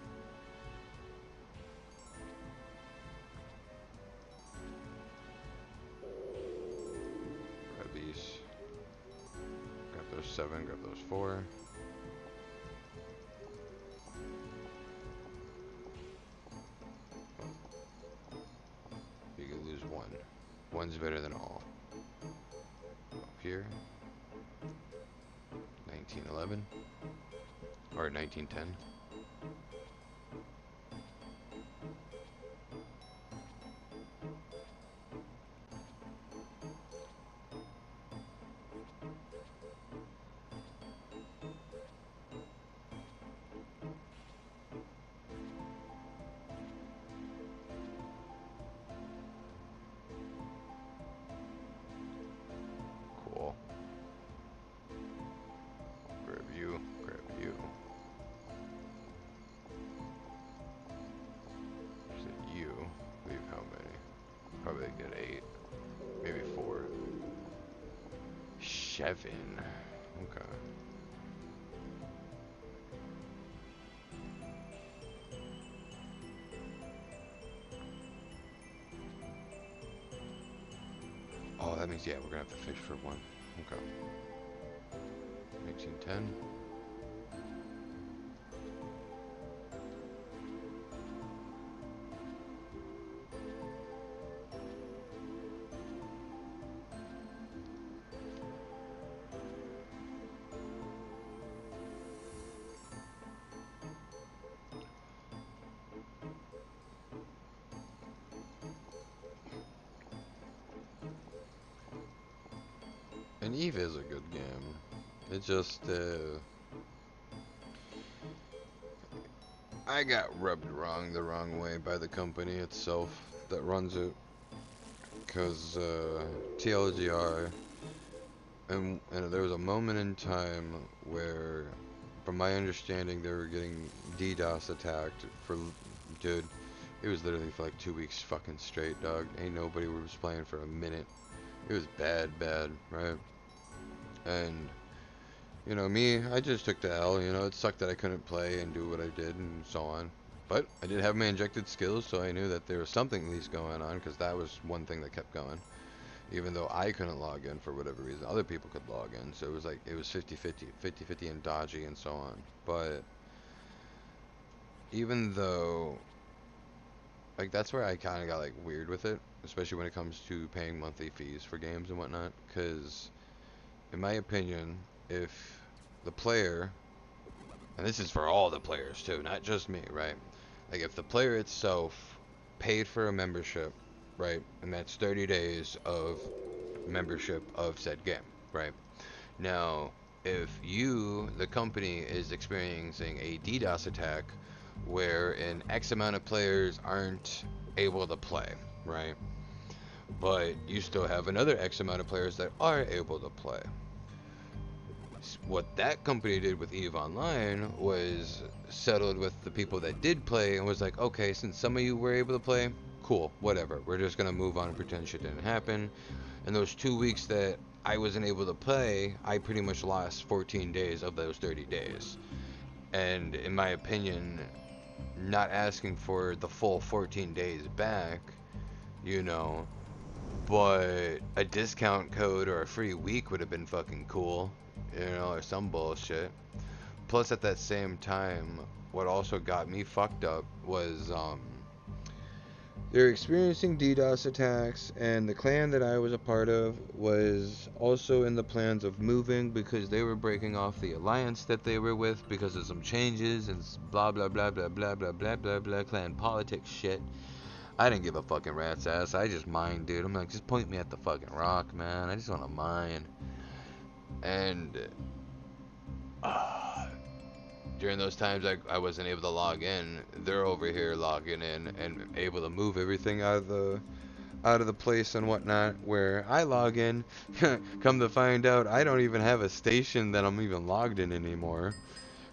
Grab these. Grab those 7, grab those 4. You can lose 1. 1's better than all. Up here. 1911. Or 1910. Cool. Grab you, grab you. Said you. Leave how many? Probably get 8. Maybe 4. 7. Okay. Oh, that means, yeah, we're gonna have to fish for 1. Okay. 1910. And Eve is a good game. It just, I got rubbed the wrong way by the company itself that runs it. Because, TLGR, and there was a moment in time where from my understanding, they were getting DDoS attacked for, dude, it was literally for like 2 weeks fucking straight, dog. Ain't nobody was playing for a minute. It was bad, bad, right? And, you know, me, I just took the L, you know, it sucked that I couldn't play and do what I did and so on. But I did have my injected skills, so I knew that there was something at least going on, because that was one thing that kept going. Even though I couldn't log in for whatever reason, other people could log in, so it was like, it was 50-50, 50-50 and dodgy and so on. But, even though, like, that's where I kind of got, like, weird with it, especially when it comes to paying monthly fees for games and whatnot, because, in my opinion, if the player, and this is for all the players too, not just me, right? Like, if the player itself paid for a membership, right, and that's 30 days of membership of said game, right? Now, if you, the company, is experiencing a DDoS attack where an X amount of players aren't able to play, right? But you still have another X amount of players that are able to play. What that company did with EVE Online was settled with the people that did play and was like, okay, since some of you were able to play, cool, whatever. We're just gonna move on and pretend shit didn't happen. And those 2 weeks that I wasn't able to play, I pretty much lost 14 days of those 30 days. And in my opinion, not asking for the full 14 days back, you know, but a discount code or a free week would have been fucking cool, you know, or some bullshit. Plus, at that same time, what also got me fucked up was, they're experiencing DDoS attacks, and the clan that I was a part of was also in the plans of moving because they were breaking off the alliance that they were with because of some changes and blah blah blah blah blah blah blah blah blah clan politics shit. I didn't give a fucking rat's ass. I just mined, dude. I'm like, just point me at the fucking rock, man. I just want to mine. And during those times I wasn't able to log in, they're over here logging in and able to move everything out of the place and whatnot, where I log in. Come to find out, I don't even have a station that I'm even logged in anymore.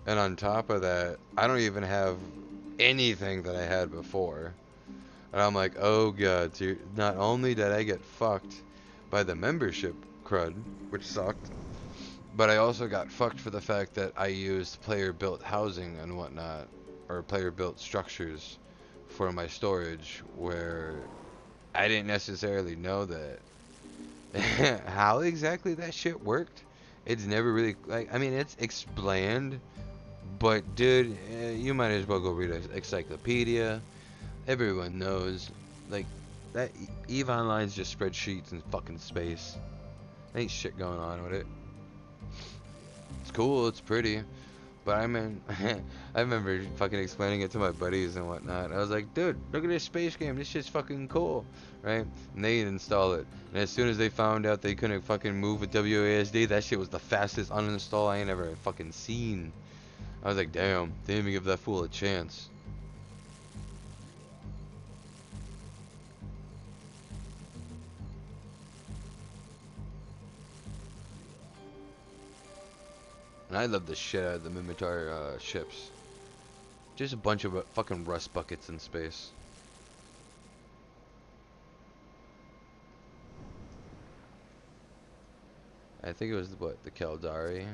And on top of that, I don't even have anything that I had before. And I'm like, oh god, dude, not only did I get fucked by the membership crud, which sucked, but I also got fucked for the fact that I used player-built housing and whatnot, or player-built structures for my storage, where I didn't necessarily know that how exactly that shit worked. It's never really, like, I mean, it's explained, but dude, you might as well go read an encyclopedia. Everyone knows, like, that EVE Online's just spreadsheets in fucking space. Ain't shit going on with it. It's cool, it's pretty, but I mean, I remember fucking explaining it to my buddies and whatnot. I was like, dude, look at this space game. This shit's fucking cool, right? And they install it. And as soon as they found out they couldn't fucking move with WASD, that shit was the fastest uninstall I ain't ever fucking seen. I was like, damn, they didn't even give that fool a chance. And I love the shit out of the Mimitar ships. Just a bunch of fucking rust buckets in space. I think it was what, the Caldari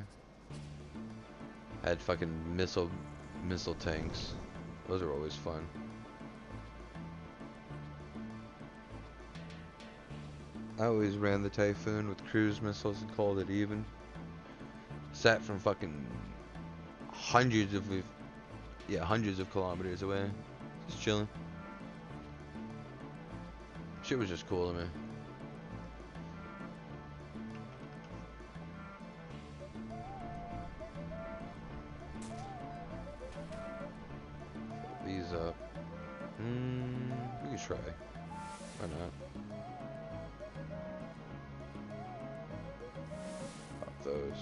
had fucking missile tanks. Those are always fun. I always ran the Typhoon with cruise missiles and called it even. Sat from fucking hundreds of kilometers away, just chilling. Shit was just cool to me. Fill these up. We can try. Why not? Pop those.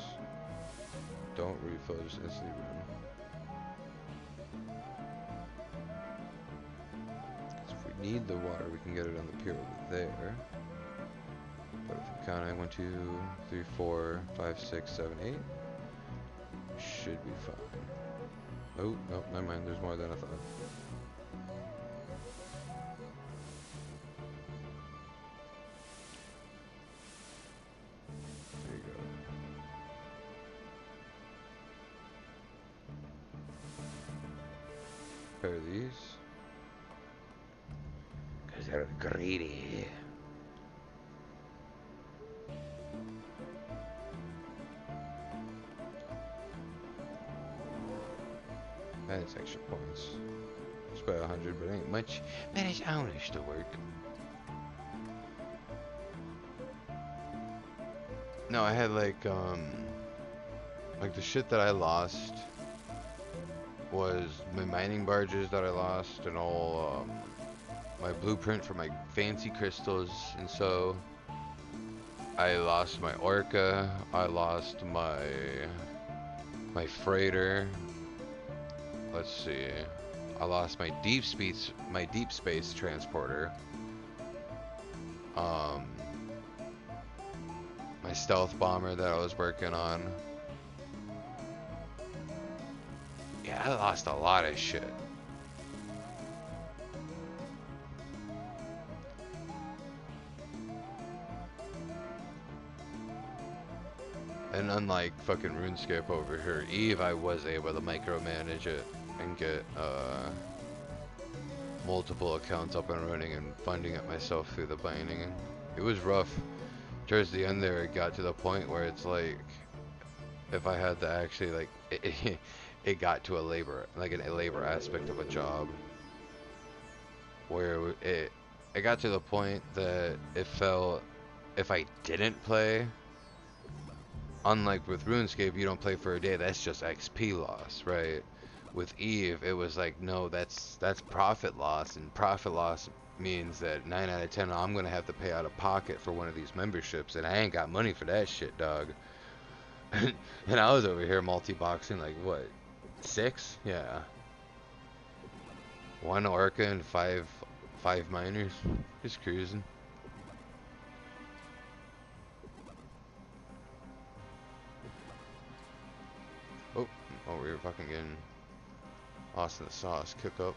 Don't refill, just instantly run. Because if we need the water, we can get it on the pier over there. But if I'm counting 1, 2, 3, 4, 5, 6, 7, 8, should be fine. Oh, no, never mind. There's more than I thought. There you go. Pair of these. Cause they're greedy. That's extra points. It's about 100, but ain't much. But it's honest to work. No, I had like the shit that I lost was my mining barges that I lost and all my blueprint for my fancy crystals, and so I lost my orca, I lost my freighter. Let's see. I lost my deep space transporter. My stealth bomber that I was working on. Yeah, I lost a lot of shit. And unlike fucking RuneScape over here, Eve, I was able to micromanage it and get multiple accounts up and running and funding it myself through the binding. And it was rough. Towards the end there, it got to the point where it's like, if I had to actually like, it got to a labor aspect of a job, where it got to the point that it felt, if I didn't play, unlike with RuneScape, you don't play for a day, that's just XP loss, right? With Eve, it was like, no, that's profit loss, and profit loss means that 9 out of 10 I'm gonna have to pay out of pocket for one of these memberships, and I ain't got money for that shit, dog. And I was over here multi-boxing like what, 6? Yeah. 1 orca and 5 miners, just cruising. Oh, we were fucking getting lost in the sauce. Cook up.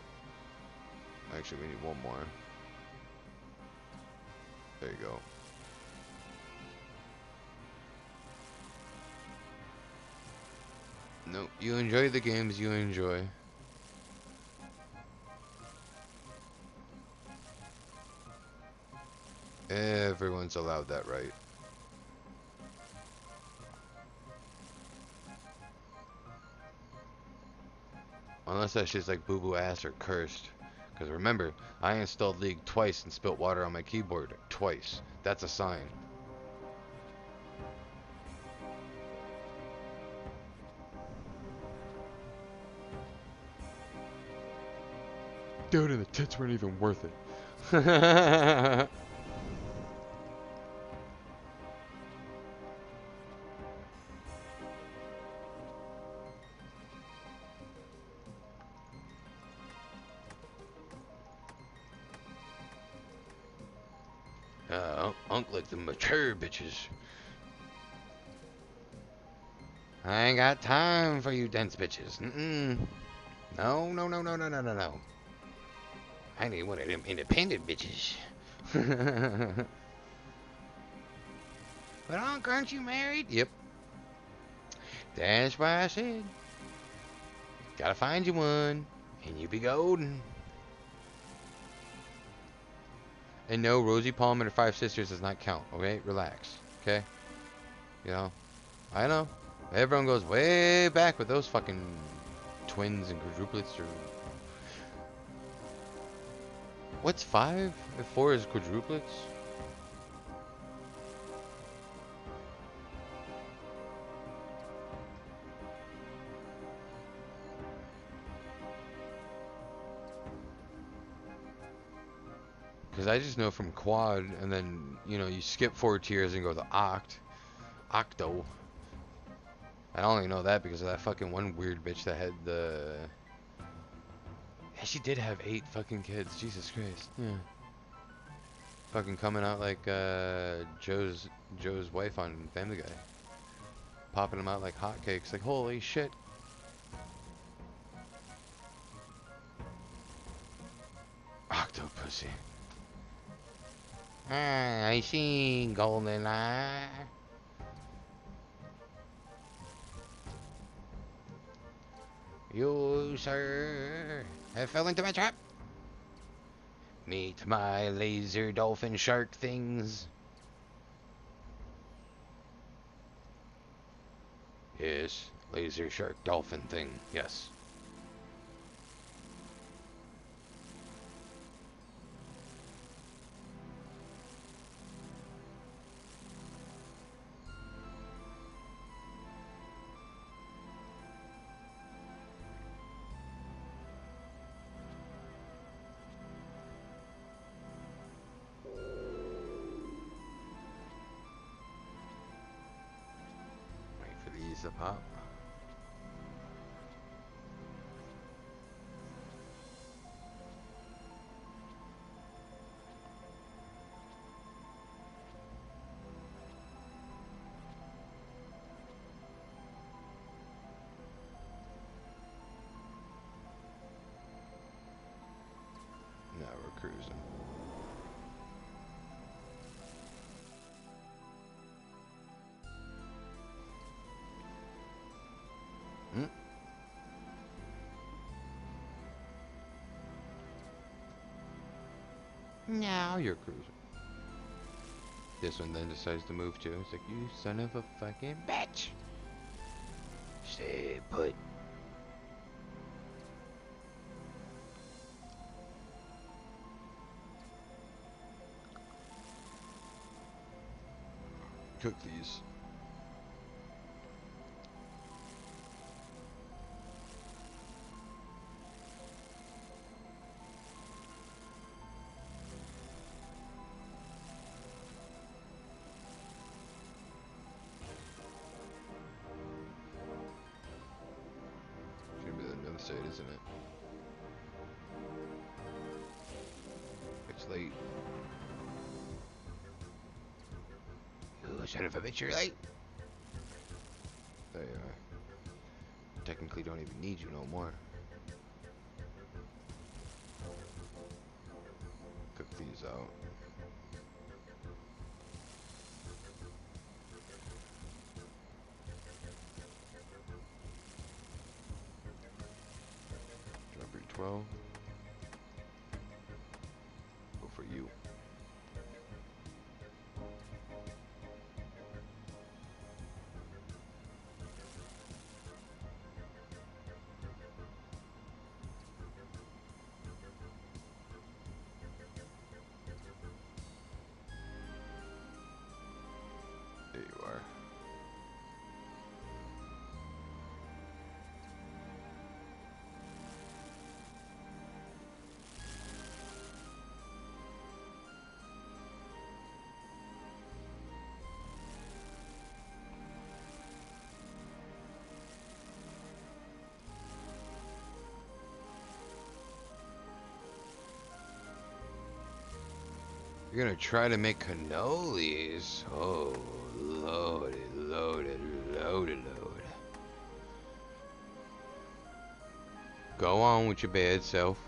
Actually, we need one more. There you go. Nope, you enjoy the games you enjoy. Everyone's allowed that right. Unless that shit's like boo-boo ass or cursed. Because remember, I installed League twice and spilt water on my keyboard twice. That's a sign. Dude, and the tits weren't even worth it. Unk like the mature bitches. I ain't got time for you dense bitches. No. I need one of them independent bitches. But Unc, aren't you married? Yep. That's why I said, gotta find you one, and you be golden. And no, Rosie Palm and her 5 sisters does not count, okay? Relax, okay? You know, I know. Everyone goes way back with those fucking twins and quadruplets or... What's 5 if 4 is quadruplets? Because I just know from quad, and then, you know, you skip 4 tiers and go to octo. I only know that because of that fucking one weird bitch that had the... Yeah, she did have 8 fucking kids, Jesus Christ, yeah. Fucking coming out like, Joe's wife on Family Guy. popping them out like hotcakes. Like, holy shit. Octopussy. Ah, I see, golden eye. You, sir, have fell into my trap. Meet my laser dolphin shark things. Yes, laser shark dolphin thing, yes. Wait for these to pop. Now we're cruising. Hmm? Now you're cruising. This one then decides to move too. It's like, you son of a fucking bitch. Stay put. Cook these. Should be the other side, isn't it? It's late. You son of a bitch, you're late. They technically don't even need you no more. Cook these out. Drop your 12. Go for you. There you are. You're gonna try to make cannolis. Oh, loaded, loaded, loaded, load. Go on with your bad self.